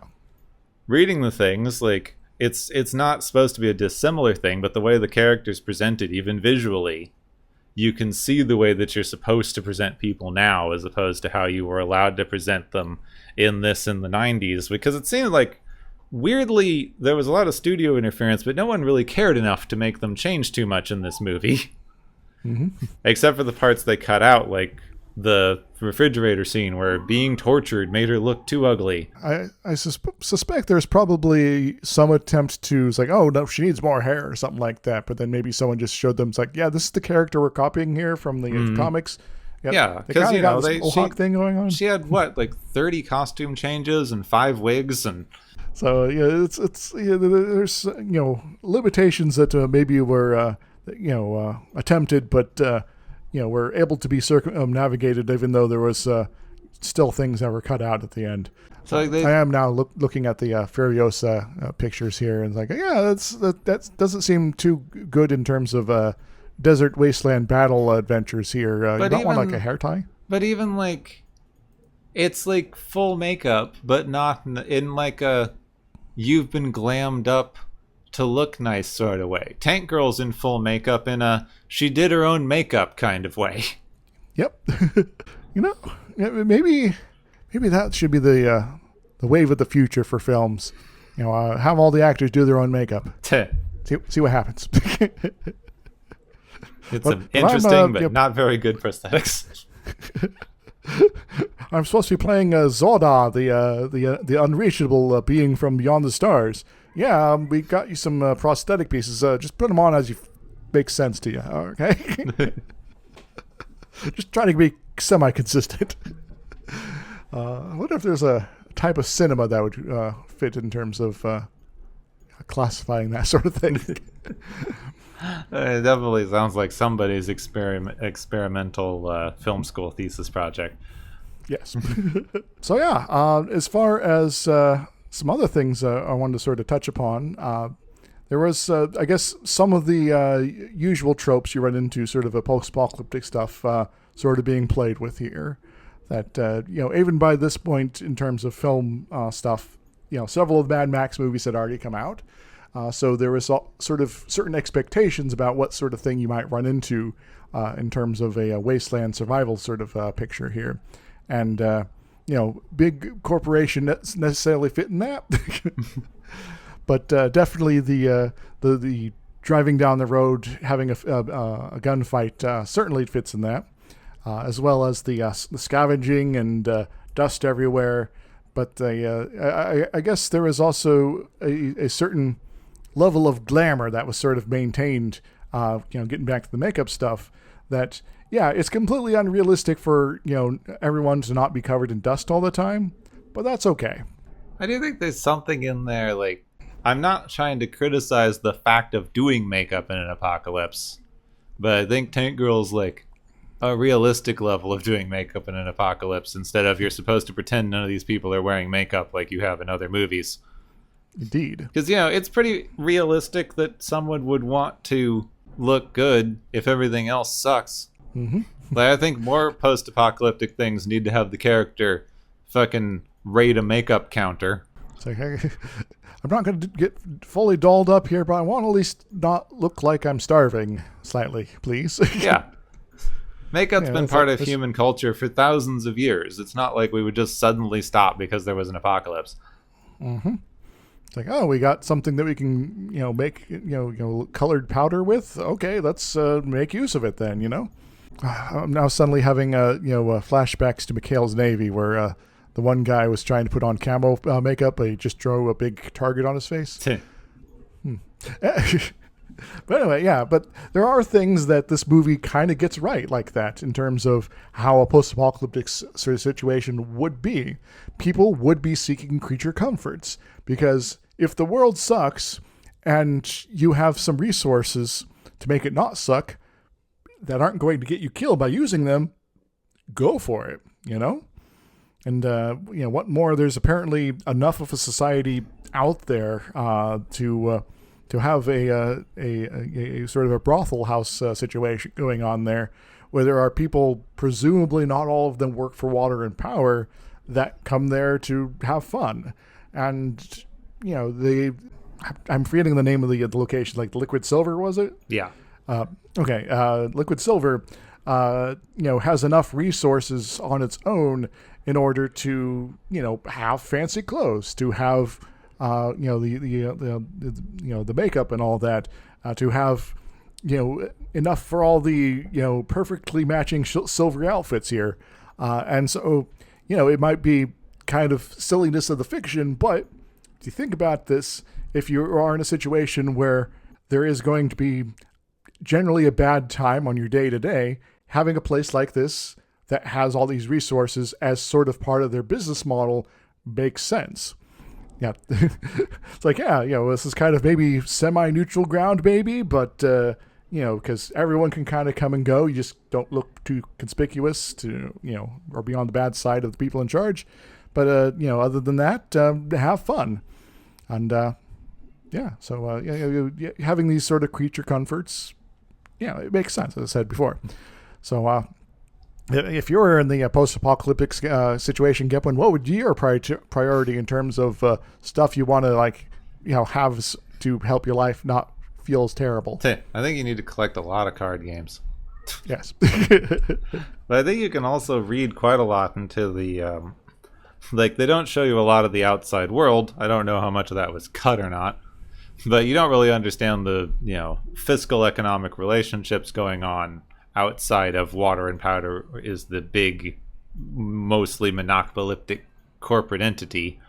reading the things, it's not supposed to be a dissimilar thing, but the way the character's presented, even visually, you can see the way that you're supposed to present people now as opposed to how you were allowed to present them in the 90s, because it seemed like weirdly there was a lot of studio interference, but no one really cared enough to make them change too much in this movie. Except for the parts they cut out, like the refrigerator scene where being tortured made her look too ugly. I suspect there's probably some attempt to, it's like, oh no, she needs more hair or something like that, but then maybe someone just showed them, it's like, yeah, this is the character we're copying here from the comics. Yeah, because got this mohawk thing going on. She had 30 costume changes and 5 wigs, and so there's limitations that maybe were attempted, but were able to be circumnavigated, even though there was still things that were cut out at the end. So I am now looking at the Furiosa pictures here, and it's like, yeah, that doesn't seem too good in terms of desert wasteland battle adventures here. You don't want a hair tie? But even it's full makeup, but not in a you've been glammed up to look nice sort of way. Tank Girl's in full makeup in a she did her own makeup kind of way. Yep. Maybe that should be the wave of the future for films. Have all the actors do their own makeup. See what happens. It's interesting, but not very good prosthetics. I'm supposed to be playing Zordar, the unreachable being from beyond the stars. Yeah, we got you some prosthetic pieces. Just put them on as you makes sense to you. Okay. Just trying to be semi-consistent. I wonder if there's a type of cinema that would fit in terms of classifying that sort of thing. It definitely sounds like somebody's experimental film school thesis project. Yes. So yeah, as far as some other things I wanted to sort of touch upon, there was, I guess, some of the usual tropes you run into, sort of a post-apocalyptic stuff, sort of being played with here. That even by this point in terms of film stuff, several of the Mad Max movies had already come out. So there was sort of certain expectations about what sort of thing you might run into in terms of a wasteland survival sort of picture here. And, big corporation doesn't necessarily fit in that. But definitely the driving down the road, having a gunfight certainly fits in that, as well as the scavenging and dust everywhere. But I guess there was also a certain level of glamour that was sort of maintained, getting back to the makeup stuff, that yeah, it's completely unrealistic for, everyone to not be covered in dust all the time, but that's okay. I do think there's something in there, like, I'm not trying to criticize the fact of doing makeup in an apocalypse, but I think Tank Girl's like a realistic level of doing makeup in an apocalypse instead of you're supposed to pretend none of these people are wearing makeup like you have in other movies. Indeed. Because, it's pretty realistic that someone would want to look good if everything else sucks. Mm-hmm. Like, I think more post-apocalyptic things need to have the character fucking rate a makeup counter. It's like, I'm not going to get fully dolled up here, but I want to at least not look like I'm starving slightly, please. Yeah. Makeup's been part of human culture for thousands of years. It's not like we would just suddenly stop because there was an apocalypse. Mm-hmm. It's like, oh, we got something that we can, make, colored powder with. Okay, let's make use of it then, I'm now suddenly having, flashbacks to McHale's Navy where the one guy was trying to put on camo makeup, but he just drew a big target on his face. But anyway, yeah, but there are things that this movie kind of gets right like that in terms of how a post-apocalyptic sort of situation would be. People would be seeking creature comforts because if the world sucks and you have some resources to make it not suck that aren't going to get you killed by using them, go for it, And, what more, there's apparently enough of a society out there to have a sort of a brothel house situation going on there, where there are people, presumably not all of them work for Water and Power, that come there to have fun. And, I'm forgetting the name of the location, like Liquid Silver, was it? Yeah. Okay. Liquid Silver, has enough resources on its own in order to, have fancy clothes, to have the makeup and all that, to have, enough for all the, perfectly matching silver outfits here. And so, it might be kind of silliness of the fiction, but if you think about this, if you are in a situation where there is going to be generally a bad time on your day to day, having a place like this that has all these resources as sort of part of their business model makes sense. Yeah. It's like, yeah, this is kind of maybe semi-neutral ground maybe, but, because everyone can kind of come and go. You just don't look too conspicuous to, or be on the bad side of the people in charge. But, other than that, have fun. And, so having these sort of creature comforts, it makes sense, as I said before. So, if you were in the post-apocalyptic situation, Gepwin, what would your priority in terms of stuff you want to have to help your life not feel as terrible? I think you need to collect a lot of card games. Yes. But I think you can also read quite a lot into the they don't show you a lot of the outside world. I don't know how much of that was cut or not, but you don't really understand the fiscal economic relationships going on outside of Water and Powder is the big, mostly monopolistic corporate entity.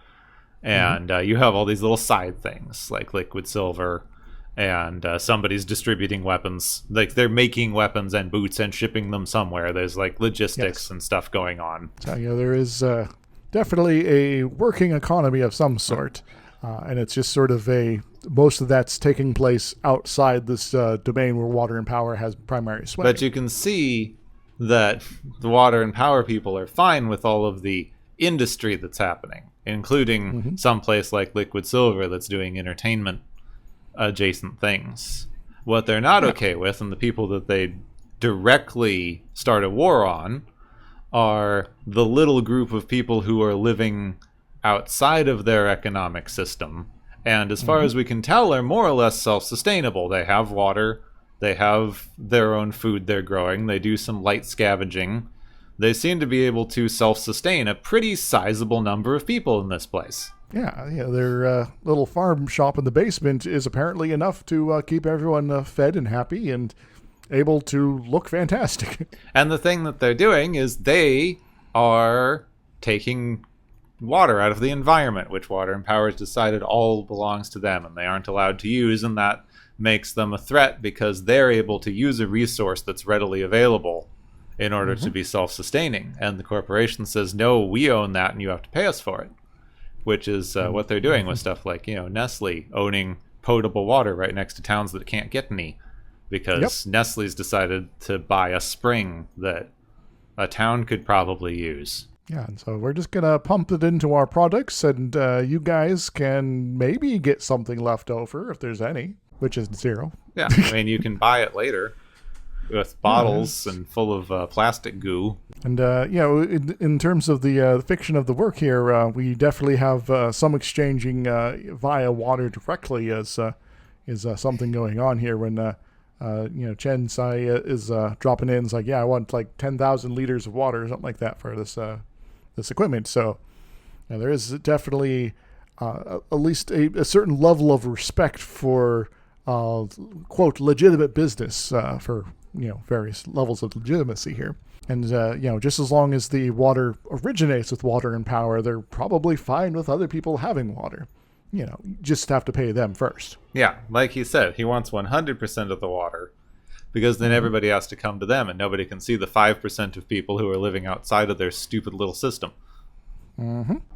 And you have all these little side things like Liquid Silver, and somebody's distributing weapons. Like they're making weapons and boots and shipping them somewhere. There's like logistics and stuff going on. So, there is definitely a working economy of some sort. And it's just sort of most of that's taking place outside this domain where Water and Power has primary sway. But you can see that the Water and Power people are fine with all of the industry that's happening, including some place like Liquid Silver that's doing entertainment adjacent things. What they're not okay with, and the people that they directly start a war on, are the little group of people who are living outside of their economic system, and as far as we can tell are more or less self-sustainable. They have water, they have their own food they're growing, they do some light scavenging. They seem to be able to self-sustain a pretty sizable number of people in this place. Yeah, their little farm shop in the basement is apparently enough to keep everyone fed and happy and able to look fantastic. And the thing that they're doing is they are taking water out of the environment, which Water and Power has decided all belongs to them and they aren't allowed to use, and that makes them a threat because they're able to use a resource that's readily available in order to be self-sustaining. And the corporation says, no, we own that and you have to pay us for it, which is what they're doing with stuff like, Nestle owning potable water right next to towns that can't get any because Nestle's decided to buy a spring that a town could probably use. Yeah, and so we're just going to pump it into our products, and you guys can maybe get something left over, if there's any, which is zero. Yeah, I mean, you can buy it later with bottles and full of plastic goo. And, in terms of the fiction of the work here, we definitely have some exchanging via water directly as something going on here when, Chen Sai is dropping in. It's like, I want like 10,000 liters of water or something like that for this equipment. So there is definitely at least a certain level of respect for quote legitimate business for various levels of legitimacy here. And just as long as the water originates with water and power, they're probably fine with other people having water. You just have to pay them first. Yeah, like he said, he wants 100% of the water because then everybody has to come to them and nobody can see the 5% of people who are living outside of their stupid little system.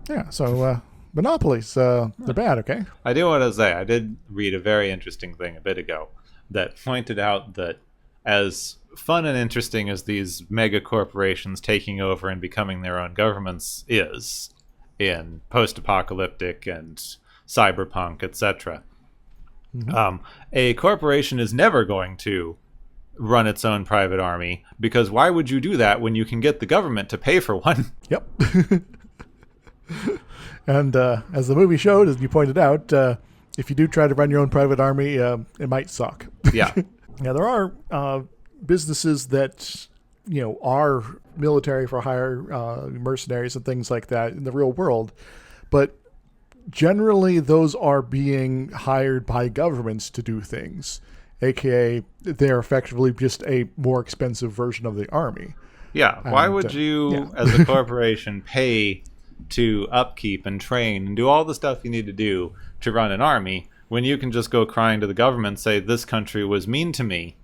Yeah, so monopolies, they're bad, okay? I do want to say, I did read a very interesting thing a bit ago that pointed out that as fun and interesting as these mega corporations taking over and becoming their own governments is in post-apocalyptic and cyberpunk, etc., a corporation is never going to run its own private army, because why would you do that when you can get the government to pay for one? Yep. And as the movie showed, as you pointed out, if you do try to run your own private army, it might suck. Yeah. Yeah, there are businesses that are military for hire, mercenaries and things like that in the real world, but generally those are being hired by governments to do things, aka they're effectively just a more expensive version of the army. Yeah, why would you as a corporation pay to upkeep and train and do all the stuff you need to do to run an army when you can just go crying to the government, say, this country was mean to me,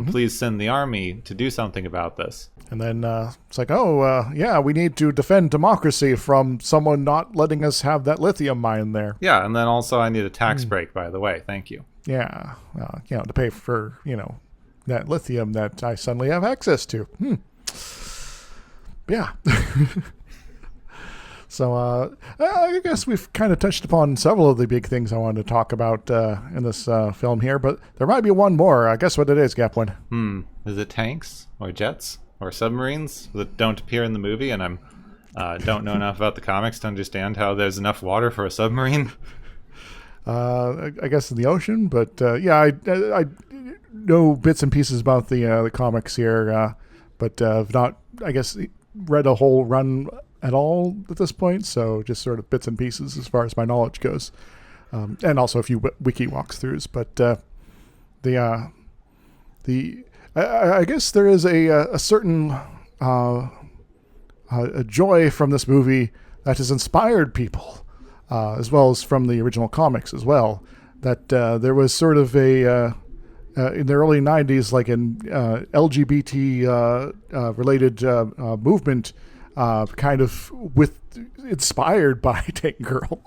please send the army to do something about this. And then it's like, we need to defend democracy from someone not letting us have that lithium mine there. Yeah, and then also I need a tax break, by the way. Thank you. Yeah, to pay for, that lithium that I suddenly have access to. Yeah. So I guess we've kind of touched upon several of the big things I wanted to talk about in this film here, but there might be one more. I guess what it is, Gaplin. Is it tanks or jets or submarines that don't appear in the movie, and I don't know enough about the comics to understand how there's enough water for a submarine? I guess in the ocean, but I know bits and pieces about the comics here, but have not, I guess, read a whole run at all at this point, so just sort of bits and pieces as far as my knowledge goes, and also a few wiki walkthroughs. But I guess there is a certain a joy from this movie that has inspired people, as well as from the original comics as well. That there was sort of a in the early 90s, like an LGBT related movement, kind of inspired by Tank Girl.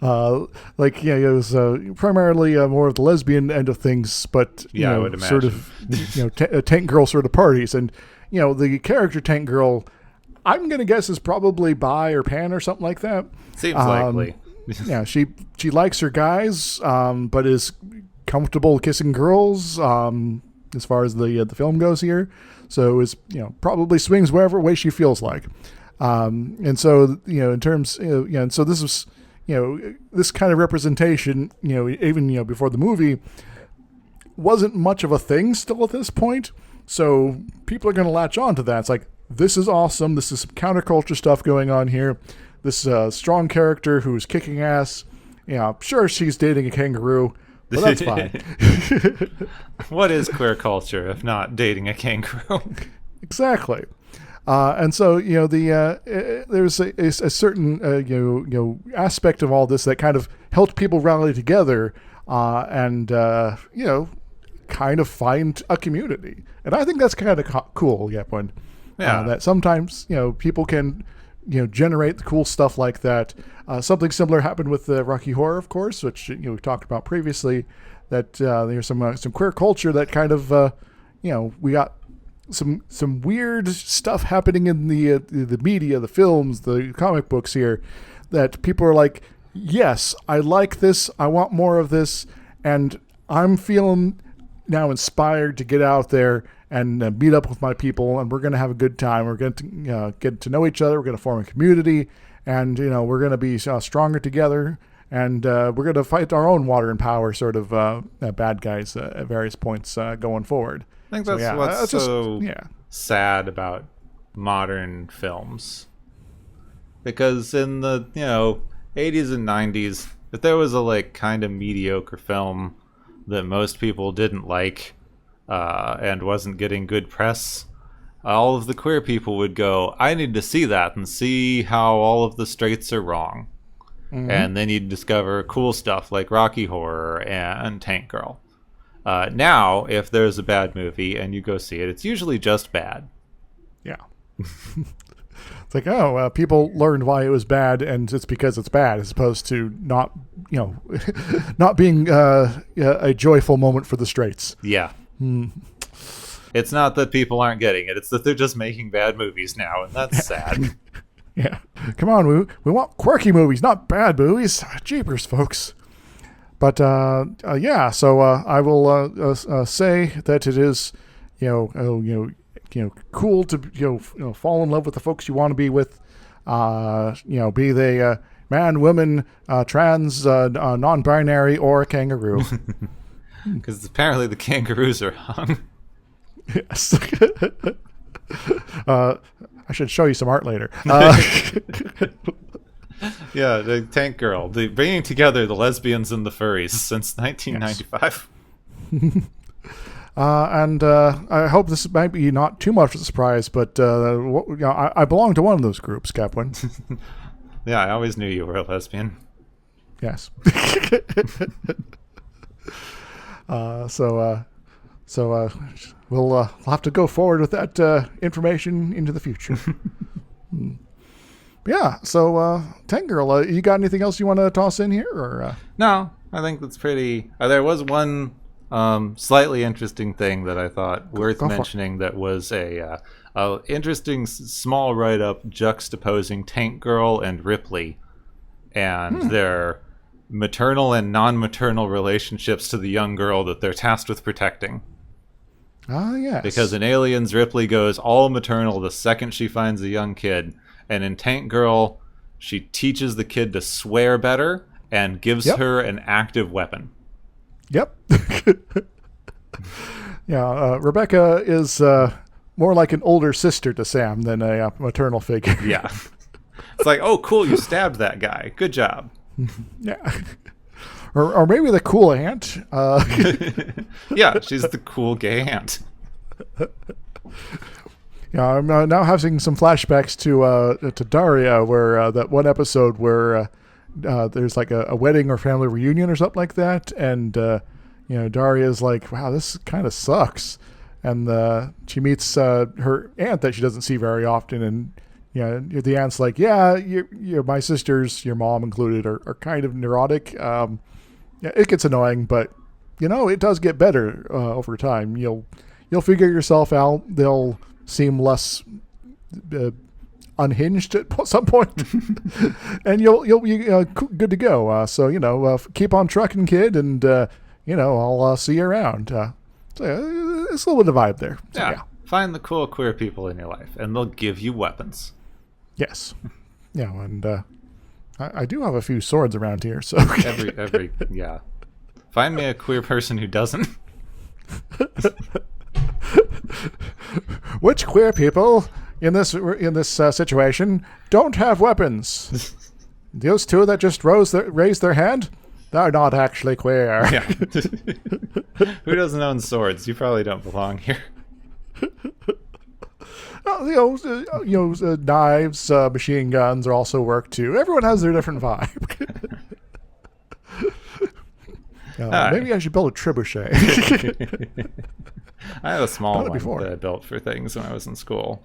It was primarily more of the lesbian end of things, but I would imagine. sort of Tank Girl sort of parties, and the character Tank Girl, I'm gonna guess is probably bi or pan or something like that. Seems likely. She likes her guys, but is comfortable kissing girls, as far as the film goes here. So is probably swings wherever way she feels like, and so in terms and so this was this kind of representation even before the movie wasn't much of a thing still at this point. So people are going to latch on to that. It's like, this is awesome. This is some counterculture stuff going on here. This strong character who's kicking ass. Sure, she's dating a kangaroo, but that's fine. What is queer culture if not dating a kangaroo? Exactly. And so there's a certain aspect of all this that kind of helped people rally together, and kind of find a community. And I think that's kind of cool, Yepwin. Yeah. That sometimes, people can, generate the cool stuff like that. Something similar happened with Rocky Horror, of course, which, we talked about previously, that there's some queer culture that kind of, we got some weird stuff happening in the media, the films, the comic books here, that people are like, yes, I like this, I want more of this, and I'm feeling now inspired to get out there and meet up with my people, and we're going to have a good time. We're going to get to know each other. We're going to form a community, and we're going to be stronger together, and we're going to fight our own water and power sort of bad guys at various points going forward. I think that's what's so sad about modern films, because in the 80s and 90s, if there was a kind of mediocre film that most people didn't like and wasn't getting good press, all of the queer people would go, I need to see that and see how all of the straights are wrong. Mm-hmm. And then you'd discover cool stuff like Rocky Horror and Tank Girl. Now, if there's a bad movie and you go see it, it's usually just bad. Yeah. It's like, people learned why it was bad, and it's because it's bad, as opposed to not being a joyful moment for the straights. Yeah. It's not that people aren't getting it. It's that they're just making bad movies now, and that's sad. Yeah. Come on, we want quirky movies, not bad movies. Jeepers, folks. But, so I will say that it is, cool to, fall in love with the folks you want to be with, be they man, woman, trans, non-binary, or a kangaroo. Because apparently the kangaroos are hung. Yes. I should show you some art later. Yeah, the Tank Girl, bringing together the lesbians and the furries since 1995. Yes. And I hope this might be not too much of a surprise, but I belong to one of those groups, Capwin. Yeah, I always knew you were a lesbian. Yes. So we'll have to go forward with that information into the future. Yeah. So, Tank Girl, you got anything else you want to toss in here, or? No, I think that's pretty. There was one slightly interesting thing that I thought worth mentioning. That was a interesting small write-up juxtaposing Tank Girl and Ripley, and their maternal and non-maternal relationships to the young girl that they're tasked with protecting. Ah, yes. Because in Aliens, Ripley goes all maternal the second she finds a young kid, and in Tank Girl, she teaches the kid to swear better and gives her an active weapon. Yep. Yeah, Rebecca is more like an older sister to Sam than a maternal figure. Yeah. It's like, oh, cool, you stabbed that guy. Good job. Yeah. Or maybe the cool aunt. Yeah, she's the cool gay aunt. Yeah, I'm now having some flashbacks to Daria, where that one episode where there's like a wedding or family reunion or something like that, and Daria's like, "Wow, this kind of sucks," and she meets her aunt that she doesn't see very often, and the aunt's like, "Yeah, my sisters, your mom included, are kind of neurotic. Yeah, it gets annoying, but it does get better over time. You'll figure yourself out. They'll seem less unhinged at some point, and you'll be good to go. So keep on trucking, kid, and I'll see you around." So it's a little bit of a vibe there. So, yeah. Find the cool queer people in your life, and they'll give you weapons. Yes. Yeah, and I do have a few swords around here, so every yeah. Find me a queer person who doesn't. Which queer people in this situation don't have weapons? Those two that just raised their hand, they're not actually queer. Yeah. Who doesn't own swords? You probably don't belong here. Knives, machine guns are also work too. Everyone has their different vibe. Maybe I should build a trebuchet. I had a small Done it one before. that I built for things when I was in school.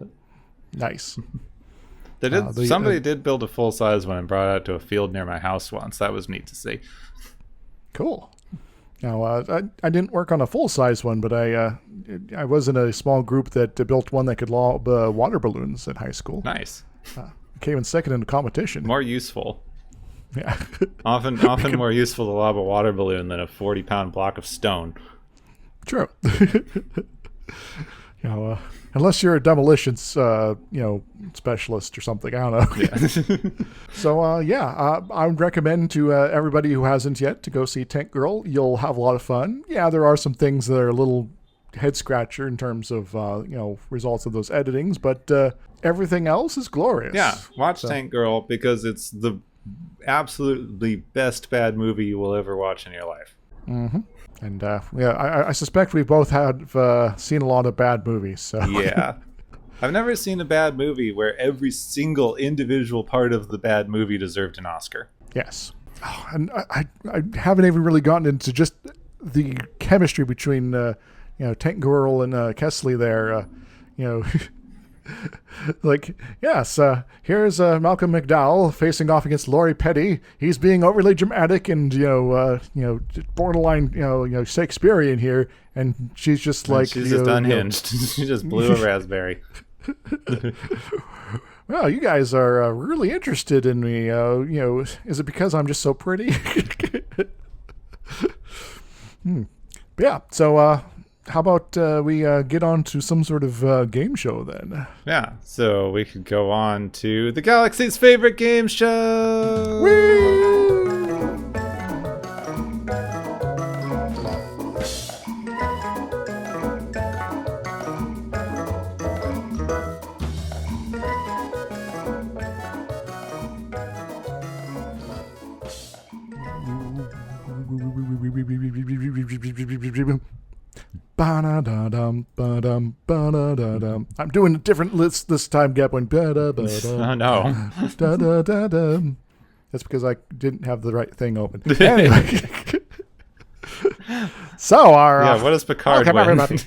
Nice. Somebody did build a full-size one and brought it out to a field near my house once. That was neat to see. Cool. Now, I didn't work on a full-size one, but I was in a small group that built one that could lob water balloons at high school. Nice. Came in second in the competition. More useful. Yeah. Often more useful to lob a water balloon than a 40-pound block of stone. True. Unless you're a demolitions, specialist or something. I don't know. Yeah. So, I would recommend to everybody who hasn't yet to go see Tank Girl. You'll have a lot of fun. Yeah, there are some things that are a little head scratcher in terms of, results of those editings, but everything else is glorious. Yeah, watch Tank Girl because it's the absolutely best bad movie you will ever watch in your life. Mm-hmm. And, I suspect we both have seen a lot of bad movies. So. Yeah. I've never seen a bad movie where every single individual part of the bad movie deserved an Oscar. Yes. Oh, and I haven't even really gotten into just the chemistry between, Tank Girl and Kesley there. Here's Malcolm McDowell facing off against Laurie Petty. He's being overly dramatic and borderline Shakespearean here, and she's just she's just unhinged. She just blew a raspberry. Well, you guys are really interested in me. Is it because I'm just so pretty? Yeah. So. How about we get on to some sort of game show then? Yeah, so we could go on to the galaxy's favorite game show! Whee! Ba-da-da-dum, ba-dum, ba-da-da-dum. I'm doing a different list this time, Gabwin. Oh, no. Da-da-da-dum. That's because I didn't have the right thing open. Anyway. So, what does Picard welcome, win? everybody.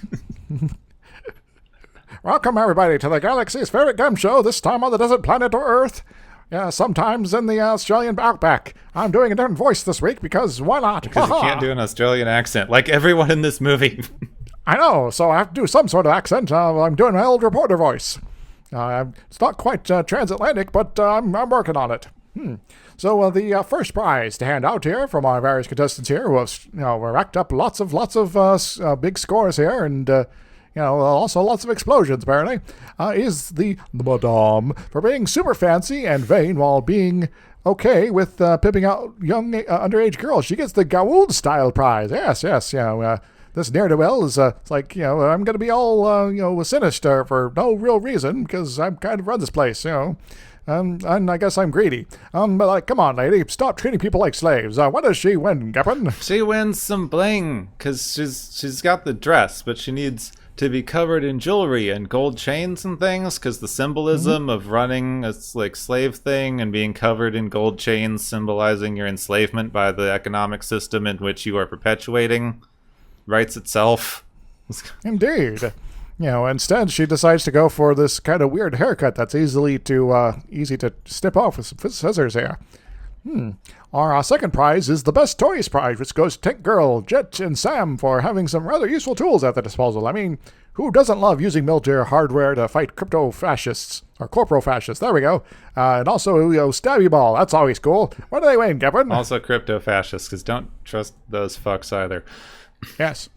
Welcome, everybody, to the galaxy's favorite game show, this time on the desert planet or Earth. Yeah, sometimes in the Australian outback. I'm doing a different voice this week because why not? Because you can't do an Australian accent, like everyone in this movie. I know, so I have to do some sort of accent. I'm doing my old reporter voice. It's not quite transatlantic, but I'm working on it. So the first prize to hand out here from our various contestants here was, we racked up lots of big scores here, and also lots of explosions apparently. Is the Madame for being super fancy and vain while being okay with pimping out young underage girls. She gets the goons style prize. Yes. This ne'er-do-well is it's like, I'm going to be all, sinister for no real reason because I kind of run this place, and I guess I'm greedy. But come on, lady, stop treating people like slaves. What does she win, Gavin? She wins some bling because she's got the dress, but she needs to be covered in jewelry and gold chains and things because the symbolism of running a slave thing and being covered in gold chains symbolizing your enslavement by the economic system in which you are perpetuating writes itself. Indeed. Instead she decides to go for this kind of weird haircut that's easy to snip off with some scissors here. Our second prize is the Best Toys prize, which goes to Tank Girl, Jet, and Sam for having some rather useful tools at their disposal. I mean, who doesn't love using military hardware to fight crypto-fascists, or corporal-fascists? There we go. And also, stabby ball. That's always cool. What do they win, Gavin? Also crypto-fascists, because don't trust those fucks either. Yes.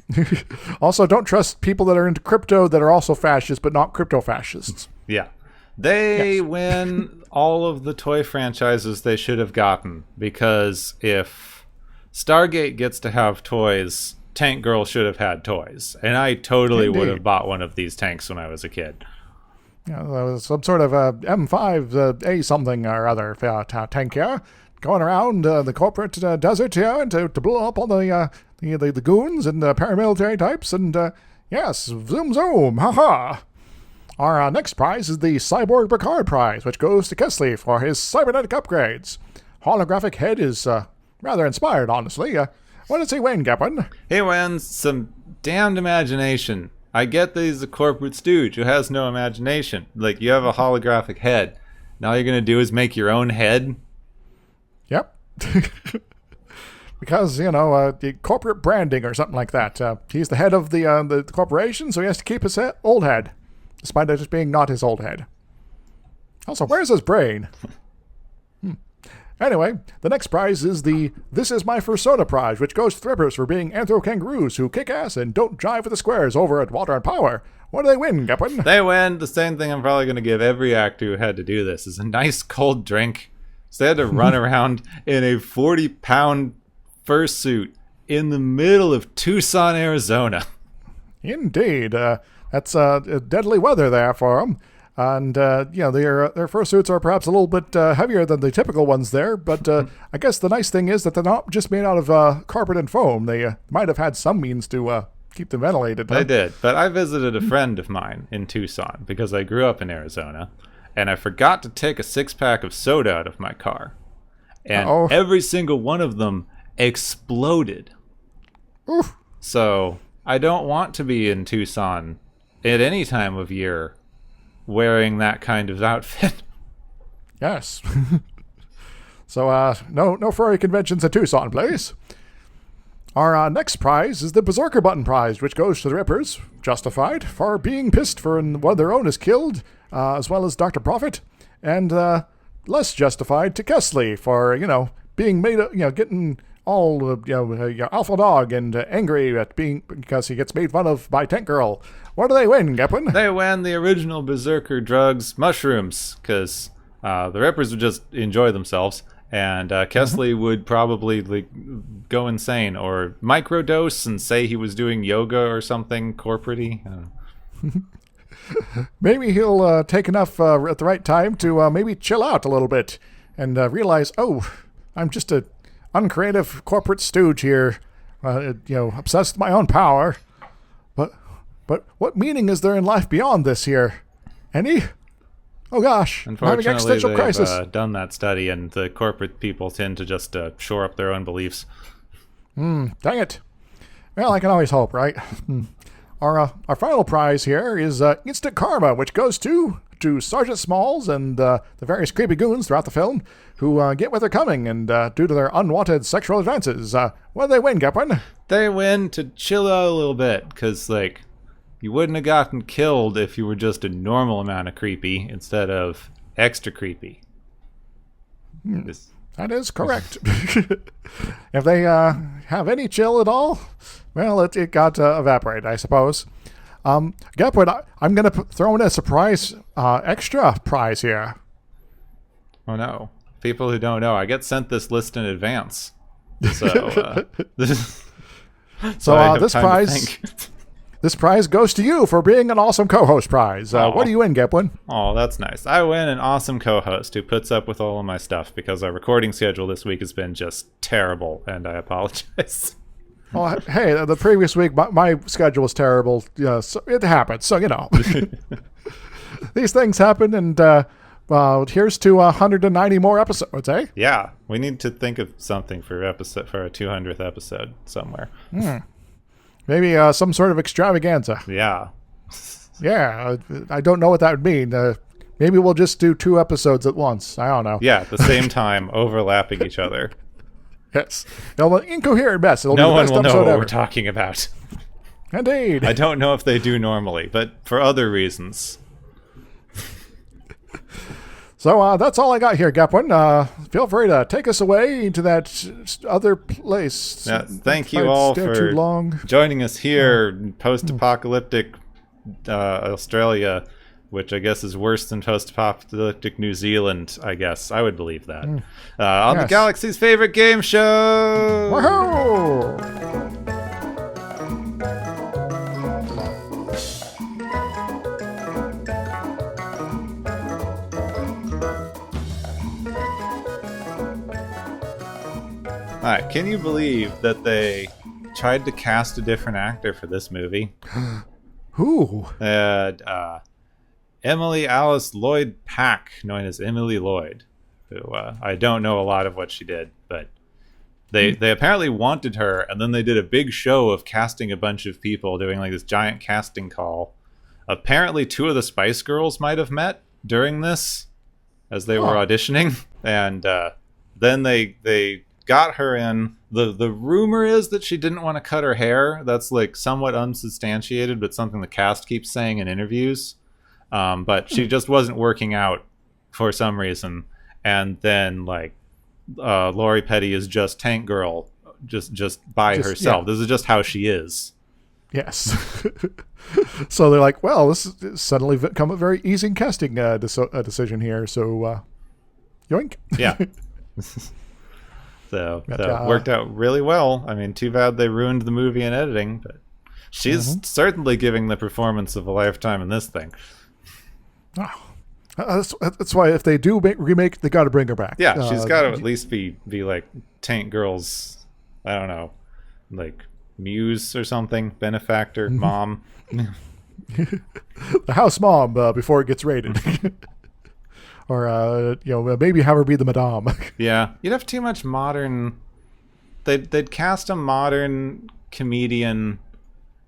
Also, don't trust people that are into crypto that are also fascists, but not crypto-fascists. Yeah. They win all of the toy franchises they should have gotten, because if Stargate gets to have toys, Tank Girl should have had toys. And I totally would have bought one of these tanks when I was a kid. Some sort of M5 A something or other tank here, going around the corporate desert here to blow up all the goons and the paramilitary types, and yes, zoom zoom, haha. Our next prize is the Cyborg Picard prize, which goes to Kesley for his cybernetic upgrades. Holographic head is rather inspired, honestly. What does he win, Captain? He wins some damned imagination. I get that he's a corporate stooge who has no imagination. Like, you have a holographic head. Now all you're going to do is make your own head? Yep. Because, the corporate branding or something like that. He's the head of the corporation, so he has to keep his old head, despite it just being not his old head. Also, where's his brain? Anyway, the next prize is the This Is My First Soda prize, which goes to the Rippers for being anthro kangaroos who kick ass and don't jive with the squares over at Water and Power. What do they win, Captain? They win the same thing I'm probably going to give every actor who had to do this, is a nice cold drink. So they had to run around in a 40-pound fursuit in the middle of Tucson, Arizona. Indeed. That's deadly weather there for them. And, their fursuits are perhaps a little bit heavier than the typical ones there, but I guess the nice thing is that they're not just made out of carpet and foam. They might have had some means to keep them ventilated. They did, but I visited a friend of mine in Tucson because I grew up in Arizona, and I forgot to take a 6-pack of soda out of my car. And every single one of them exploded. Oof. So I don't want to be in Tucson at any time of year wearing that kind of outfit. Yes. So, no furry conventions at Tucson, please. Our next prize is the Berserker Button prize, which goes to the Rippers, justified, for being pissed for one of their own is killed, as well as Dr. Prophet, and less justified to Kesley for, being made, getting all, alpha dog and angry at because he gets made fun of by Tank Girl. What do they win, Captain? They win the original Berserker drugs, mushrooms, because the Rippers would just enjoy themselves, and Kesley would probably go insane or microdose and say he was doing yoga or something corporate-y. Maybe he'll take enough at the right time to maybe chill out a little bit and realize, I'm just a uncreative corporate stooge here, obsessed with my own power. But what meaning is there in life beyond this here? Any? Oh gosh, I'm having existential crisis. They've done that study, and the corporate people tend to just shore up their own beliefs. Dang it. Well, I can always hope, right? Our final prize here is Instant Karma, which goes to Sergeant Smalls and the various creepy goons throughout the film who get what they're coming, and due to their unwanted sexual advances. What do they win, Captain? They win to chill out a little bit, because, you wouldn't have gotten killed if you were just a normal amount of creepy instead of extra creepy. That is correct. If they have any chill at all, well, it got evaporated, I suppose. Gepwood, I'm going to throw in a surprise extra prize here. Oh, no. People who don't know, I get sent this list in advance. So, this prize... This prize goes to you for being an awesome co-host prize. What do you win, Gepwood? Oh, that's nice. I win an awesome co-host who puts up with all of my stuff because our recording schedule this week has been just terrible, and I apologize. Well, hey, the previous week, my schedule was terrible. So it happened, so, These things happen, and here's to 190 more episodes, eh? Yeah, we need to think of something for a 200th episode somewhere. Maybe some sort of extravaganza. Yeah. Yeah, I don't know what that would mean. Maybe we'll just do 2 episodes at once. I don't know. Yeah, at the same time, overlapping each other. Yes. It'll be an incoherent mess. No one will know what we're talking about. Indeed. I don't know if they do normally, but for other reasons. So that's all I got here, Gepwood. Feel free to take us away to that other place. Yeah, thank you all for joining us here in post-apocalyptic Australia, which I guess is worse than post-apocalyptic New Zealand, I guess. I would believe that. On the Galaxy's favorite game show! Woohoo! All right, can you believe that they tried to cast a different actor for this movie? Who? Emily Alice Lloyd Pack, known as Emily Lloyd, who I don't know a lot of what she did, but They apparently wanted her, and then they did a big show of casting a bunch of people, doing like this giant casting call. Apparently 2 of the Spice Girls might have met during this as they were auditioning, and then they got her in. The rumor is that she didn't want to cut her hair. That's like somewhat unsubstantiated, but something the cast keeps saying in interviews. But she just wasn't working out for some reason, and then like Lori Petty is just Tank Girl, just by herself. Yeah. This is just how she is. Yes. So they're like, well, this is suddenly become a very easy casting decision here. So, yoink. Yeah. So worked out really well. I mean, too bad they ruined the movie in editing, but she's certainly giving the performance of a lifetime in this thing. Oh. That's why if they do remake, they got to bring her back. Yeah, she's got to at least be like Tank Girl's, I don't know, like muse or something, benefactor, mom. The house mom before it gets raided. Or, maybe have her be the madame. Yeah, you'd have too much modern... They'd cast a modern comedian,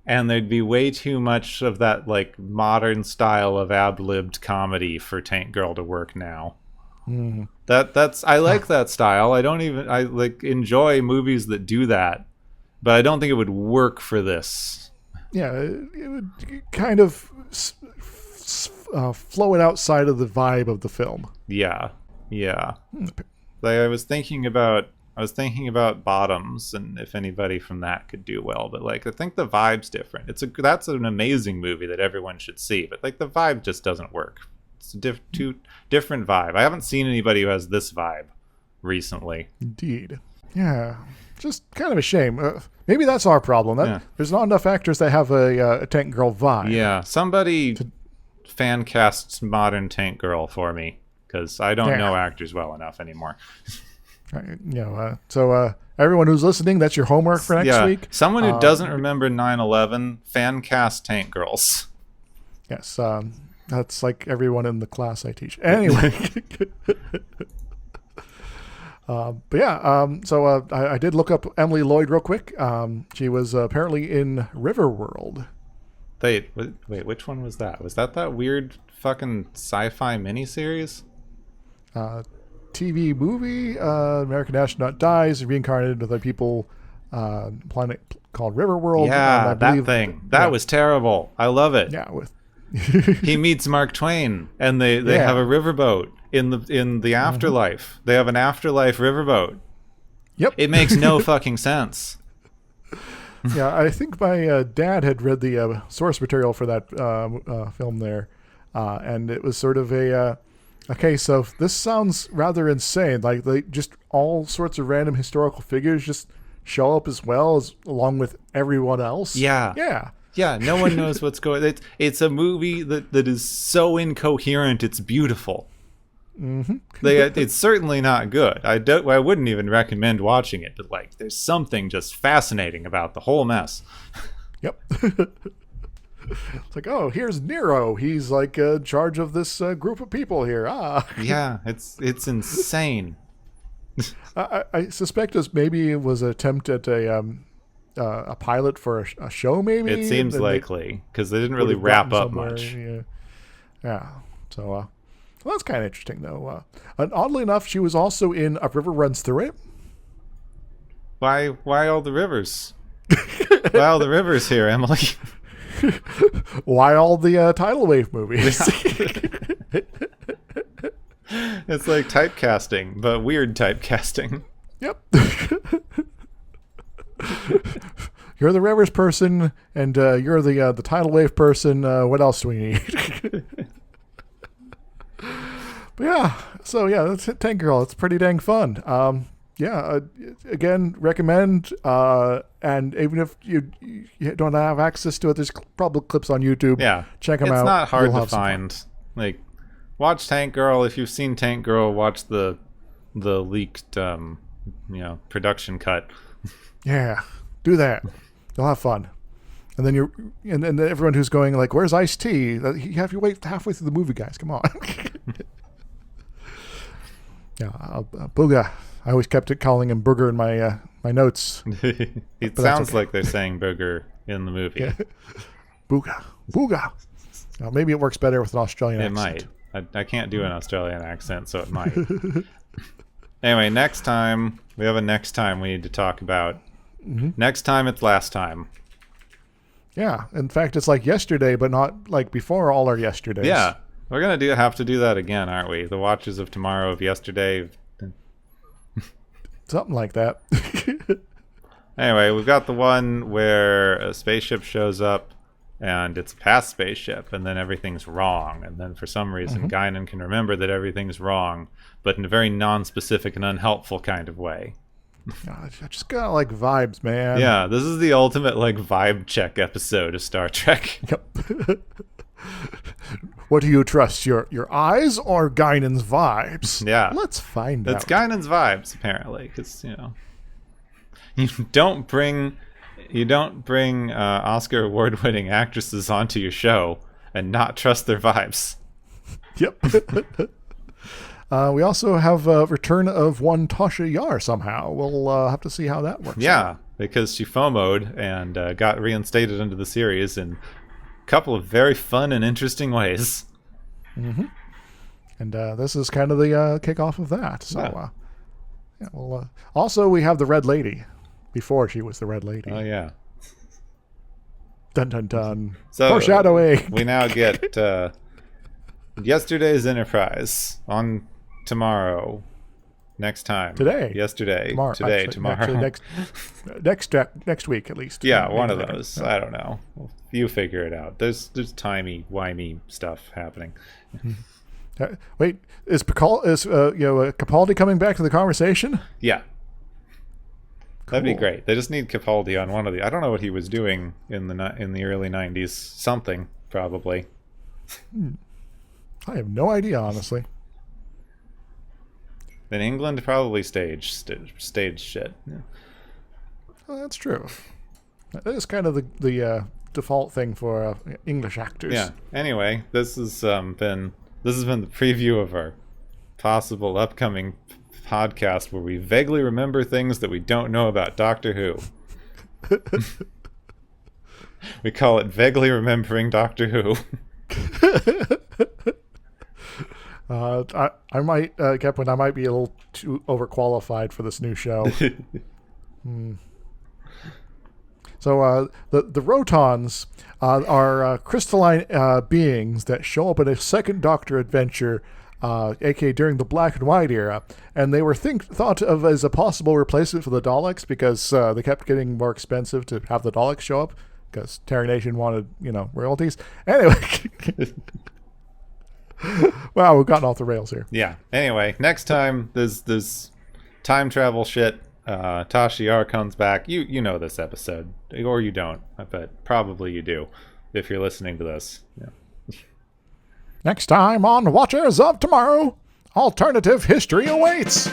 and there'd be way too much of that like modern style of ad-libbed comedy for Tank Girl to work now. That's I like that style. I like enjoy movies that do that, but I don't think it would work for this. Yeah, it would kind of flow it outside of the vibe of the film. Yeah. Like I was thinking about Bottoms, and if anybody from that could do well, but like I think the vibe's different. That's an amazing movie that everyone should see, but like the vibe just doesn't work. It's a too different vibe. I haven't seen anybody who has this vibe recently. Indeed. Yeah, just kind of a shame. Maybe that's our problem. There's not enough actors that have a Tank Girl vibe. Yeah, somebody fan casts modern Tank Girl for me, because I don't know actors well enough anymore. So everyone who's listening, that's your homework for next week. Someone who doesn't remember 9/11, fan cast Tank Girls. Yes, that's like everyone in the class I teach. Anyway. I did look up Emily Lloyd real quick. She was apparently in Riverworld. Wait, which one was that? Was that weird fucking sci-fi miniseries? TV movie. American astronaut dies, reincarnated with a people planet called Riverworld. Yeah, that thing. That was terrible. I love it. Yeah, he meets Mark Twain, and they have a riverboat in the afterlife. They have an afterlife riverboat. Yep. It makes no fucking sense. Yeah, I think my dad had read the source material for that film there, and it was sort of a case of this sounds rather insane. Like they just all sorts of random historical figures just show up as well as along with everyone else. Yeah. No one knows what's going. It's a movie that is so incoherent. It's beautiful. It's certainly not good. I wouldn't even recommend watching it. But like, there's something just fascinating about the whole mess. Yep. It's like, oh, here's Nero. He's like in charge of this group of people here. Yeah, it's insane. I suspect maybe it was an attempt at a pilot for a show. Maybe it seems likely because they didn't really wrap up much. Yeah. So, well, that's kind of interesting though. And oddly enough, she was also in A River Runs Through It. Why all the rivers? Why all the rivers here, Emily? Why all the tidal wave movies? It's like typecasting, but weird typecasting. Yep. You're the rivers person, and you're the tidal wave person. What else do we need? But that's Tank Girl. It's pretty dang fun. Again, recommend. And even if you don't have access to it, there's probably clips on YouTube. Yeah, check them out. It's not hard to find. Like, watch Tank Girl. If you've seen Tank Girl, watch the leaked, production cut. Yeah, do that. You'll have fun. And then and everyone who's going like, "Where's Ice-T?" You have to wait halfway through the movie, guys. Come on. Yeah, Booga. I always kept calling him Booger in my my notes. It sounds like they're saying booger in the movie. Yeah. Booga. Booga. Now, maybe it works better with an Australian accent. It might. I can't do an Australian accent, so it might. Anyway, next time, we have a next time we need to talk about. Mm-hmm. Next time, it's last time. Yeah. In fact, it's like yesterday, but not like before all our yesterdays. Yeah. We're going to have to do that again, aren't we? The Watches of Tomorrow of yesterday. Something like that. Anyway, we've got the one where a spaceship shows up and it's a past spaceship and then everything's wrong. And then for some reason, Guinan can remember that everything's wrong, but in a very non-specific and unhelpful kind of way. I just got like vibes, man. Yeah, this is the ultimate like vibe check episode of Star Trek. Yep. What do you trust, your eyes or Guinan's vibes? Yeah. Let's find out. It's Guinan's vibes, apparently, because, you don't bring Oscar award-winning actresses onto your show and not trust their vibes. Yep. We also have a return of one Tasha Yar somehow. We'll have to see how that works. Yeah, out. because she FOMO'd and got reinstated into the series in a couple of very fun and interesting ways. Mm-hmm. And this is kind of the kickoff of that. So, yeah. Well, also we have the Red Lady. Before she was the Red Lady. Oh yeah. Dun dun dun. So foreshadowing. We now get yesterday's Enterprise on tomorrow. Next time. Today. Yesterday. Tomorrow. Today. Actually, tomorrow. Next week at least. Yeah, one of those. I don't know. You figure it out. There's timey-wimey stuff happening. Wait, is Capaldi coming back to the conversation? Yeah. Cool. That'd be great. They just need Capaldi on one of the. I don't know what he was doing in the early '90s. Something probably. I have no idea, honestly. In England, probably stage shit. Yeah. Well, that's true. That is kind of the default thing for English actors. Yeah. Anyway, this has been the preview of our possible upcoming podcast where we vaguely remember things that we don't know about Doctor Who. We call it Vaguely Remembering Doctor Who. I might, Kepwin, I might be a little too overqualified for this new show. So the Rotons are crystalline beings that show up in a second Doctor adventure, aka during the Black and White era, and they were thought of as a possible replacement for the Daleks because they kept getting more expensive to have the Daleks show up because Terra Nation wanted, royalties. Anyway, wow, we've gotten off the rails here. Yeah. Anyway, next time there's time travel shit. Tasha Yar comes back. You know this episode, or you don't, but probably you do if you're listening to this. Yeah. Next time on Watchers of Tomorrow, alternative history awaits.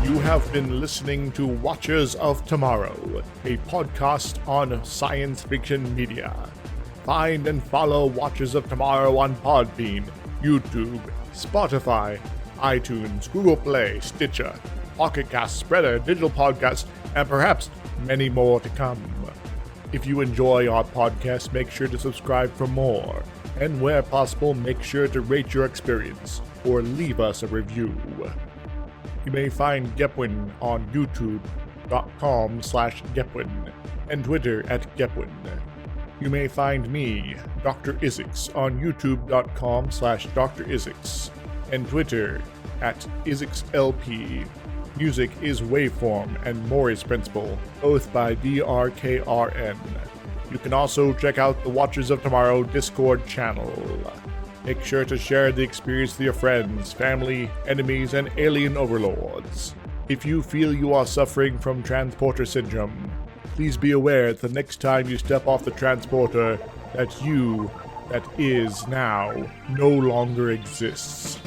You have been listening to Watchers of Tomorrow, a podcast on science fiction media. Find and follow Watchers of Tomorrow on Podbean, YouTube, Spotify, iTunes, Google Play, Stitcher, Pocket Cast, Spreader, Digital Podcast, and perhaps many more to come. If you enjoy our podcast, make sure to subscribe for more. And where possible, make sure to rate your experience or leave us a review. You may find Gepwin on youtube.com/Gepwin and Twitter @Gepwin. You may find me, Dr. Isix, on youtube.com/Dr. Isix and Twitter @IsixLP. Music is Waveform and Maury's Principle, both by DRKRN. You can also check out the Watchers of Tomorrow Discord channel. Make sure to share the experience with your friends, family, enemies, and alien overlords. If you feel you are suffering from transporter syndrome, please be aware that the next time you step off the transporter, that you, that is now, no longer exists.